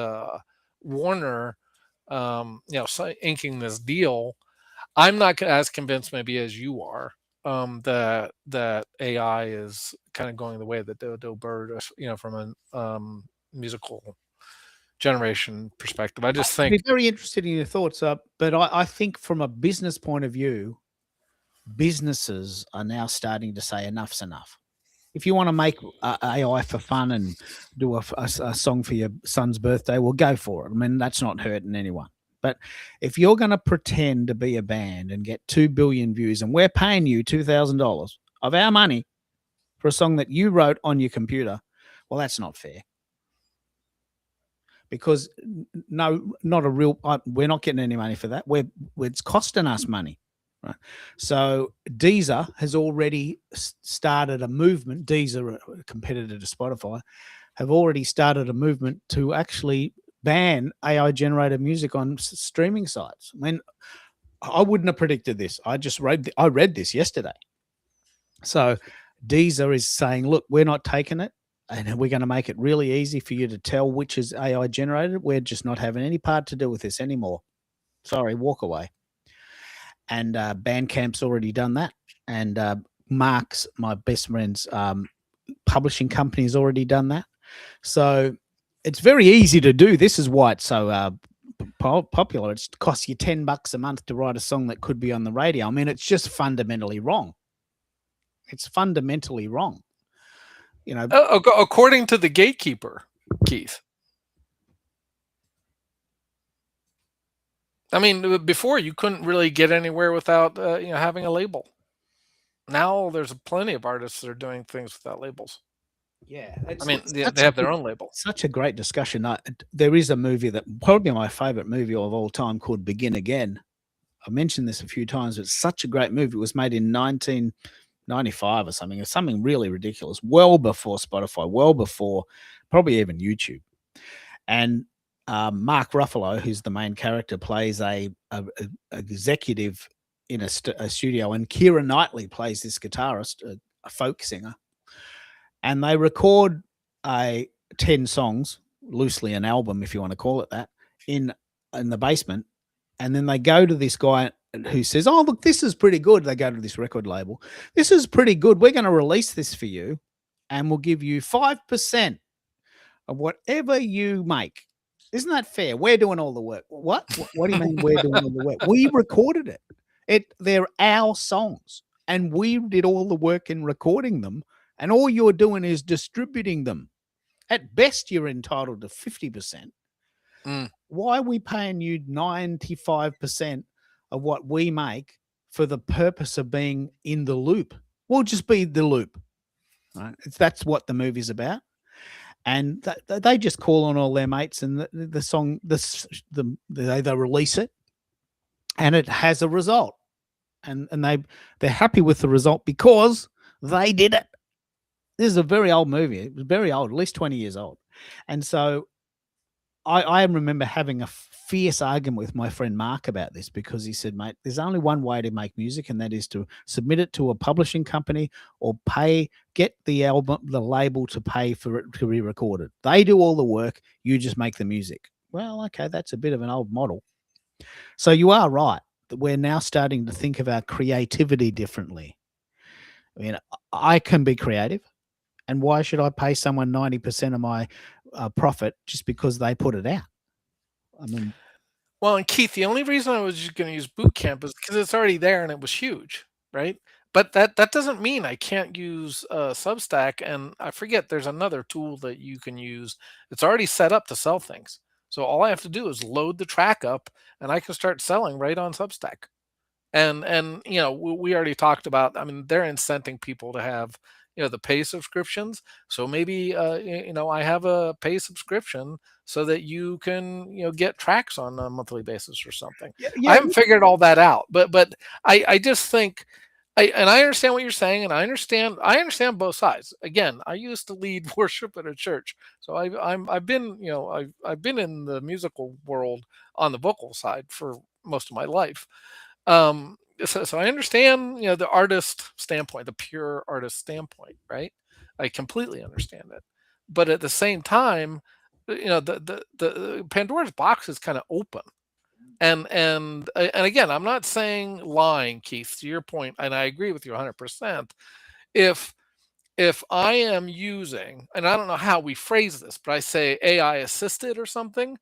Warner, inking this deal, I'm not as convinced maybe as you are, that AI is kind of going the way that Dodo Bird, from a musical generation perspective. I just I'd think, be very interested in your thoughts, but I think from a business point of view, businesses are now starting to say enough's enough. If you want to make AI for fun and do a song for your son's birthday, well, go for it. I mean, that's not hurting anyone. But if you're going to pretend to be a band and get 2 billion views, and we're paying you $2,000 of our money for a song that you wrote on your computer, well, that's not fair. Because no, not a real. We're not getting any money for that. It's costing us money, right? So Deezer has already started a movement. Deezer, a competitor to Spotify, have already started a movement to actually ban AI generated music on streaming sites. I mean, I wouldn't have predicted this. I read this yesterday. So Deezer is saying, look, we're not taking it, and we're going to make it really easy for you to tell which is AI generated. We're just not having any part to do with this anymore. Sorry, walk away. And Bandcamp's already done that. And Mark's, my best friend's publishing company, has already done that. So it's very easy to do. This is why it's so popular. It costs you $10 a month to write a song that could be on the radio. I mean, it's just fundamentally wrong. It's fundamentally wrong. according to the gatekeeper, Keith. I mean, before you couldn't really get anywhere without having a label. Now there's plenty of artists that are doing things without labels. Yeah, I mean, they have their own label. Such a great discussion. There is a movie that probably my favorite movie of all time called Begin Again. I mentioned this a few times, but it's such a great movie. It was made in 1995 or something. It's something really ridiculous, well before Spotify, well before probably even YouTube. And Mark Ruffalo, who's the main character, plays a executive in a studio, and Keira Knightley plays this guitarist, a folk singer. And they record 10 songs, loosely an album, if you want to call it that, in the basement. And then they go to this guy who says, oh, look, this is pretty good. They go to this record label. This is pretty good. We're going to release this for you, and we'll give you 5% of whatever you make. Isn't that fair? We're doing all the work. What do you mean we're doing all the work? We recorded it. They're our songs, and we did all the work in recording them. And all you're doing is distributing them. At best, you're entitled to 50%. Why are we paying you 95% of what we make for the purpose of being in the loop? We'll just be the loop. Right? That's what the movie's about. And they just call on all their mates, and the song, they release it, and it has a result. And they're happy with the result because they did it. This is a very old movie. It was very old, at least 20 years old. And so I remember having a fierce argument with my friend Mark about this, because he said, mate, there's only one way to make music, and that is to submit it to a publishing company or get the label to pay for it to be recorded. They do all the work. You just make the music. Well, okay, that's a bit of an old model. So you are right that we're now starting to think of our creativity differently. I mean, I can be creative, and why should I pay someone 90% of my profit just because they put it out? I mean, Well, and Keith, the only reason I was just going to use boot camp is because it's already there and it was huge, right? But that doesn't mean I can't use Substack. And I forget there's another tool that you can use. It's already set up to sell things. So all I have to do is load the track up, and I can start selling right on Substack. And we already talked about, I mean, they're incenting people to have the pay subscriptions. So maybe I have a pay subscription so that you can get tracks on a monthly basis or something. yeah, I yeah, haven't figured all that out, but I just think I understand what you're saying, and I understand both sides. Again, I used to lead worship at a church, so I've been I've been in the musical world on the vocal side for most of my life. So I understand, the artist standpoint, the pure artist standpoint, right? I completely understand it. But at the same time, the Pandora's box is kind of open. And again, I'm not saying lying, Keith, to your point, and I agree with you 100%. If if I am using, and I don't know how we phrase this, but I say AI assisted or something,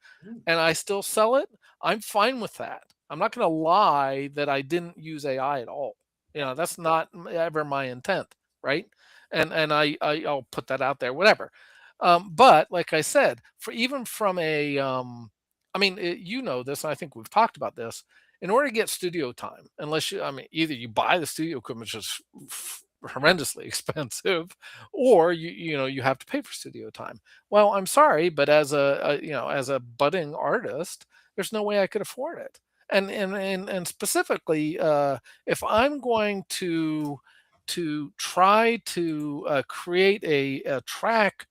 and I still sell it, I'm fine with that. I'm not going to lie that I didn't use AI at all. That's not ever my intent, right? And I'll put that out there, whatever. But like I said, for even from I mean, you know this, and I think we've talked about this. In order to get studio time, unless I mean, either you buy the studio equipment, which is horrendously expensive, or you have to pay for studio time. Well, I'm sorry, but as a budding artist, there's no way I could afford it. And specifically, if I'm going to try to create a track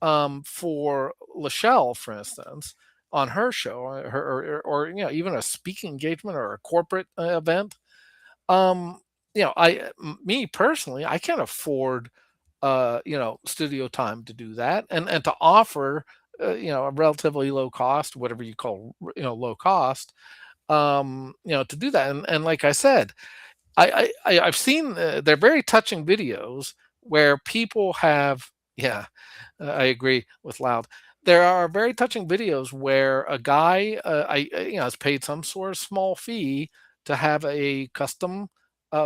for Lachelle, for instance, on her show, or even a speaking engagement or a corporate event, me personally, I can't afford studio time to do that, and to offer a relatively low cost, whatever you call low cost, to do that. And like I said, I've seen they're very touching videos where people have, yeah, I agree with Loud. There are very touching videos where a guy has paid some sort of small fee to have a custom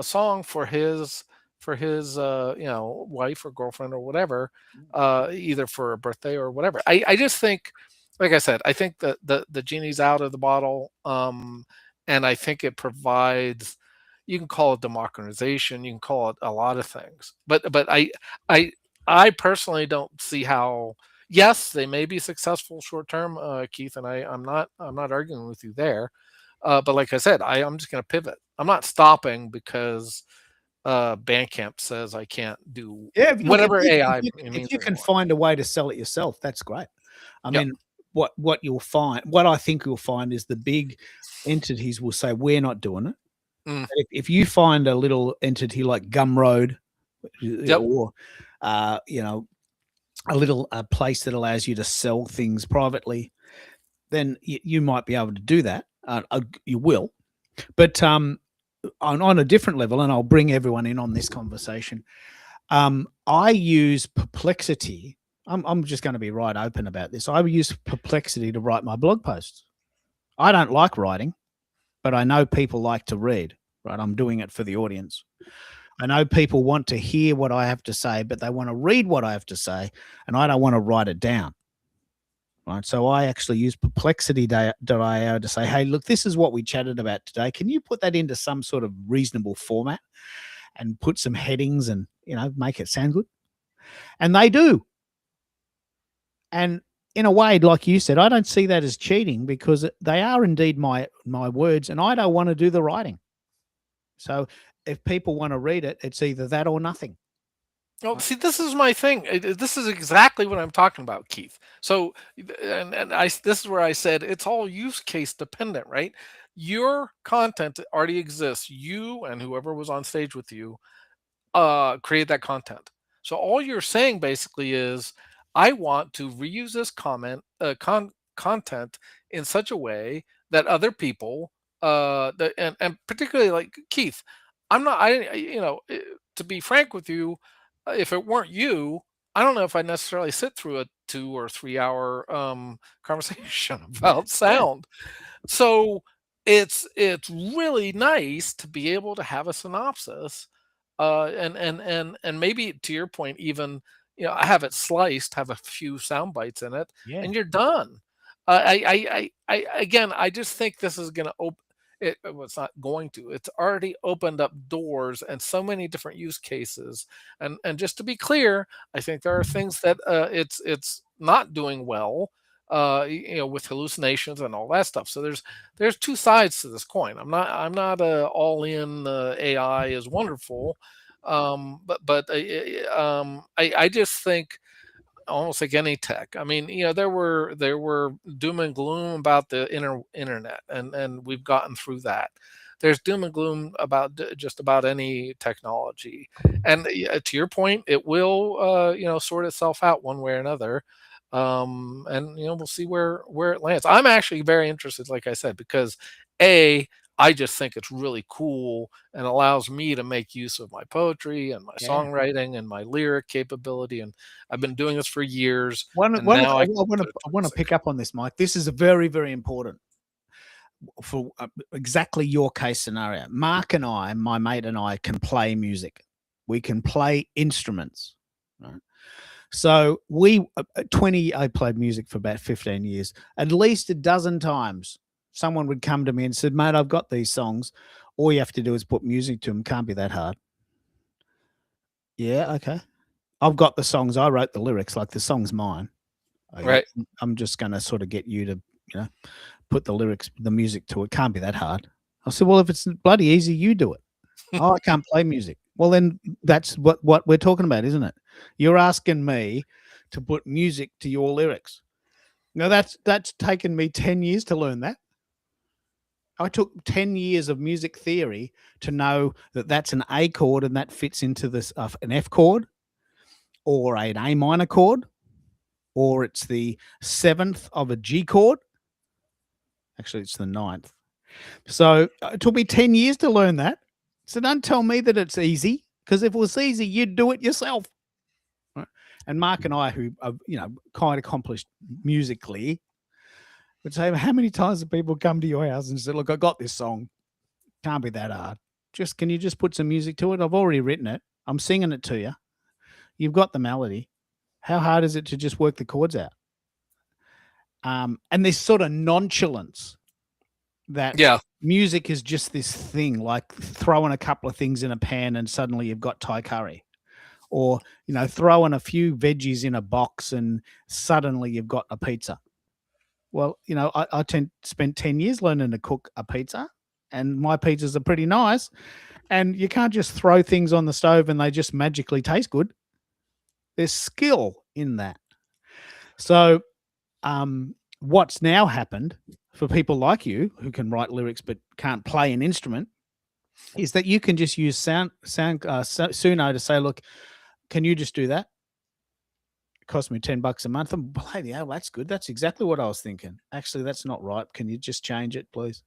song for his wife or girlfriend or whatever, either for a birthday or whatever. I just think, like I said, I think that the genie's out of the bottle, and I think it provides. You can call it democratization. You can call it a lot of things, but I I personally don't see how. Yes, they may be successful short term, Keith, and I'm not arguing with you there. But like I said, I'm just going to pivot. I'm not stopping because Bandcamp says I can't do yeah. Look, whatever AI if means you can anymore. find a way to sell it yourself, that's great. I Yep. mean, what you'll find, what I think you'll find is the big entities will say we're not doing it. Mm, But if you find a little entity like Gumroad, yep. or uh, you know, a little place that allows you to sell things privately, then you might be able to do that. You will, but on a different level, and I'll bring everyone in on this conversation. I use Perplexity. I'm just going to be right open about this. I use Perplexity to write my blog posts. I don't like writing, but I know people like to read. Right, I'm doing it for the audience. I know people want to hear what I have to say, but they want to read what I have to say, and I don't want to write it down. Right. So I actually use perplexity.io to say, hey, look, this is what we chatted about today. Can you put that into some sort of reasonable format and put some headings and, make it sound good? And they do. And in a way, like you said, I don't see that as cheating because they are indeed my words, and I don't want to do the writing. So if people want to read it, it's either that or nothing. Oh, see, this is my thing. This is exactly what I'm talking about, Keith. So, this is where I said it's all use case dependent, right? Your content already exists. You and whoever was on stage with you create that content. So all you're saying basically is, I want to reuse this content in such a way that other people, and particularly like Keith, I'm not, to be frank with you, if it weren't you, I don't know if I necessarily sit through a 2 or 3 hour conversation about sound. So it's really nice to be able to have a synopsis, and maybe to your point, even have it sliced, have a few sound bites in it, Yeah. and you're done. I again, I just think this is going to open. Well, it's not going to. It's already opened up doors and so many different use cases. And just to be clear, I think there are things that it's not doing well, with hallucinations and all that stuff. So there's two sides to this coin. I'm not all in. AI is wonderful, but I just think almost like any tech. I mean, there were doom and gloom about the internet, and we've gotten through that. There's doom and gloom about just about any technology, and to your point, it will sort itself out one way or another. And we'll see where it lands. I'm actually very interested, like I said, because a I just think it's really cool and allows me to make use of my poetry and my Yeah. songwriting and my lyric capability. And I've been doing this for years, One, and one, now I I can want to put it I to want to music. pick up on this, Mike. This is a very, very important for exactly your case scenario. Mark and I, my mate and I, can play music. We can play instruments. Right? So at 20, I played music for about 15 years. At least a dozen times, someone would come to me and said, "Mate, I've got these songs. All you have to do is put music to them. Can't be that hard." Yeah, okay. I've got the songs. I wrote the lyrics. Like the song's mine. Right. I'm just going to sort of get you to, put the lyrics, the music to it. Can't be that hard. I said, "Well, if it's bloody easy, you do it." "Oh, I can't play music." Well, then that's what we're talking about, isn't it? You're asking me to put music to your lyrics. Now that's taken me 10 years to learn that. I took 10 years of music theory to know that that's an A chord and that fits into this an F chord or an A minor chord, or it's the seventh of a G chord. Actually, it's the ninth. So it took me 10 years to learn that. So don't tell me that it's easy, because if it was easy, you'd do it yourself. Right? And Mark and I, who are, quite accomplished musically, would say, "How many times have people come to your house and said, 'Look, I got this song. Can't be that hard. Can you just put some music to it? I've already written it. I'm singing it to you. You've got the melody. How hard is it to just work the chords out?" And this sort of nonchalance that Yeah. music is just this thing, like throwing a couple of things in a pan and suddenly you've got Thai curry, or throwing a few veggies in a box and suddenly you've got a pizza. Well, I spent 10 years learning to cook a pizza, and my pizzas are pretty nice. And you can't just throw things on the stove and they just magically taste good. There's skill in that. So, what's now happened for people like you who can write lyrics but can't play an instrument is that you can just use Suno to say, "Look, can you just do that? It cost me $10 a month." And bloody hell, that's good. That's exactly what I was thinking. Actually, that's not right. Can you just change it, please?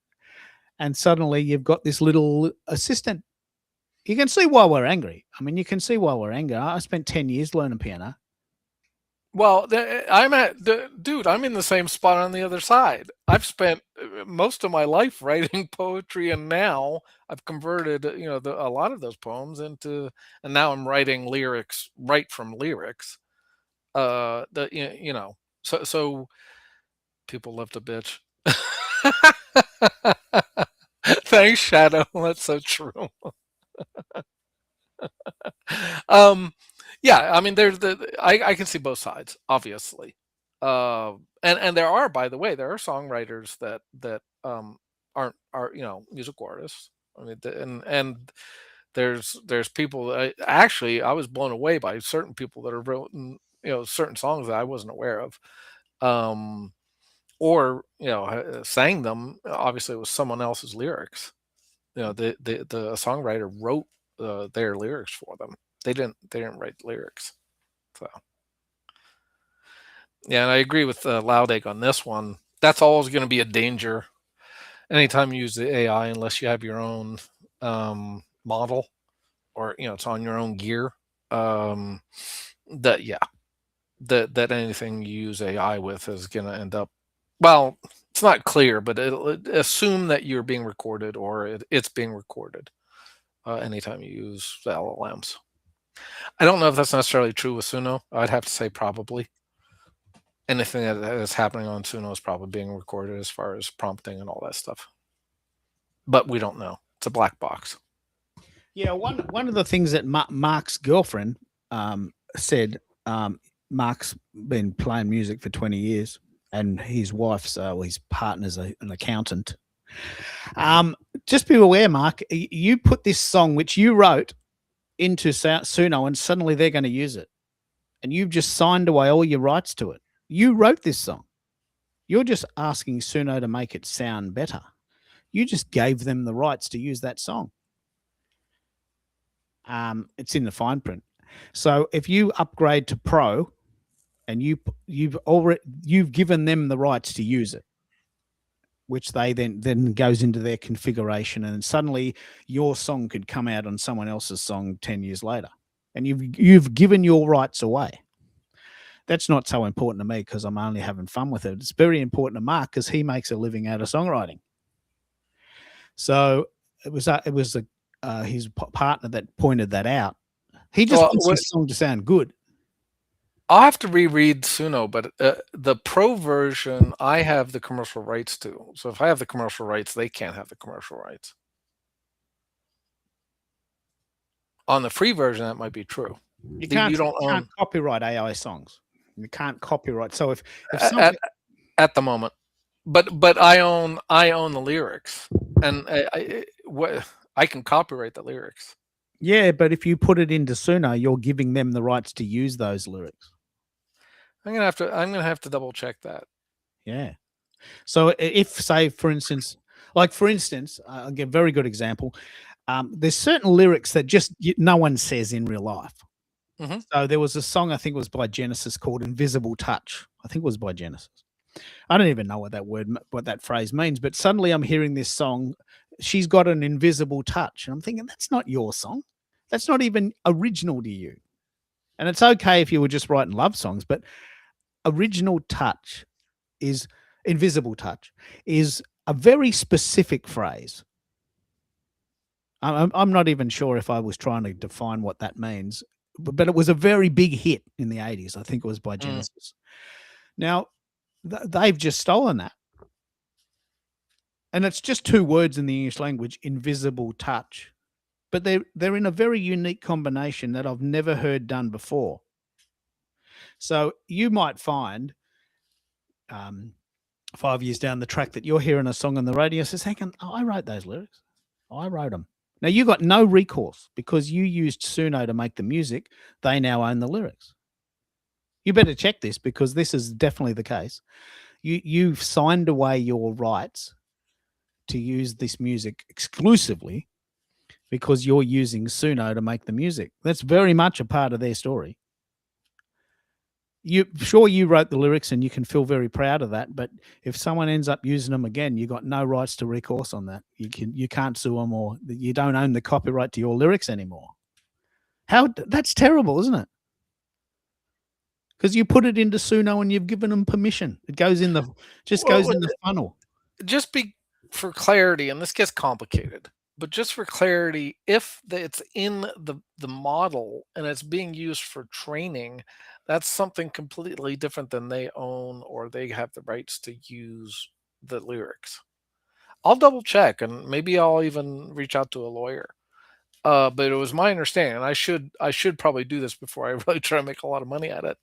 And suddenly you've got this little assistant. You can see why we're angry. I mean, you can see why we're angry. I spent 10 years learning piano. Well, dude. I'm in the same spot on the other side. I've spent most of my life writing poetry, and now I've converted, a lot of those poems into, and now I'm writing lyrics right from lyrics. So people love to bitch. Thanks, Shadow. That's so true. um, yeah, I mean, I can see both sides, obviously. And there are, by the way, there are songwriters that are musical artists. I mean, and there's people that actually I was blown away by certain people that have written certain songs that I wasn't aware of. Um, or sang them. Obviously, it was someone else's lyrics. The songwriter wrote their lyrics for them. They didn't write the lyrics. So yeah, and I agree with Loud Egg on this one. That's always going to be a danger anytime you use the AI, unless you have your own model, or it's on your own gear. Um, that yeah, that anything you use AI with is going to end up, well, it's not clear, but it'll assume that you're being recorded, or it's being recorded anytime you use the LLMs. I don't know if that's necessarily true with Suno. I'd have to say probably. Anything that is happening on Suno is probably being recorded as far as prompting and all that stuff. But we don't know. It's a black box. Yeah, one of the things that Mark's girlfriend said, Mark's been playing music for 20 years, and his wife's, his partner's an accountant. Just be aware, Mark, you put this song, which you wrote, into Suno, and suddenly they're going to use it. And you've just signed away all your rights to it. You wrote this song. You're just asking Suno to make it sound better. You just gave them the rights to use that song. It's in the fine print. So if you upgrade to Pro, and you've given them the rights to use it, which they then goes into their configuration, and suddenly your song could come out on someone else's song 10 years later, and you've given your rights away. That's not so important to me because I'm only having fun with it. It's very important to Mark because he makes a living out of songwriting. So it was his partner that pointed that out. He just wants his song to sound good. I'll have to reread Suno, but the Pro version, I have the commercial rights to. So if I have the commercial rights, they can't have the commercial rights. On the free version, that might be true. You can't copyright AI songs. You can't copyright. So if something... at the moment, but I own the lyrics, and I can copyright the lyrics. Yeah, but if you put it into Suno, you're giving them the rights to use those lyrics. I'm gonna have to double check that. Yeah. So if, say, for instance, I'll give a very good example. There's certain lyrics that just no one says in real life. Mm-hmm. So there was a song, I think it was by Genesis, called Invisible Touch. I think it was by Genesis. I don't even know what that phrase means, but suddenly I'm hearing this song. She's got an invisible touch. And I'm thinking, that's not your song. That's not even original to you. And it's okay if you were just writing love songs, but invisible touch is a very specific phrase. I'm not even sure if I was trying to define what that means, but it was a very big hit in the 80s. I think it was by Genesis. Now, they've just stolen that. And it's just two words in the English language, invisible touch. But they're in a very unique combination that I've never heard done before. So you might find 5 years down the track that you're hearing a song on the radio, says, "Hang on, I wrote those lyrics. I wrote them." Now, you got no recourse because you used Suno to make the music. They now own the lyrics. You better check this because this is definitely the case. You've signed away your rights to use this music exclusively because you're using Suno to make the music. That's very much a part of their story. You wrote the lyrics and you can feel very proud of that, but if someone ends up using them again, you got no rights to recourse on that. You can't sue them, or you don't own the copyright to your lyrics anymore. That's terrible, isn't it? Because you put it into Suno and you've given them permission. It goes in the funnel. Just for clarity, and this gets complicated, but just for clarity, if it's in the model and it's being used for training, that's something completely different than they own or they have the rights to use the lyrics. I'll double check, and maybe I'll even reach out to a lawyer. But it was my understanding, and I should probably do this before I really try to make a lot of money at it.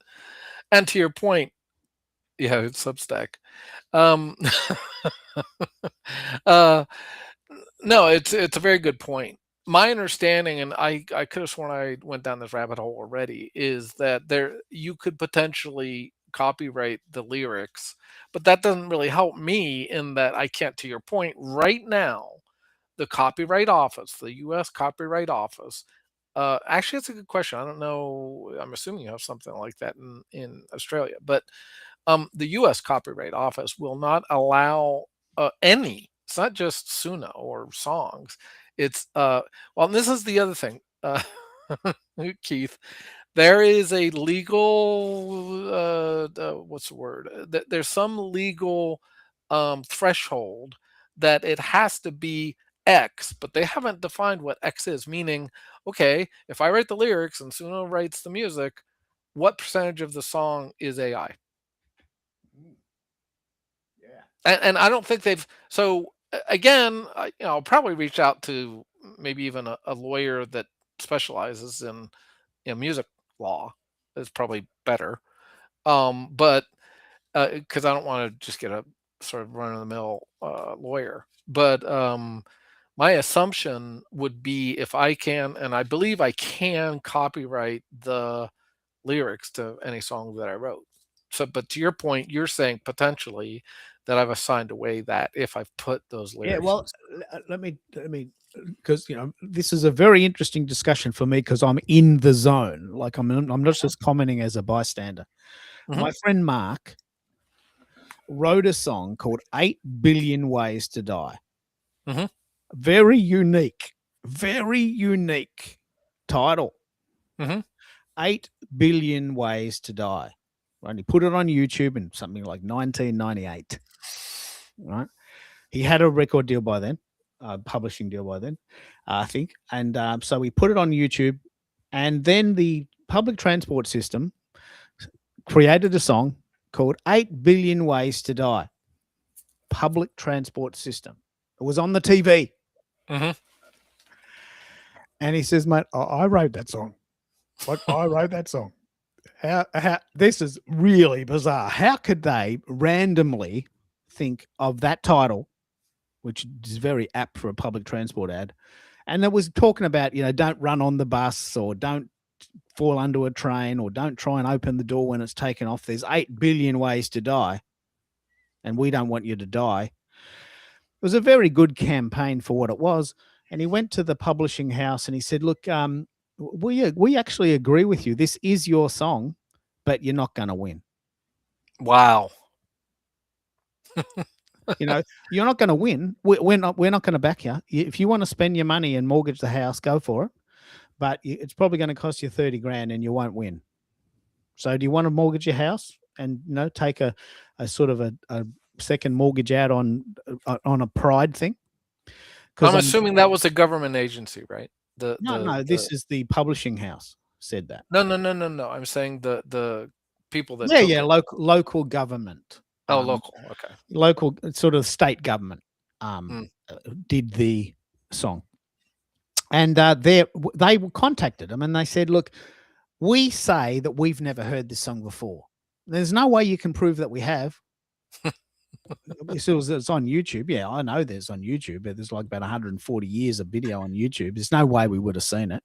And to your point, yeah, it's Substack. No, it's a very good point. My understanding, and I could have sworn I went down this rabbit hole already, is that you could potentially copyright the lyrics, but that doesn't really help me in that I can't. To your point, right now, the Copyright Office, the U.S. Copyright Office, actually, that's a good question. I don't know. I'm assuming you have something like that in Australia, but The U.S. Copyright Office will not allow any. It's not just Suno or songs. It's well, and this is the other thing, Keith. There is a legal what's the word? There's some legal threshold that it has to be X, but they haven't defined what X is. Meaning, okay, if I write the lyrics and Suno writes the music, what percentage of the song is AI? And I don't think they've. So again, I'll probably reach out to maybe even a lawyer that specializes in music law. Is probably better. But because I don't want to just get a sort of run of the mill lawyer. But my assumption would be if I can, and I believe I can copyright the lyrics to any song that I wrote. So, but to your point, you're saying potentially that I've assigned away that if I've put those lyrics. Yeah, well, let me, because this is a very interesting discussion for me because I'm in the zone. Like I'm not just commenting as a bystander. My friend Mark wrote a song called 8 Billion Ways to Die. Very unique title. 8 Billion Ways to Die. Right? He put it on YouTube in something like 1998. Right? He had a record deal by then, publishing deal by then, I think. And so we put it on YouTube. And then the public transport system created a song called 8 Billion Ways to Die. Public transport system. It was on the TV. And he says, mate, I wrote that song. Like, I wrote that song. How this is really bizarre. How could they randomly think of that title, which is very apt for a public transport ad, and it was talking about, don't run on the bus or don't fall under a train or don't try and open the door when it's taken off. There's 8 billion ways to die, and we don't want you to die. It was a very good campaign for what it was. And he went to the publishing house and he said, look, we actually agree with you. This is your song, but you're not going to win. Wow. You're not going to win. We're not going to back you. If you want to spend your money and mortgage the house, go for it. But it's probably going to cost you 30 grand and you won't win. So do you want to mortgage your house and take a sort of a second mortgage out on a pride thing? I'm assuming that was a government agency, right? No, this is the publishing house said that. No. I'm saying the people that. Yeah, local government. Oh, local. Okay. Local sort of state government did the song, and they contacted them and they said, "Look, we say that we've never heard this song before. There's no way you can prove that we have." It's on YouTube. Yeah, I know there's on YouTube. There's like about 140 years of video on YouTube. There's no way we would have seen it.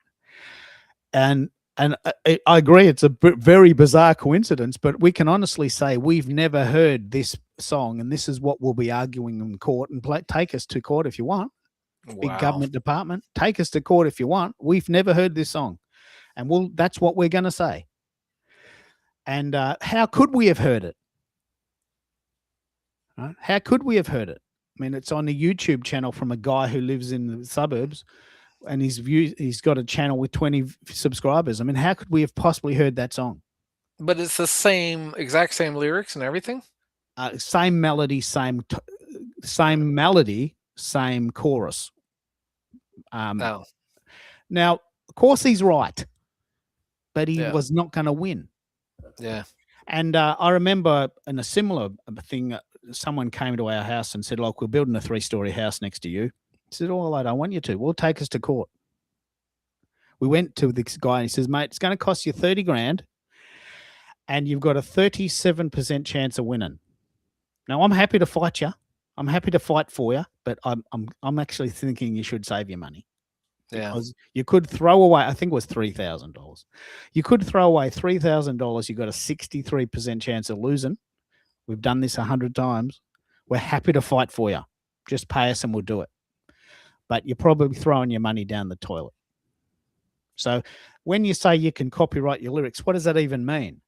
And I agree, it's a very bizarre coincidence, but we can honestly say we've never heard this song, and this is what we'll be arguing in court. And take us to court if you want. Wow. Big government department, take us to court if you want. We've never heard this song, and that's what we're going to say. And how could we have heard it? Right? How could we have heard it? I mean, it's on a YouTube channel from a guy who lives in the suburbs, and he's got a channel with 20 subscribers. I mean, how could we have possibly heard that song? But it's the exact same lyrics and everything? Same melody, same chorus. No. Now, of course, he's right, but he was not going to win. Yeah. And I remember in a similar thing, someone came to our house and said, look, we're building a 3-story house next to you. I said, oh, I don't want you to. Well, take us to court. We went to this guy and he says, mate, it's going to cost you 30 grand and you've got a 37% chance of winning. Now, I'm happy to fight you. I'm happy to fight for you, but I'm actually thinking you should save your money. Yeah. Because you could throw away, I think it was $3,000. You could throw away $3,000. You've got a 63% chance of losing. We've done this 100 times. We're happy to fight for you. Just pay us and we'll do it. But you're probably throwing your money down the toilet. So when you say you can copyright your lyrics, what does that even mean?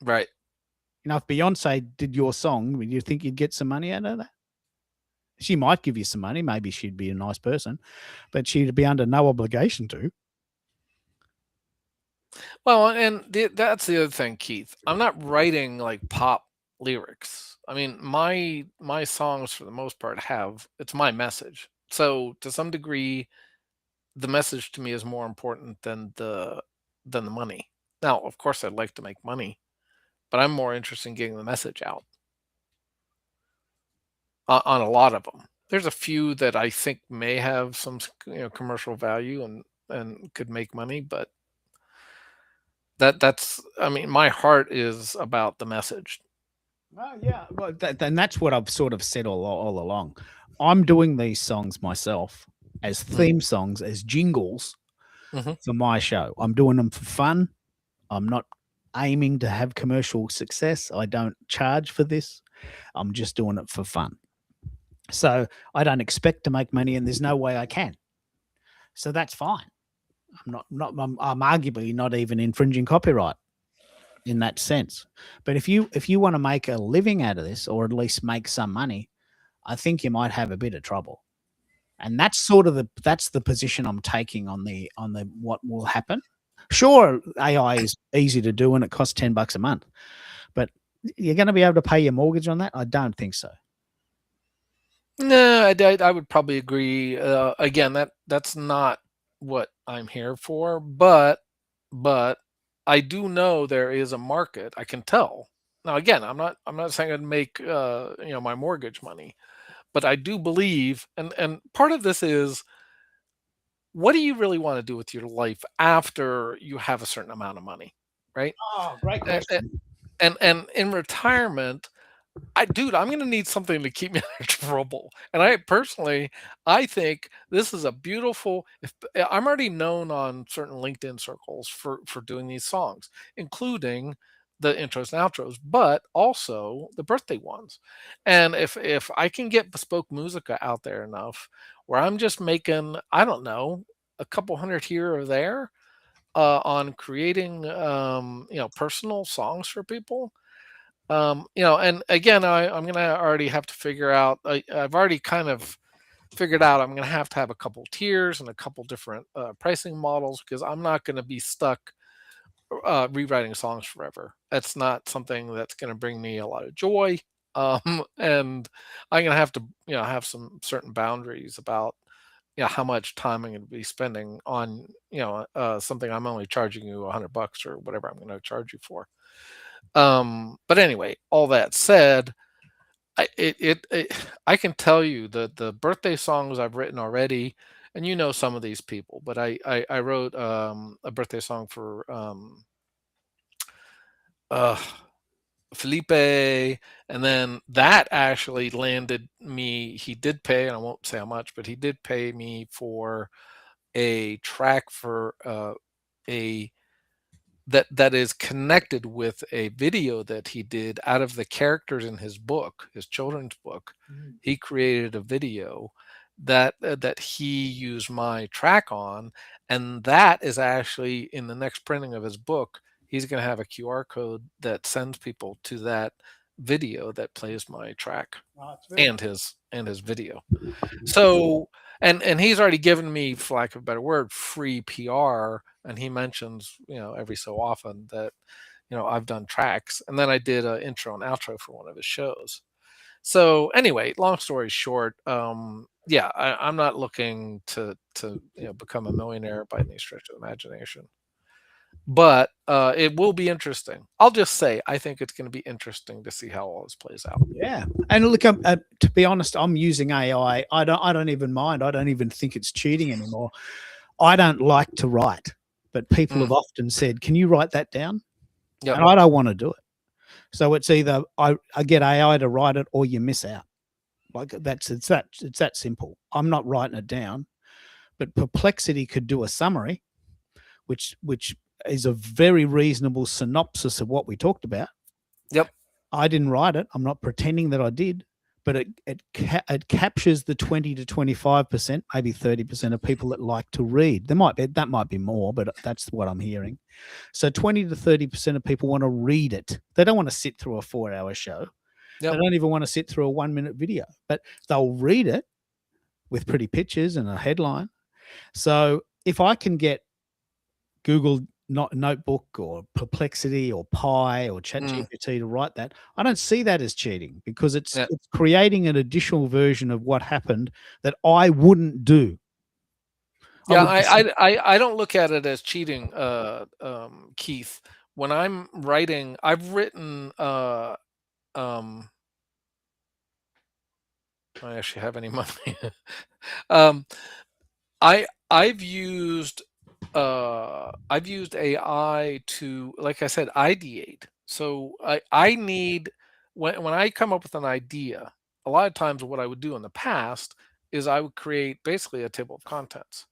Right. You know, if Beyonce did your song, would you think you'd get some money out of that? She might give you some money. Maybe she'd be a nice person, but she'd be under no obligation to. Well, and that's the other thing, Keith. I'm not writing like pop lyrics. I mean, my songs for the most part have it's my message. So to some degree, the message to me is more important than the money. Now, of course, I'd like to make money, but I'm more interested in getting the message out on a lot of them. There's a few that I think may have some commercial value and could make money, but that's I mean, my heart is about the message. Oh yeah, well, and that's what I've sort of said all along. I'm doing these songs myself as theme songs, as jingles Mhm. for my show. I'm doing them for fun. I'm not aiming to have commercial success. I don't charge for this. I'm just doing it for fun. So I don't expect to make money, and there's no way I can. So that's fine. I'm arguably not even infringing copyright in that sense. But if you want to make a living out of this, or at least make some money, I think you might have a bit of trouble. And that's sort of that's the position I'm taking on the what will happen. Sure, AI is easy to do and it costs $10 a month, but you're going to be able to pay your mortgage on that? I don't think so. No, I would probably agree. Again, that's not what I'm here for, but I do know there is a market. I can tell. Now, again, I'm not saying I'd make my mortgage money, but I do believe, and part of this is, what do you really want to do with your life after you have a certain amount of money, right? Oh, great And question. and in retirement, I'm gonna need something to keep me out of trouble. And I personally, I think this is a beautiful. If I'm already known on certain LinkedIn circles for doing these songs, including the intros and outros, but also the birthday ones. And if I can get bespoke musica out there enough, where I'm just making, I don't know, a couple hundred here or there, on creating personal songs for people, and again, I'm gonna already have to figure out. I've already kind of figured out I'm gonna have to have a couple tiers and a couple different pricing models, because I'm not gonna be stuck rewriting songs forever. That's not something that's gonna bring me a lot of joy. And I'm gonna have to have some certain boundaries about how much time I'm gonna be spending on something I'm only charging you $100 or whatever I'm gonna charge you for. But anyway, all that said, I can tell you that the birthday songs I've written already, and some of these people, but I wrote a birthday song for uh, Felipe, and then that actually landed me. He did pay, and I won't say how much, but he did pay me for a track for a that is connected with a video that he did out of the characters in his book, his children's book. He created a video that he used my track on, and that is actually in the next printing of his book. He's going to have a QR code that sends people to that video that plays my track and his video. So, and he's already given me, for lack of a better word, free PR. And he mentions, every so often that, I've done tracks, and then I did an intro and outro for one of his shows. So anyway, long story short, yeah, I'm not looking to become a millionaire by any stretch of the imagination, but it will be interesting. I'll just say I think it's going to be interesting to see how all this plays out. Yeah, and look, to be honest, I'm using AI. I don't even mind. I don't even think it's cheating anymore. I don't like to write, but people have often said, "Can you write that down?" Yeah. And I don't want to do it. So it's either I get AI to write it, or you miss out. Like it's that simple. I'm not writing it down, but Perplexity could do a summary, which is a very reasonable synopsis of what we talked about. Yep. I didn't write it. I'm not pretending that I did, but it captures the 20 to 25%, maybe 30% of people that like to read. That might be more, but that's what I'm hearing. So 20 to 30% of people want to read it. They don't want to sit through a 4-hour show. Yep. They don't even want to sit through a 1-minute video, but they'll read it with pretty pictures and a headline. So if I can get Google Notebook or Perplexity or Pi or ChatGPT to write that, I don't see that as cheating, because it's creating an additional version of what happened that I wouldn't do. Yeah, I don't look at it as cheating, Keith. When I'm writing, I've written. I actually have any money. I've used AI to, like I said, ideate. So I need, when I come up with an idea, a lot of times what I would do in the past is I would create basically a table of contents.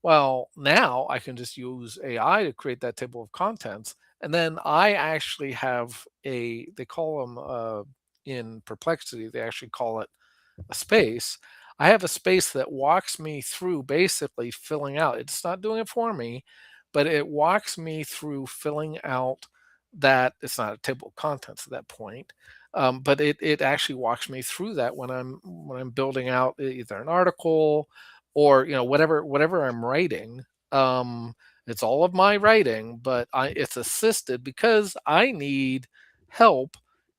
Well, now I can just use AI to create that table of contents, and then I actually have they call them in Perplexity, they actually call it a space. I have a space that walks me through basically filling out. It's not doing it for me, but it walks me through filling out that. It's not a table of contents at that point, but it actually walks me through that when I'm building out either an article or whatever I'm writing. It's all of my writing, but it's assisted because I need help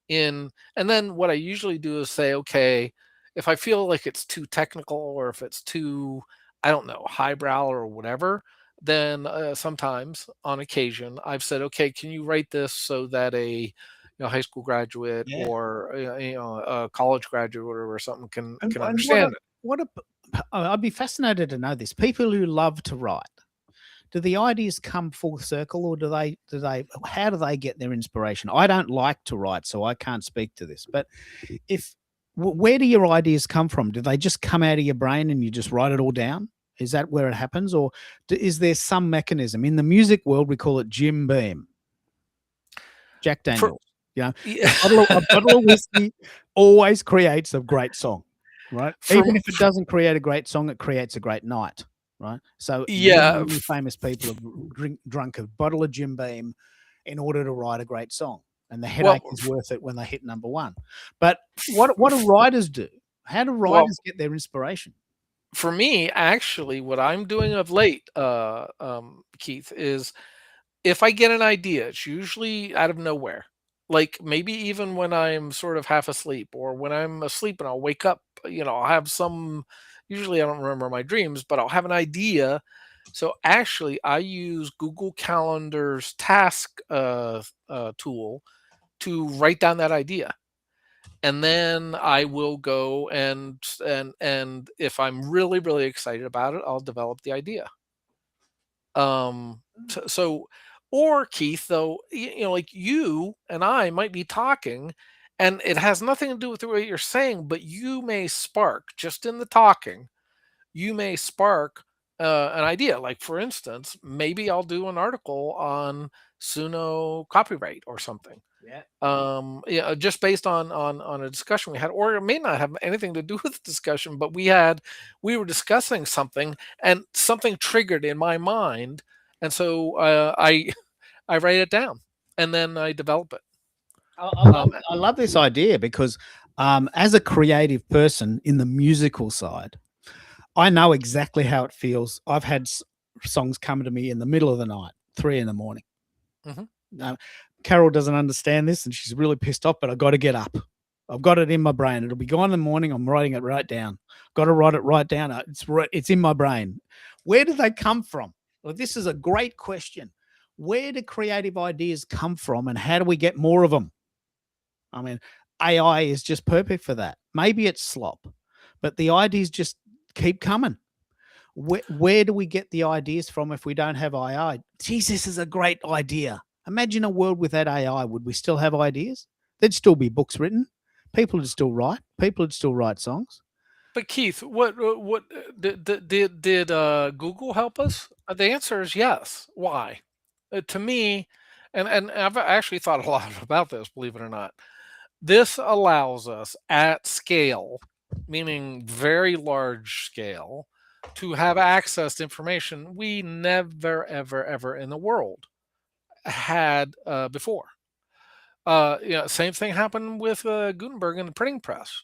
in. And then what I usually do is say, okay, if I feel like it's too technical or if it's too, I don't know, highbrow or whatever, then sometimes on occasion I've said, okay, can you write this so that a high school graduate or a college graduate or something can understand it. I'd be fascinated to know this. People who love to write, do the ideas come full circle, or how do they get their inspiration? I don't like to write, so I can't speak to this. But where do your ideas come from? Do they just come out of your brain and you just write it all down? Is that where it happens, or is there some mechanism? In the music world, we call it Jim Beam, Jack Daniels. A bottle of whiskey always creates a great song, right? Even if it doesn't create a great song, it creates a great night, right? So many famous people have drunk a bottle of Jim Beam in order to write a great song, and the headache is worth it when they hit number one. But what do writers do? How do writers get their inspiration? For me, actually, what I'm doing of late, Keith, is if I get an idea, it's usually out of nowhere. Like maybe even when I'm sort of half asleep, or when I'm asleep and I'll wake up, I'll have usually I don't remember my dreams, but I'll have an idea. So actually I use Google Calendar's task tool to write down that idea. And then I will go and if I'm really, really excited about it, I'll develop the idea. Or Keith, though, like you and I might be talking and it has nothing to do with the way you're saying, but you may spark, just in the talking, you may spark an idea. Like, for instance, maybe I'll do an article on Suno copyright or something. Just based on a discussion we had, or it may not have anything to do with the discussion, but we were discussing something and something triggered in my mind. And so I write it down and then I develop it. I love this idea because as a creative person in the musical side, I know exactly how it feels. I've had songs come to me in the middle of the night, 3 a.m. Mm-hmm. Carol doesn't understand this and she's really pissed off, but I got to get up. I've got it in my brain. It'll be gone in the morning. I'm writing it right down. Got to write it right down. It's in my brain. Where do they come from? Well, this is a great question. Where do creative ideas come from and how do we get more of them? I mean, AI is just perfect for that. Maybe it's slop, but the ideas just keep coming. Where do we get the ideas from if we don't have AI? Geez, this is a great idea. Imagine a world without AI. Would we still have ideas? There'd still be books written. People would still write. People would still write songs. But Keith, what did Google help us? The answer is yes. Why? To me, and I've actually thought a lot about this, believe it or not. This allows us at scale, meaning very large scale, to have access to information we never, ever, ever in the world had before. Same thing happened with Gutenberg and the printing press.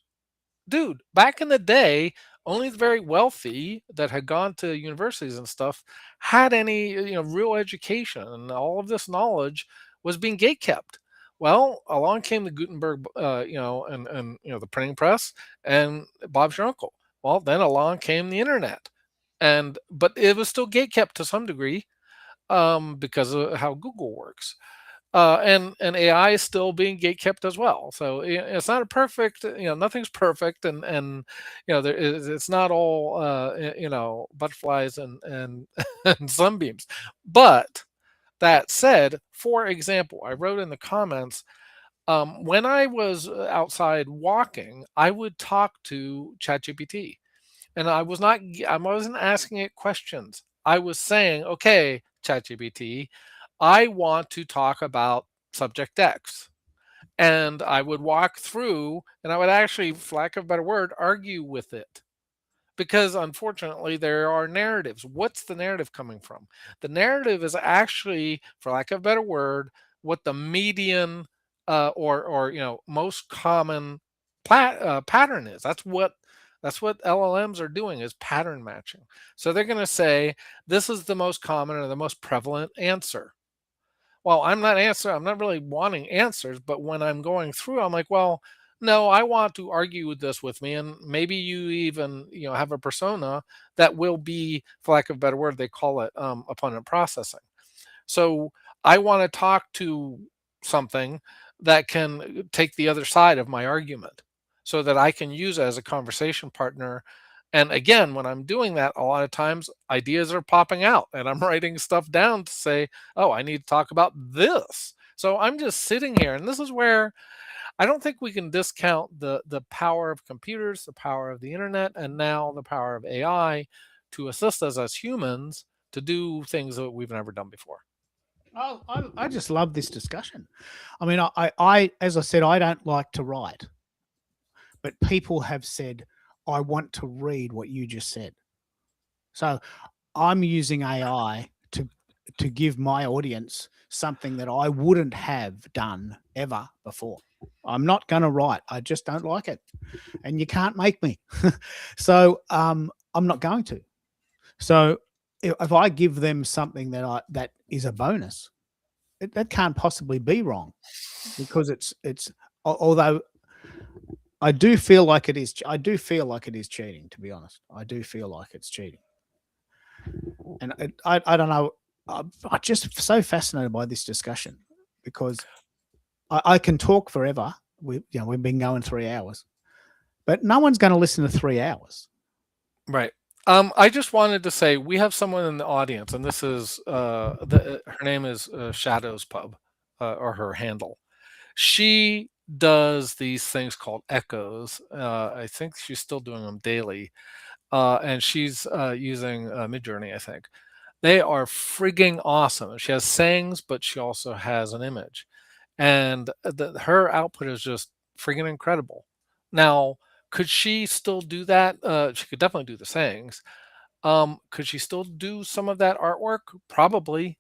Dude, back in the day, only the very wealthy that had gone to universities and stuff had any, real education, and all of this knowledge was being gate kept. Well, along came the Gutenberg, and the printing press, and Bob's your uncle. Well, then along came the internet, and but it was still gate kept to some degree, because of how Google works. And AI is still being gate kept as well. So it's not a perfect, nothing's perfect, and it's not all butterflies and and sunbeams. But that said, for example, I wrote in the comments, when I was outside walking, I would talk to ChatGPT, and I wasn't asking it questions. I was saying, okay, ChatGPT, I want to talk about subject X. And I would walk through and I would actually, for lack of a better word, argue with it. Because unfortunately, there are narratives. What's the narrative coming from? The narrative is actually, for lack of a better word, what the median or most common pattern is. That's what LLMs are doing, is pattern matching. So they're going to say this is the most common or the most prevalent answer. Well, I'm not really wanting answers, but when I'm going through, I'm like, well, no, I want to argue with this with me. And maybe you even, have a persona that will be, for lack of a better word, they call it opponent processing. So I want to talk to something that can take the other side of my argument so that I can use it as a conversation partner. And again, when I'm doing that, a lot of times ideas are popping out and I'm writing stuff down to say, oh, I need to talk about this. So I'm just sitting here. And this is where I don't think we can discount the power of computers, the power of the internet, and now the power of AI to assist us as humans to do things that we've never done before. Oh, I just love this discussion. I mean, as I said, I don't like to write, but people have said, I want to read what you just said. So I'm using AI to give my audience something that I wouldn't have done ever before. I'm not going to write. I just don't like it, and you can't make me. So I'm not going to. So if I give them something that is a bonus, that can't possibly be wrong, because although I do feel like it is. I do feel like it is cheating. To be honest, I do feel like it's cheating, and I don't know. I'm just so fascinated by this discussion because I can talk forever. We've been going 3 hours, but no one's going to listen to 3 hours. Right. I just wanted to say we have someone in the audience, and this is her name is Shadows Pub, or her handle. She does these things called echoes. I think she's still doing them daily, and she's using Midjourney, I think. They are frigging awesome. She has sayings, but she also has an image, and her output is just frigging incredible. Now, could she still do that? She could definitely do the sayings. Could she still do some of that artwork? Probably.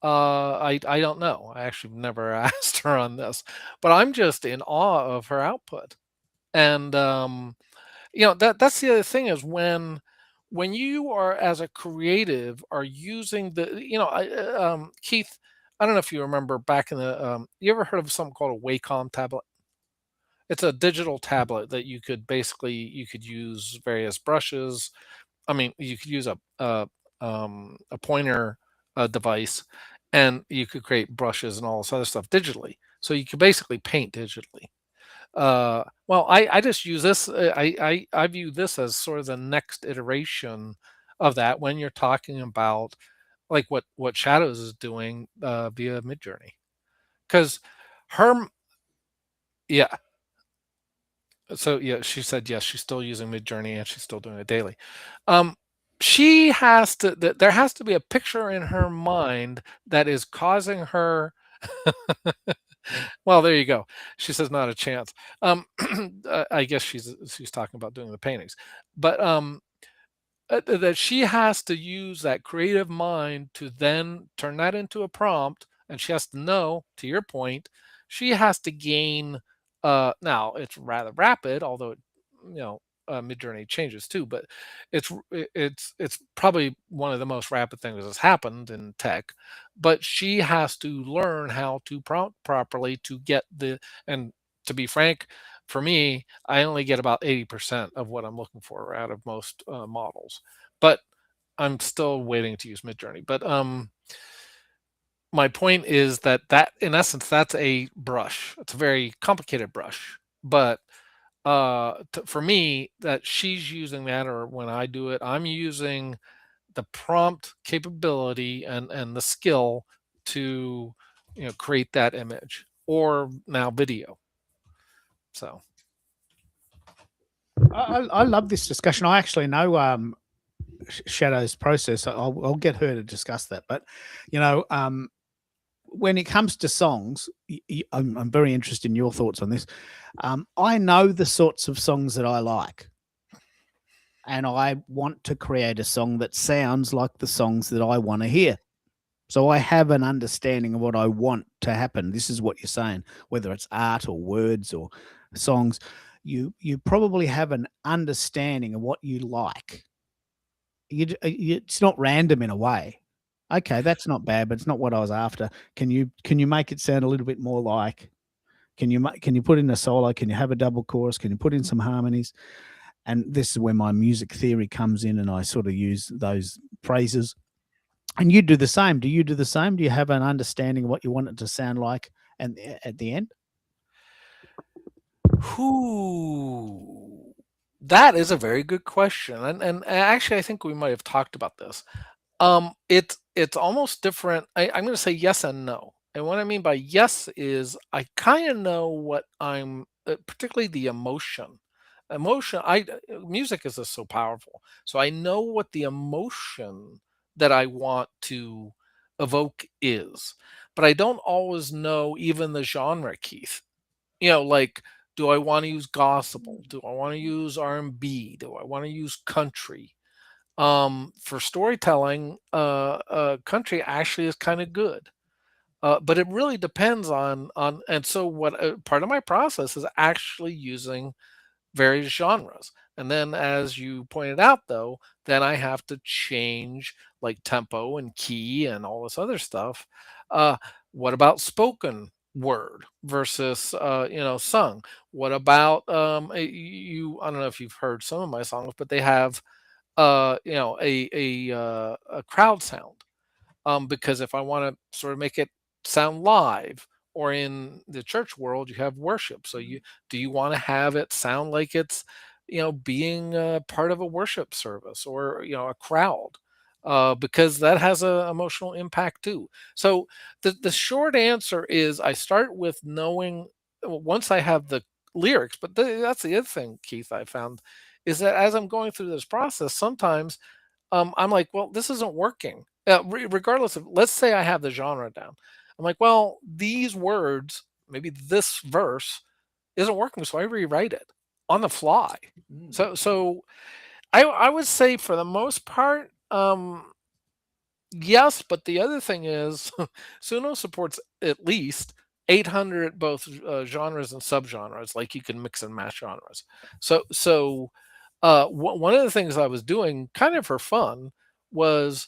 I don't know. I actually never asked her on this, but I'm just in awe of her output. And that's the other thing is when you are as a creative are using Keith, I don't know if you remember back in the you ever heard of something called a Wacom tablet? It's a digital tablet that you could use various brushes. I mean, you could use a pointer device, and you could create brushes and all this other stuff digitally. So you could basically paint digitally. Well, I just use this. I view this as sort of the next iteration of that when you're talking about like what Shadows is doing via Midjourney, because her yeah. So yeah, she said yes, she's still using Midjourney and she's still doing it daily. Um, she has to. There has to be a picture in her mind that is causing her Well, there you go. She says not a chance. I guess she's talking about doing the paintings, but that she has to use that creative mind to then turn that into a prompt, and she has to know, to your point, she has to gain. Now it's rather rapid, although Midjourney changes too, but it's probably one of the most rapid things that's happened in tech. But she has to learn how to prompt properly to get the and to be frank, for me, I only get about 80% of what I'm looking for out of most models. But I'm still waiting to use Midjourney. But my point is that in essence that's a brush. It's a very complicated brush, but for me, that she's using that, or when I do it, I'm using the prompt capability and the skill to create that image or now video. So I love this discussion. I actually know Shadow's process. I'll get her to discuss that. But when it comes to songs, I'm very interested in your thoughts on this. I know the sorts of songs that I like, and I want to create a song that sounds like the songs that I want to hear. So I have an understanding of what I want to happen. This is what you're saying, whether it's art or words or songs. You probably have an understanding of what you like. It's not random in a way. Okay, that's not bad, but it's not what I was after. Can you make it sound a little bit more like? Can you put in a solo? Can you have a double chorus? Can you put in some harmonies? And this is where my music theory comes in, and I sort of use those phrases. And you do the same. Do you do the same? Do you have an understanding of what you want it to sound like and at the end? who that is a very good question, and actually I think we might have talked about this. It's almost different. I'm going to say yes and no. And what I mean by yes is I kind of know what I'm, particularly the emotion. Emotion. Music is just so powerful, so I know what the emotion that I want to evoke is, but I don't always know even the genre, Keith. Like, do I want to use gospel? Do I want to use R&B? Do I want to use country? For storytelling, country actually is kind of good, but it really depends on. And so, what part of my process is actually using various genres. And then, as you pointed out, though, then I have to change like tempo and key and all this other stuff. Uh, what about spoken word versus sung? What about you? I don't know if you've heard some of my songs, but they have a crowd sound, because if I want to sort of make it sound live, or in the church world you have worship, so you want to have it sound like it's being part of a worship service, or a crowd, because that has a emotional impact too. So the short answer is I start with knowing, once I have the lyrics. But that's the other thing, Keith, I found, is that as I'm going through this process, sometimes I'm like, well, this isn't working. Regardless of, let's say I have the genre down. I'm like, well, these words, maybe this verse isn't working, so I rewrite it on the fly. So I would say for the most part, yes. But the other thing is, Suno supports at least 800 both genres and subgenres. Like, you can mix and match genres. So one of the things I was doing kind of for fun was,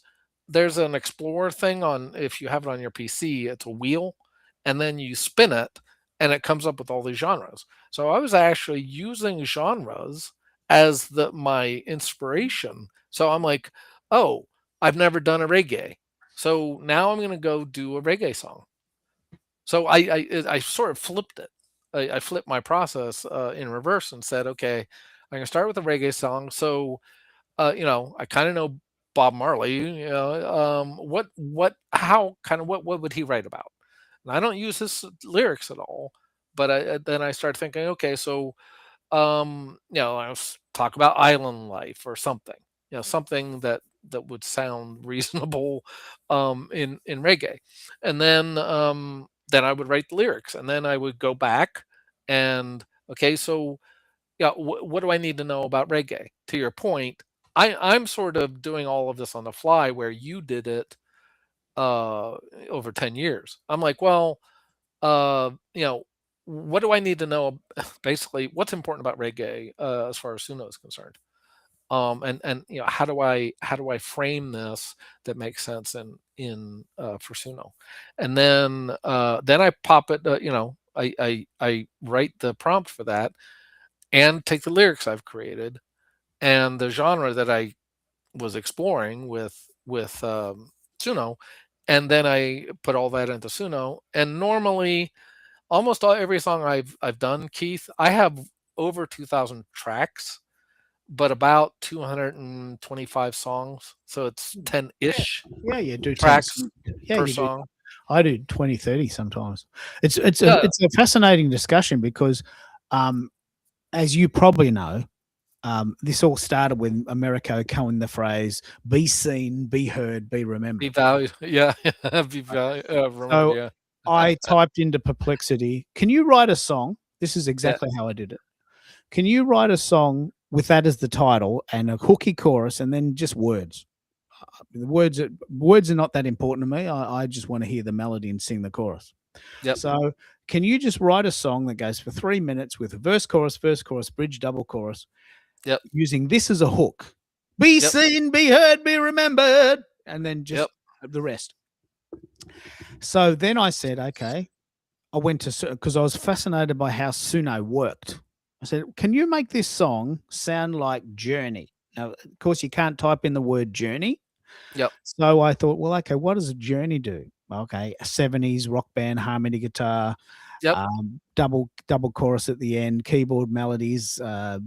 there's an Explorer thing on, if you have it on your PC, it's a wheel, and then you spin it, and it comes up with all these genres. So I was actually using genres as my inspiration. So I'm like, oh, I've never done a reggae, so now I'm going to go do a reggae song. So I sort of flipped it. I flipped my process in reverse and said, okay, I'm going to start with a reggae song. So I kind of know Bob Marley. What would he write about? And I don't use his lyrics at all, but then I start thinking, okay, so talk about island life or something, something that would sound reasonable in reggae. And then then I would write the lyrics, and then I would go back and okay, so yeah, what do I need to know about reggae? To your point, I'm sort of doing all of this on the fly, where you did it over 10 years. I'm like, well, you know, what do I need to know? Basically, what's important about reggae as far as Suno is concerned? And you know, how do I frame this that makes sense in for Suno? And then I pop it. You know, I write the prompt for that and take the lyrics I've created and the genre that I was exploring with Suno, and then I put all that into Suno. And normally, almost every song I've done, Keith, I have over 2,000 tracks, but about 225 songs, so it's 10-ish Yeah, you do 10 tracks Yeah, per you do. song. I do 20, 30 sometimes. It's Yeah. it's a fascinating discussion because, as you probably know, this all started with Americo coined the phrase "be seen, be heard, be Be remembered." valued, yeah, be valued, remembered, So yeah, I typed into Perplexity, "Can you write a song?" This is yeah, exactly how I did it. Can you write a song with that as the title and a hooky chorus and then just words? The words are not that important to me. I just want to hear the melody and sing the chorus. yep, So, can you just write a song that goes for 3 minutes with a verse, chorus, bridge, double chorus, yep, using this as a hook? Be yep, seen, be heard, be remembered, and then yep, just the rest. So then I said, okay. I went to because I was fascinated by how Suno worked. I said, "Can you make this song sound like Journey?" Now, of course, you can't type in the word Journey. yep, So I thought, well, okay, what does a Journey do? Okay, a 70s rock band harmony guitar, yep. double chorus at the end, keyboard melodies, We'll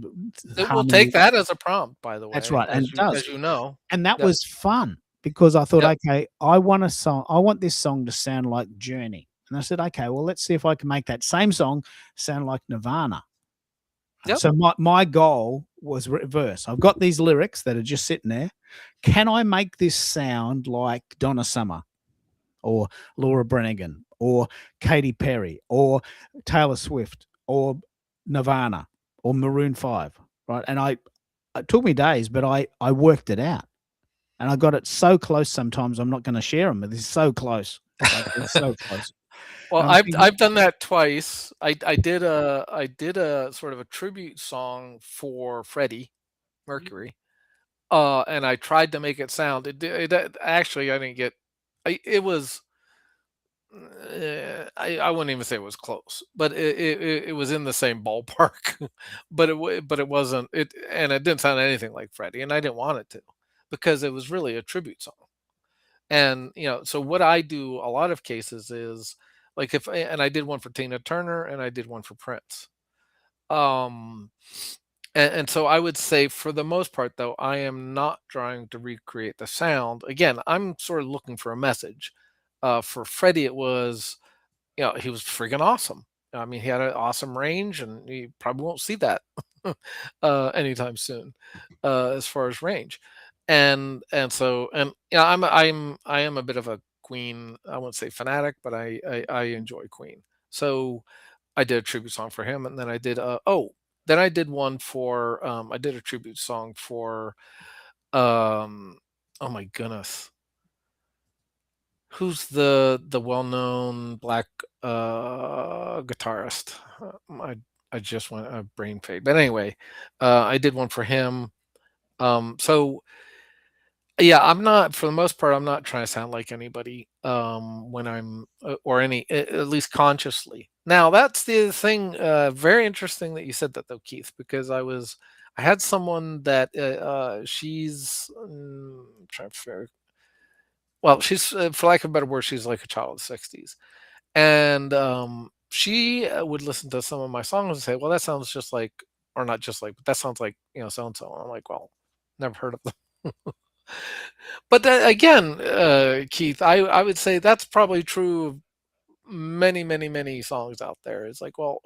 take harmony. that as a prompt, by the That's way, right, and it does. as you know. And that Yep, was fun because I thought, yep, okay, I want a song. I want this song to sound like Journey. And I said, okay, well, let's see if I can make that same song sound like Nirvana. yep, So my goal was reverse. I've got these lyrics that are just sitting there. Can I make this sound like Donna Summer or Laura Branigan or Katy Perry or Taylor Swift or Nirvana or Maroon 5, right? And it took me days, but I worked it out. And I got it so close sometimes I'm not gonna share them, but it's so close. Like, it's so close. Well, And I'm thinking I've done that twice. I did a sort of a tribute song for Freddie Mercury, and I tried to make it sound. Actually, I didn't get. It was. I wouldn't even say it was close, but it was in the same ballpark. But it wasn't it, and it didn't sound anything like Freddie, and I didn't want it to, because it was really a tribute song. And so what I do a lot of cases is like if and I did one for Tina Turner and I did one for Prince. Um and so I would say for the most part though, I am not trying to recreate the sound. Again, I'm sort of looking for a message. For Freddie it was, he was freaking awesome. I mean, he had an awesome range and you probably won't see that anytime soon as far as range. And I am a bit of a Queen. I won't say fanatic, but I enjoy Queen. So I did a tribute song for him, and then I did one for I did a tribute song for oh my goodness, who's the well known black guitarist? I just went a brain fade, but anyway, I did one for him. So yeah, I'm not for the most part, I'm not trying to sound like anybody, when I'm or any at least consciously. Now, that's the thing, very interesting that you said that though, Keith, because I had someone that, she's, trying to figure well, she's, for lack of a better word, she's like a child of the '60s, and, she, would listen to some of my songs and say, "Well, that sounds just like," or not just like, "but that sounds like, so and so." I'm like, "Well, never heard of them." But then again, Keith, I would say that's probably true of many, many, many songs out there. It's like, well,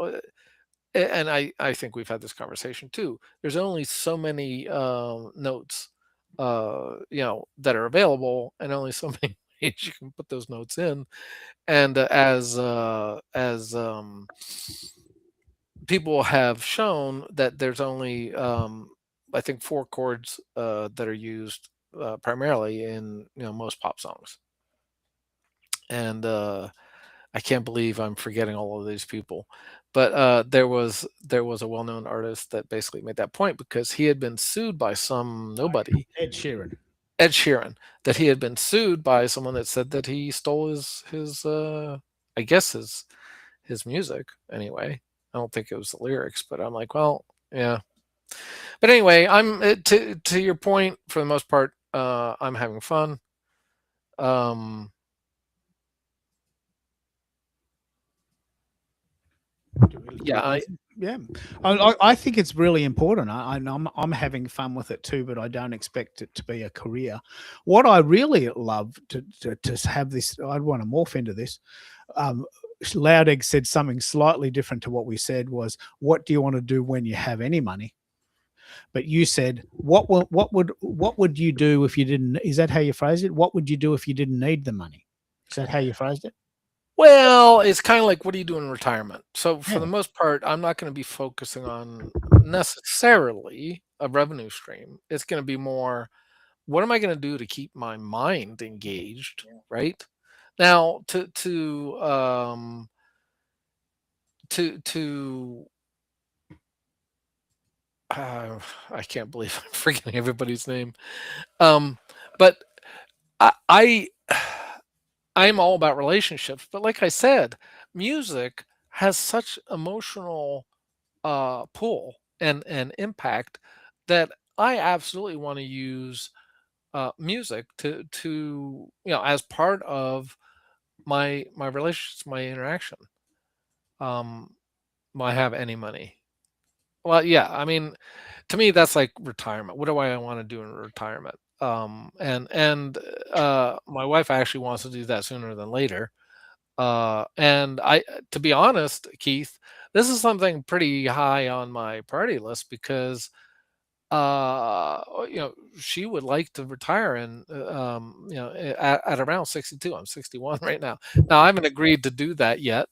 and I think we've had this conversation too. There's only so many notes, that are available, and only so many page. You can put those notes in, and as people have shown that there's only I think 4 chords that are used primarily in most pop songs, and I can't believe I'm forgetting all of these people. But there was a well-known artist that basically made that point because he had been sued by some nobody, Ed Sheeran. Ed Sheeran, that he had been sued by someone that said that he stole his I guess his music anyway. I don't think it was the lyrics, but I'm like, well, yeah. But anyway, to your point. For the most part, I'm having fun. Um, yeah, Yeah, I think it's really important. I'm having fun with it too, but I don't expect it to be a career. What I really love to have this, I'd want to morph into this. Loud Egg said something slightly different to what we said. Was, what do you want to do when you have any money? But you said, what would you do if you didn't? Is that how you phrased it? What would you do if you didn't need the money? Is that how you phrased it? well, it's kind of like, what do you do in retirement? So for Yeah. the most part, I'm not going to be focusing on necessarily a revenue stream. It's going to be more, what am I going to do to keep my mind engaged, right? Now, to I can't believe I'm forgetting everybody's name. But I I'm all about relationships. But like I said, music has such emotional pull and impact that I absolutely want to use music to as part of my relationships, my interaction. Um, I have any money. Well, yeah, I mean, to me, that's like retirement. What do I want to do in retirement? And my wife actually wants to do that sooner than later. And to be honest, Keith, this is something pretty high on my priority list because she would like to retire and at around 62. I'm 61 right now. Now I haven't agreed to do that yet,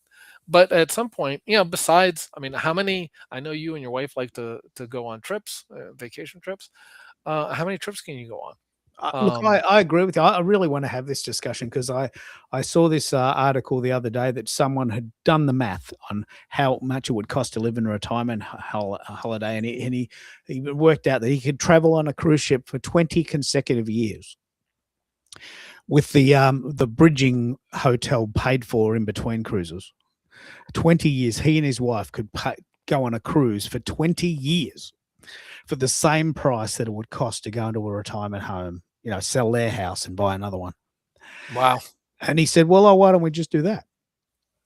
but at some point, besides, I mean, how many? I know you and your wife like to go on trips, vacation trips. How many trips can you go on? Look, I agree with you. I really want to have this discussion because I saw this article the other day that someone had done the math on how much it would cost to live in a retirement holiday, and he worked out that he could travel on a cruise ship for 20 consecutive years with the bridging hotel paid for in between cruises. 20 years, he and his wife could go on a cruise for 20 years for the same price that it would cost to go into a retirement home, sell their house and buy another one. Wow. And he said, well, why don't we just do that?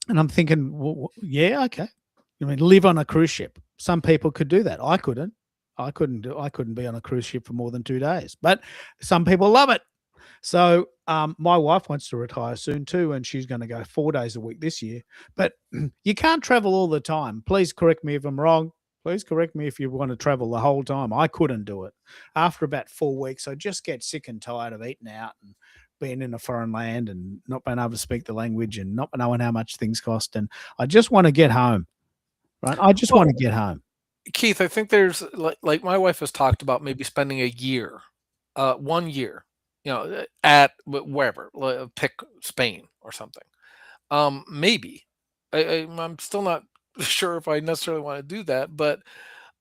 And I'm thinking, well, yeah, okay. I mean, live on a cruise ship. Some people could do that. I couldn't. I couldn't be on a cruise ship for more than 2 days, but some people love it. So my wife wants to retire soon too, and she's going to go 4 days a week this year. But you can't travel all the time. Please correct me if I'm wrong. Please correct me if you want to travel the whole time. I couldn't do it. After about 4 weeks, I just get sick and tired of eating out and being in a foreign land and not being able to speak the language and not knowing how much things cost. And I just want to get home, right? I just want to get home. Keith, I think there's like my wife has talked about maybe spending a year, 1 year, at wherever, pick Spain or something. Maybe I'm still not sure if I necessarily want to do that, but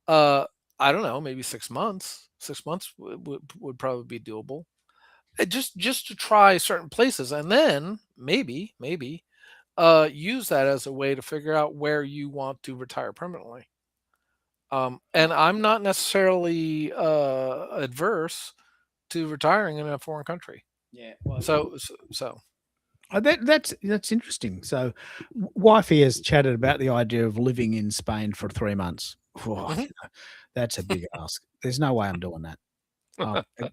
I don't know, maybe 6 months. 6 months would probably be doable. Just to try certain places, and then maybe use that as a way to figure out where you want to retire permanently. And I'm not necessarily adverse to retiring in a foreign country. Yeah. Well, So that's interesting. So, wifey has chatted about the idea of living in Spain for 3 months. Oh, Mhm. that's a big ask. There's no way I'm doing that.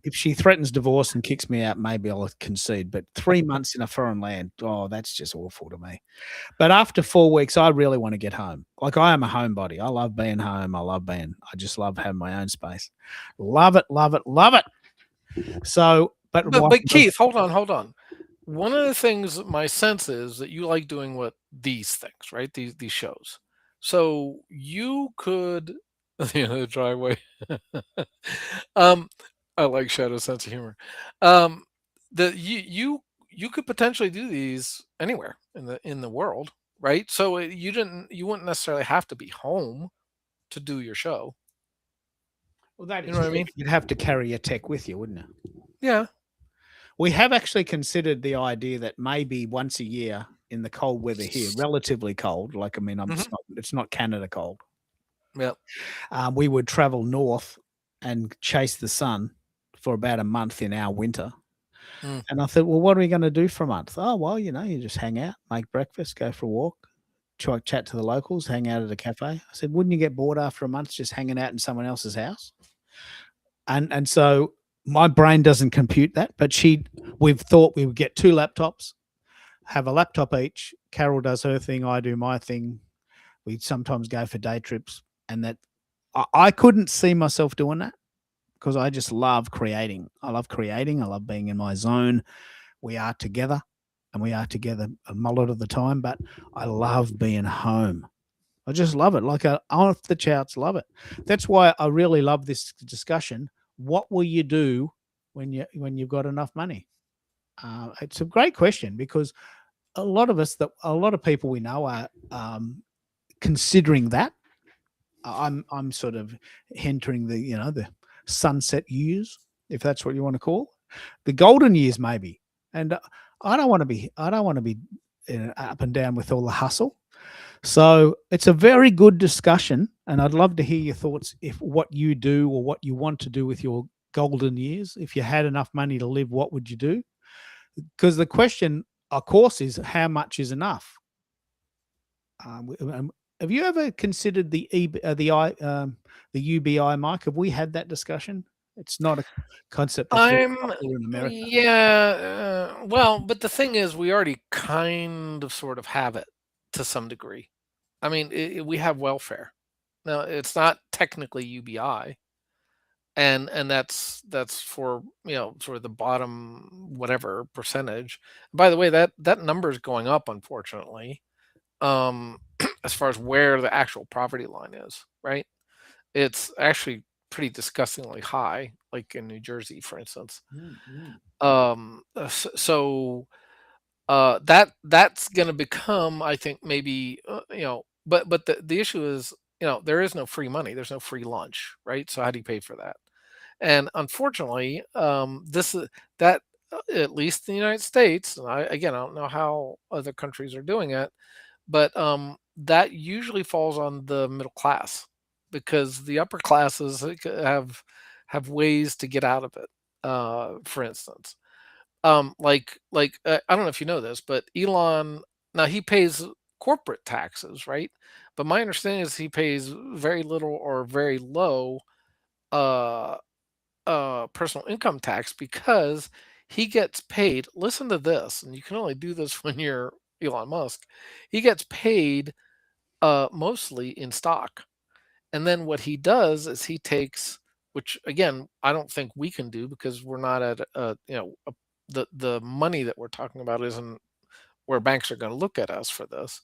If she threatens divorce and kicks me out, maybe I'll concede. But 3 months in a foreign land, that's just awful to me. But after 4 weeks, I really want to get home. Like, I am a homebody. I love being home. I just love having my own space. Love it, love it, love it. So, but But Keith, hold on. one of the things my sense is that you like doing what these things, right? These shows. So you could the driveway. um, I like Shadow's sense of humor. Um, the you could potentially do these anywhere in the world, right? So you wouldn't necessarily have to be home to do your show. Well, that You is know what I true. mean? You'd have to carry your tech with you, wouldn't you? Yeah. We have actually considered the idea that maybe once a year in the cold weather here, relatively cold, like I mean, Mhm. it's not Canada cold. Yeah. We would travel north and chase the sun for about a month in our winter. Mm. And I thought, well, what are we going to do for a month? Oh, well, you just hang out, make breakfast, go for a walk, chat to the locals, hang out at a cafe. I said, wouldn't you get bored after a month just hanging out in someone else's house? And so my brain doesn't compute that, but we've thought we would get 2 laptops, have a laptop each. Carol does her thing, I do my thing. We sometimes go for day trips, and that I couldn't see myself doing that because I just love creating. I love creating. I love being in my zone. We are together, and we are together a lot of the time, but I love being home. I just love it. Like off the charts, love it. That's why I really love this discussion. What will you do when you've got enough money? It's a great question because a lot of people we know are considering that. I'm sort of entering the sunset years, if that's what you want to call the golden years, maybe. And I don't want to be up and down with all the hustle. So it's a very good discussion, and I'd love to hear your thoughts if what you do or what you want to do with your golden years. If you had enough money to live, what would you do? Because the question, of course, is how much is enough? Have you ever considered the UBI, Mike? Have we had that discussion? It's not a concept that's very I'm popular in America. yeah, well, but the thing is we already kind of sort of have it to some degree. I mean, we have welfare. Now, it's not technically UBI, and that's for sort of the bottom whatever percentage. By the way, that number is going up, unfortunately. As far as where the actual poverty line is, right? It's actually pretty disgustingly high, like in New Jersey, for instance. So that's going to become, I think, maybe but the issue is, there is no free money, there's no free lunch, right? So how do you pay for that? And unfortunately, this is that at least in the United States, and I don't know how other countries are doing it, but that usually falls on the middle class because the upper classes have ways to get out of it. For instance, I don't know if you know this, but Elon, now he pays corporate taxes, right? But my understanding is he pays very little or very low uh, personal income tax because he gets paid. Listen to this, and you can only do this when you're Elon Musk. He gets paid mostly in stock, and then what he does is he takes, which again I don't think we can do because we're not at the money that we're talking about isn't where banks are going to look at us for this,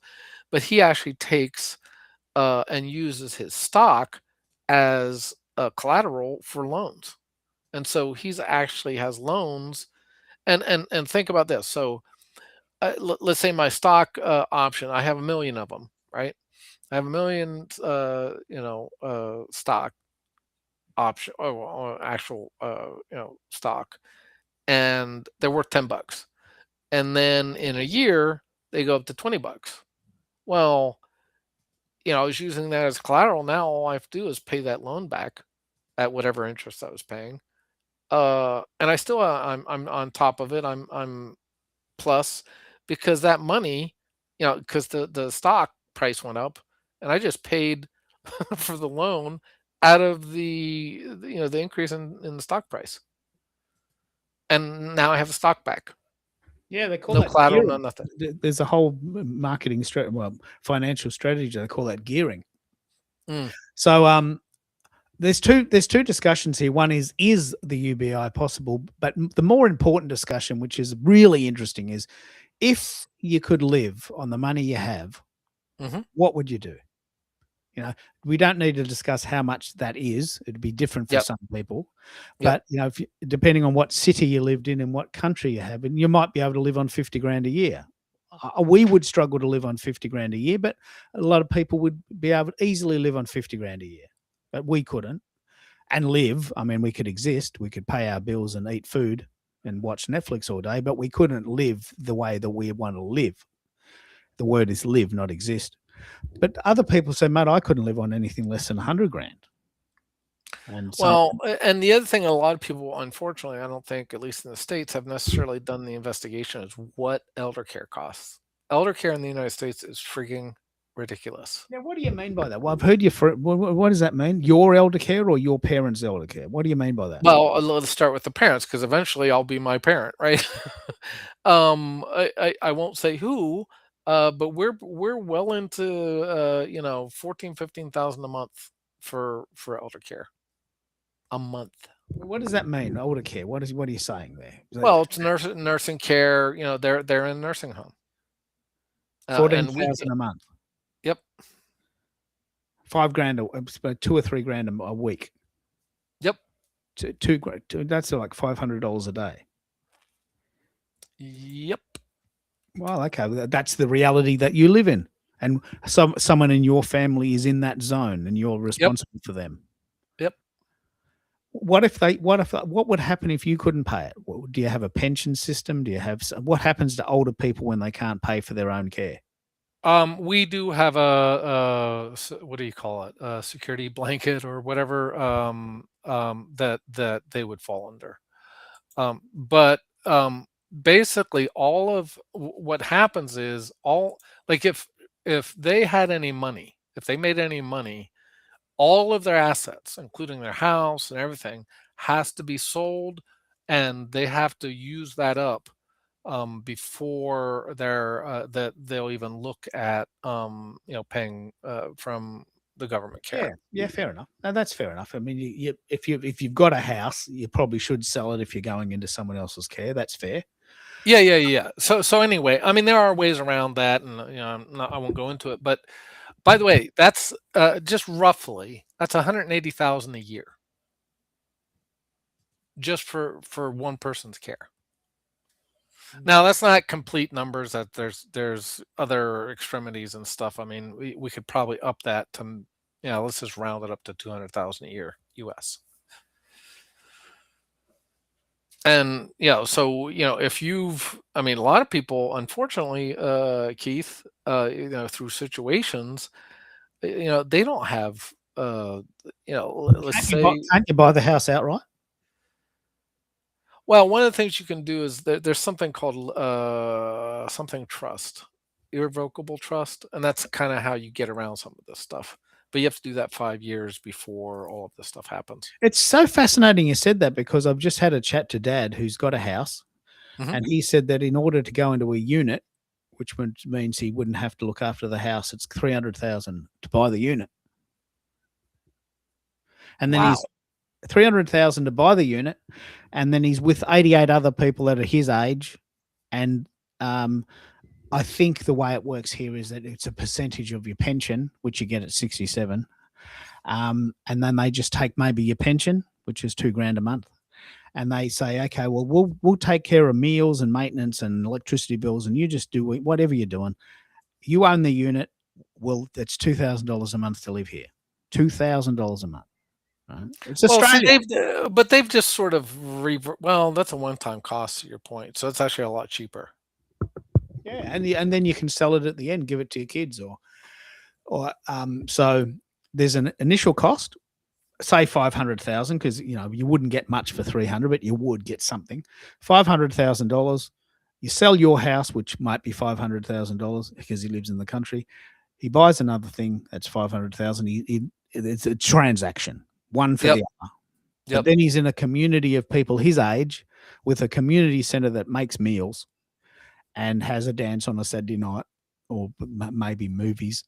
but he actually takes and uses his stock as collateral for loans, and so he's actually has loans, and think about this. So let's say my stock option, I have 1 million of them, right? I have 1 million, stock option or actual, stock, and they're worth $10. And then in a year, they go up to $20. Well, I was using that as collateral. Now all I have to do is pay that loan back at whatever interest I was paying. And I still, I'm on top of it. I'm plus because that money, because the stock price went up, and I just paid for the loan out of the increase in the stock price, and now I have the stock back. Yeah, they call No that collateral, no gearing. nothing. There's a whole financial strategy. They call that gearing. Mm. So there's two discussions here. One is the UBI possible? But the more important discussion, which is really interesting, is if you could live on the money you have, Mhm. what would you do? You know, we don't need to discuss how much that is. It'd be different for Yep. some people, Yep. but if depending on what city you lived in and what country you have, and you might be able to live on 50 grand a year. We would struggle to live on 50 grand a year, but a lot of people would be able to easily live on 50 grand a year, but we couldn't. And live, I mean, we could exist, we could pay our bills and eat food and watch Netflix all day, but we couldn't live the way that we want to live. The word is live, not exist. But other people say, mate, I couldn't live on anything less than 100 grand. And so, Well, and the other thing, a lot of people, unfortunately, I don't think, at least in the States, have necessarily done the investigation is what elder care costs. Elder care in the United States is freaking ridiculous. now, what do you mean by that? Well, I've heard you for what does that mean? Your elder care or your parents' elder care? What do you mean by that? Well, let's start with the parents, because eventually I'll be my parent, right? I won't say who, but we're well into 15,000 a month for elder care a month. What does that mean? Elder care. What are you saying there? Is that Well, it's nursing care. They're in a nursing home. And 14,000 a month, Yep. 5 grand, it's about 2 or 3 grand a week. Yep. Two grand. That's like $500 a day. Yep. Well, okay, that's the reality that you live in, and someone in your family is in that zone, and you're responsible for them. Yep. What would happen if you couldn't pay it? Do you have a pension system? Do you have what happens to older people when they can't pay for their own care? We do have what do you call it? A security blanket or whatever that they would fall under. But basically, all of what happens is like if they had any money, if they made any money, all of their assets, including their house and everything, has to be sold, and they have to use that up before that they'll even look at paying from the government care. Yeah, fair enough. No, that's fair enough. I mean, if you've got a house, you probably should sell it if you're going into someone else's care. That's fair. Yeah. So anyway, I mean, there are ways around that, and I won't go into it. But by the way, that's just roughly that's 180,000 a year, just for one person's care. Now, that's not complete numbers. That there's other extremities and stuff. I mean, we could probably up that to let's just round it up to 200,000 a year US. And so if I mean, a lot of people, unfortunately, Keith, through situations, they don't have, let's say. Can't you buy the house outright? Well, one of the things you can do is there's something called something trust, irrevocable trust, and that's kind of how you get around some of this stuff. But you have to do that 5 years before all of this stuff happens. It's so fascinating you said that, because I've just had a chat to Dad who's got a house, Mhm. and he said that in order to go into a unit, which means he wouldn't have to look after the house, it's 300,000 to buy the unit, and then Wow. he's 300,000 to buy the unit, and then he's with 88 other people that are his age, and I think the way it works here is that it's a percentage of your pension, which you get at 67. And then they just take maybe your pension, which is 2 grand a month. And they say, okay, well, we'll take care of meals and maintenance and electricity bills, and you just do whatever you're doing. You own the unit. Well, that's $2,000 a month to live here. $2,000 a month. Right? It's Well, see, Australia. they've just sort of well, that's a one-time cost to your point, so it's actually a lot cheaper. Yeah, and then you can sell it at the end, give it to your kids, or so there's an initial cost, say 500,000, because you wouldn't get much for 300, but you would get something. $500,000. You sell your house, which might be $500,000 because he lives in the country. He buys another thing that's 500,000. It's a transaction, one for Yep. the other. Yep. But then he's in a community of people his age with a community center that makes meals and has a dance on a Saturday night or maybe movies.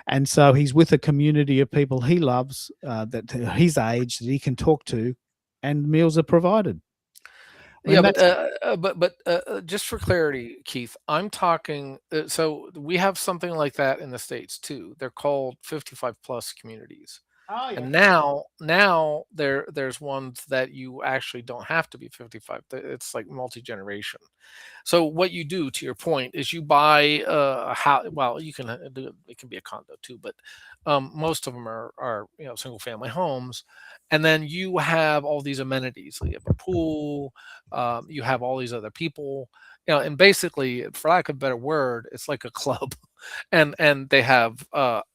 And so he's with a community of people he loves, that his age, that he can talk to, and meals are provided. I Yeah, mean, but that's just for clarity, Keith, I'm talking. So we have something like that in the States too. They're called 55 plus communities. oh yeah, And now there's ones that you actually don't have to be 55. It's like multi-generation. So what you do, to your point, is you buy a house. Well, you can do it. It can be a condo too, but most of them are single family homes, and then you have all these amenities. So you have a pool, you have all these other people, and basically, for lack of a better word, it's like a club, and they have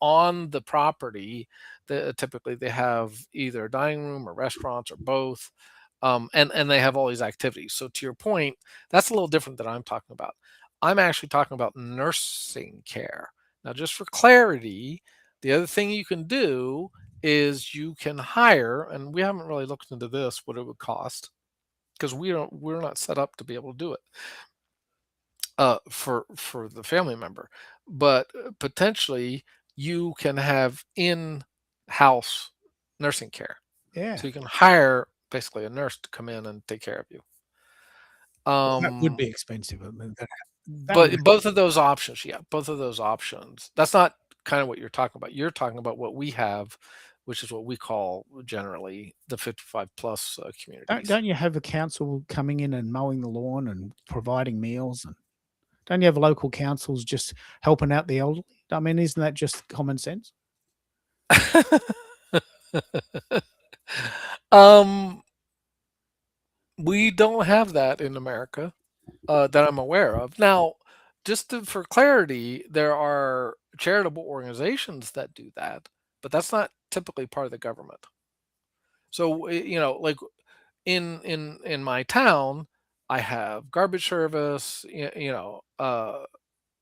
on the property. Typically, they have either a dining room or restaurants or both, and they have all these activities. So to your point, that's a little different than I'm talking about. I'm actually talking about nursing care. Now, just for clarity, the other thing you can do is you can hire, and we haven't really looked into this, what it would cost, because we're not set up to be able to do it for the family member. But potentially you can have in-house nursing care. yeah. So you can hire basically a nurse to come in and take care of you. That would Um, be expensive. I mean, that would but both of those options, yeah, both of those options. That's not kind of what you're talking about. You're talking about what we have, which is what we call generally the 55 plus communities. don't you have a council coming in and mowing the lawn and providing meals? And don't you have local councils just helping out the elderly? I mean, isn't that just common sense? um, we don't have that in America that I'm aware of. Now, for clarity, there are charitable organizations that do that, but that's not typically part of the government. So, like in my town, I have garbage service,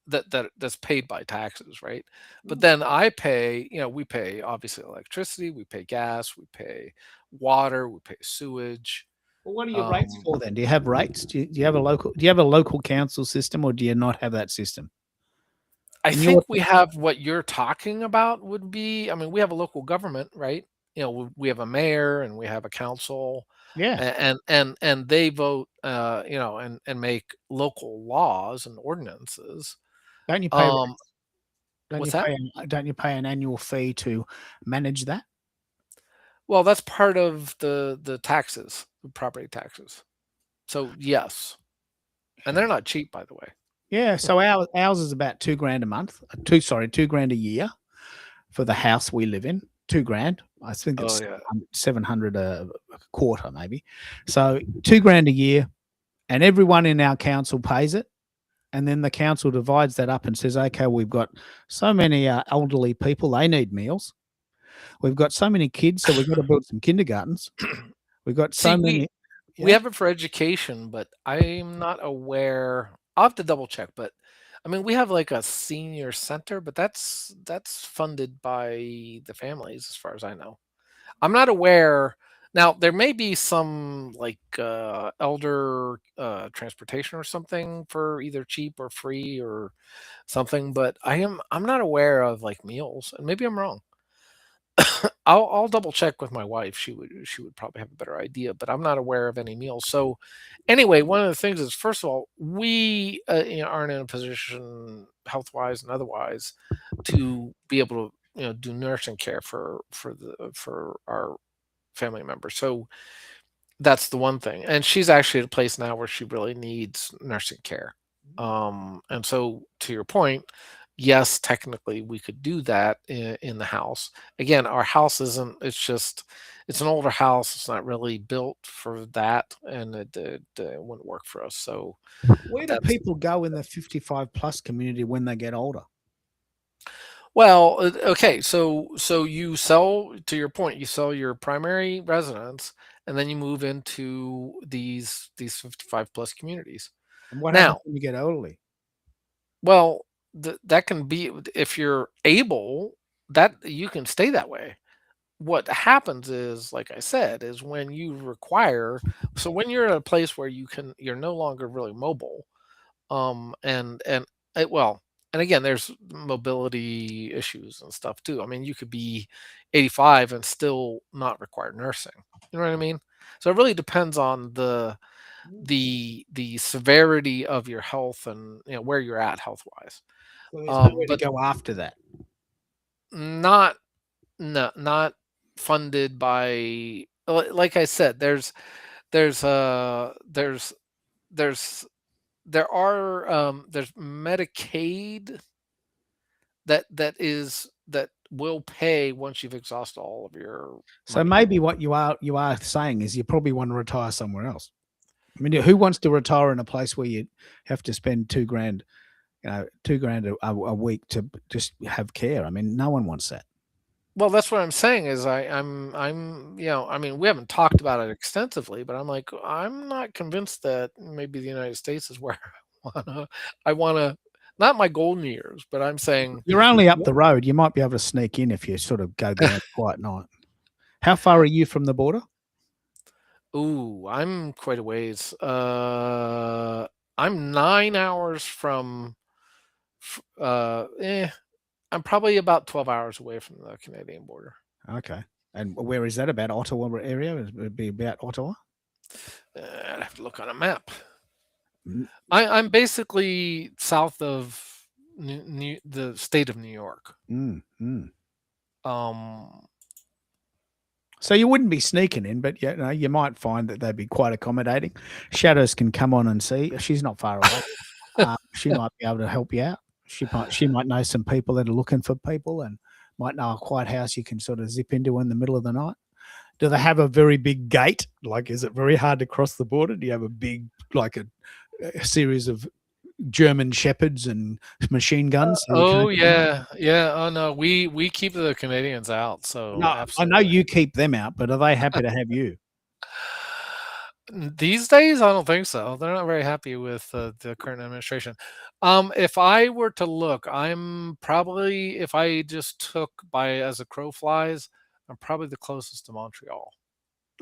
that's paid by taxes, right? But then I pay, we pay obviously electricity, we pay gas, we pay water, we pay sewage. Well, what are your rates Um, for then? Do you have rates? Do you have a local? Do you have a local council system, or do you not have that system? I In your think we have what you're talking about would be, I mean, we have a local government, right? We have a mayor and we have a council, yeah, and they vote, and make local laws and ordinances. don't you pay Um, rates? Don't you what's that? pay? Don't you pay an annual fee to manage that? Well, that's part of the taxes, the property taxes. So yes, and they're not cheap, by the way. Yeah, so ours is about 2 grand a month. 2 grand a year for the house we live in. 2 grand. I think Oh it's yeah. 700 a quarter, maybe. So 2 grand a year, and everyone in our council pays it. And then the council divides that up and says, okay, we've got so many elderly people, they need meals. We've got so many kids, so we've got to build some kindergartens. We've got See, so many. we Yeah. have it for education, but I'm not aware. I'll have to double check, but I mean, we have like a senior center, but that's funded by the families, as far as I know. I'm not aware. Now, there may be some like elder transportation or something for either cheap or free or something, but I'm not aware of like meals, and maybe I'm wrong. I'll double check with my wife. She would probably have a better idea, but I'm not aware of any meals. So anyway, one of the things is, first of all, we aren't in a position, health wise and otherwise, to be able to do nursing care for our family members. So that's the one thing. And she's actually at a place now where she really needs nursing care. And so, to your point, yes, technically we could do that in the house. Again, our house isn't, it's an older house. It's not really built for that, and it wouldn't work for us. So Where do that's, people go in the 55 plus community when they get older? well, okay. So you sell, to your point, you sell your primary residence, and then you move into these 55 plus communities. And what happens Now, when you get elderly? well, that can be, if you're able, that you can stay that way. What happens is, like I said, is when you require, so when you're at a place where you're no longer really mobile, and well, and again, there's mobility issues and stuff too. I mean, you could be 85 and still not require nursing. You know what I mean? So it really depends on the severity of your health and where you're at health wise. So there's nowhere to But go after that. not no, not funded by like I said, there's there's there's there are there's Medicaid that will pay once you've exhausted all of your So money. maybe what you are saying is you probably want to retire somewhere else. I mean, who wants to retire in a place where you have to spend $2,000, $2,000 a week to just have care? I mean, no one wants that. Well, that's what I'm saying is I'm I mean, we haven't talked about it extensively, but I'm like, I'm not convinced that maybe the United States is where I wanna not my golden years, but I'm saying You're only up the road. You might be able to sneak in if you sort of go there at quiet night. How far are you from the border? ooh, I'm quite a ways. I'm 9 hours from I'm probably about 12 hours away from the Canadian border. Okay. And where is that? About Ottawa area? Would be about Ottawa? I'd have to look on a map. Mm. I'm basically south of the state of New York. Mm, mm. Um, So you wouldn't be sneaking in, but you might find that they'd be quite accommodating. Shadows can come on and see. She's not far away. She might be able to help you out. She might know some people that are looking for people and might know a quiet house you can sort of zip into in the middle of the night. Do they have a very big gate? Like, is it very hard to cross the border? Do you have a big, like a series of German shepherds and machine guns? so you oh can't get in? yeah. Oh no, we keep the Canadians out. So No, I know absolutely. you keep them out, but are they happy to have you? These days, I don't think so. They're not very happy with the current administration. If I were to look, I'm probably if I just took by as a crow flies, I'm probably the closest to Montreal.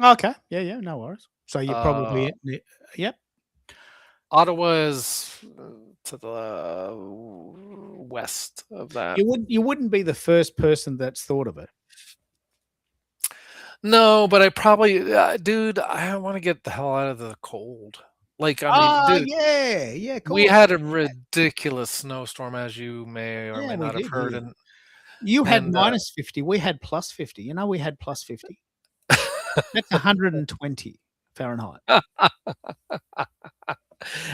Okay. Yeah, no worries. So you're Uh, probably yep. Ottawa is to the west of that. You wouldn't be the first person that's thought of it. No, but I probably, dude, I want to get the hell out of the cold. Like, I mean, dude, Yeah, of we course. had a ridiculous snowstorm, as you may or Yeah, may we not have did, heard, yeah. and You had and -50, we had +50. We had +50. That's 120 Fahrenheit.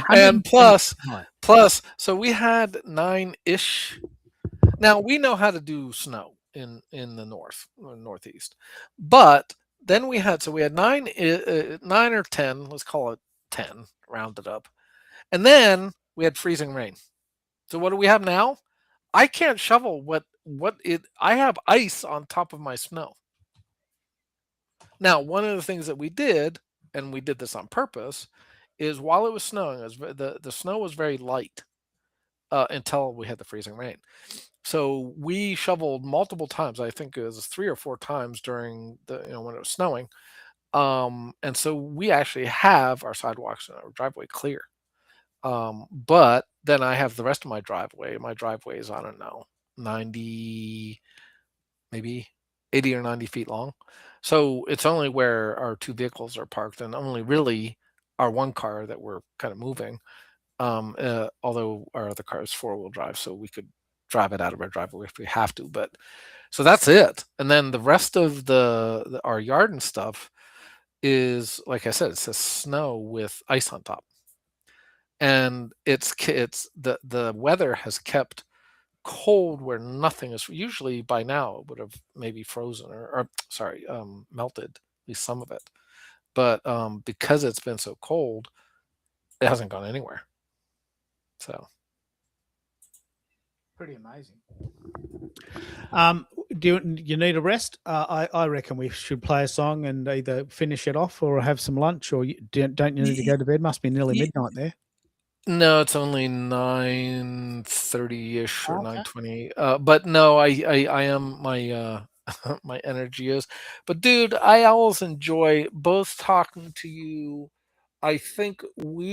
and 120 Fahrenheit. so we had 9-ish. Now we know how to do snow in the north or northeast, but then we had 9 or 10. Let's call it 10, rounded up, and then we had freezing rain. So what do we have now? I can't shovel what it. I have ice on top of my snow. Now, one of the things that we did, and we did this on purpose, is while it was snowing, the snow was very light until we had the freezing rain. So we shoveled multiple times. I think it was 3 or 4 times during the when it was snowing. And so we actually have our sidewalks and our driveway clear. But then I have the rest of my driveway. My driveway is, I don't know, 90, maybe 80 or 90 feet long. So it's only where our two vehicles are parked and only really our one car that we're kind of moving. Although our other car is four-wheel drive, so we could drive it out of our driveway if we have to. But so that's it. And then the rest of our yard and stuff is, like I said, it says snow with ice on top. And it's the weather has kept cold where nothing is. Usually by now it would have maybe frozen or sorry, melted, at least some of it. But because it's been so cold, it hasn't gone anywhere. So Pretty amazing. Do you need a rest? I reckon we should play a song and either finish it off or have some lunch. Or don't you need to go to bed? Must be nearly midnight there. no, it's only 9:30ish or Okay. 9:20. But no, I am my my energy is. But dude, I always enjoy both talking to you I think we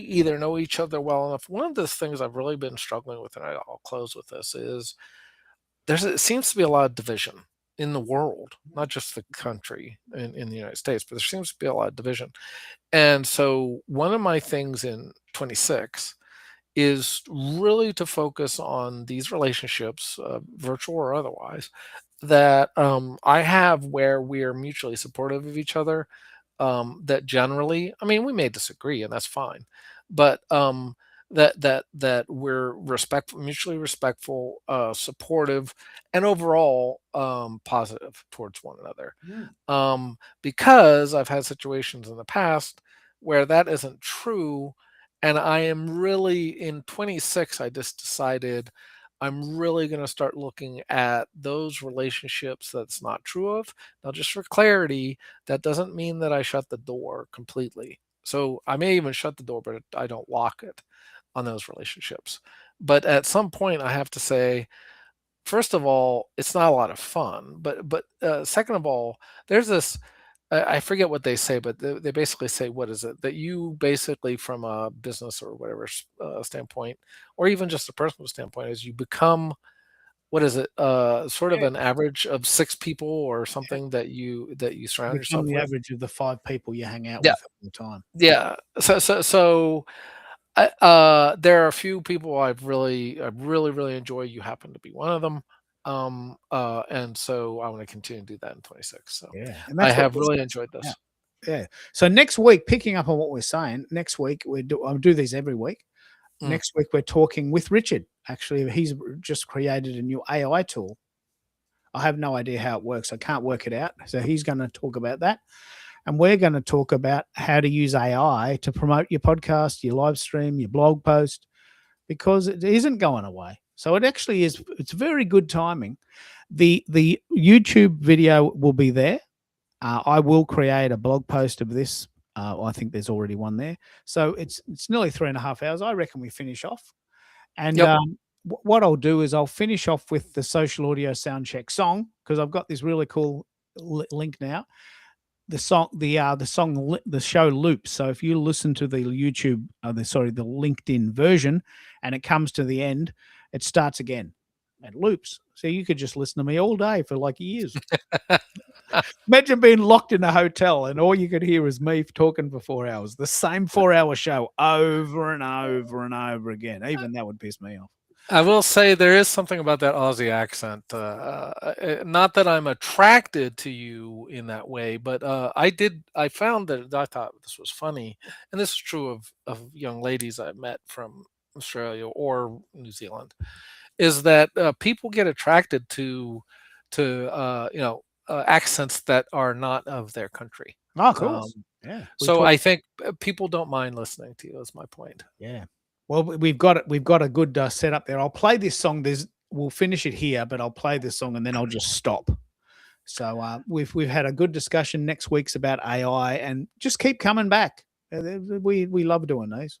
either know each other well enough. One of the things I've really been struggling with, and I'll close with this, is it seems to be a lot of division in the world, not just the country in the United States, but there seems to be a lot of division. And so one of my things in 26 is really to focus on these relationships, virtual or otherwise, that I have where we are mutually supportive of each other. That generally, I mean, we may disagree, and that's fine, but that we're mutually respectful, supportive, and overall positive towards one another. Because I've had situations in the past where that isn't true, and I am really in 26. I just decided I'm really going to start looking at those relationships that's not true of. Now, just for clarity, that doesn't mean that I shut the door completely. So I may even shut the door, but I don't lock it on those relationships. But at some point, I have to say, first of all, it's not a lot of fun. But second of all, there's this. I forget what they say, but they basically say, what is it? That you basically, from a business or whatever standpoint, or even just a personal standpoint, is you become, what is it? Sort of Yeah. an average of 6 people or something that you surround Become yourself the with. average of the 5 people you hang out Yeah, with all the time. yeah. So there are a few people I really enjoy. You happen to be one of them. And so I want to continue to do that in 26. So Yeah, and I that's what have this really is enjoyed about. this. Yeah. So next week, picking up on what we're saying, next week I'll do these every week. Mm. Next week we're talking with Richard. Actually, he's just created a new AI tool. I have no idea how it works. I can't work it out. So he's going to talk about that. And we're going to talk about how to use AI to promote your podcast, your live stream, your blog post, because it isn't going away. So it actually is. It's very good timing. The YouTube video will be there. I will create a blog post of this. I think there's already one there. So it's nearly 3.5 hours. I reckon we finish off. And Yep. what I'll do is I'll finish off with the Social Audio Soundcheck song, because I've got this really cool link now. The show loops. So if you listen to the YouTube, the LinkedIn version, and it comes to the end, it starts again. It loops. So you could just listen to me all day for like years. Imagine being locked in a hotel and all you could hear is me talking for 4 hours. The same 4-hour show over and over and over again. Even that would piss me off. I will say there is something about that Aussie accent. Not that I'm attracted to you in that way, but I found that I thought this was funny, and this is true of young ladies I met from Australia or New Zealand, is that people get attracted to accents that are not of their country. Oh, of course. Yeah. So I think people don't mind listening to you. Is my point. Yeah. Well, we've got it. We've got a good setup there. I'll play this song. We'll finish it here, but I'll play this song and then I'll just stop. So we've had a good discussion. Next week's about AI, and just keep coming back. We love doing these.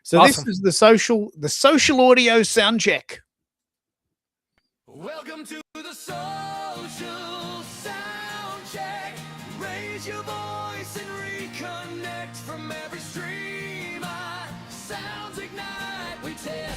So Awesome. This is the social audio sound check. Welcome to the social sound check. Raise your voice and reconnect from every streamer. Sounds ignite. We tell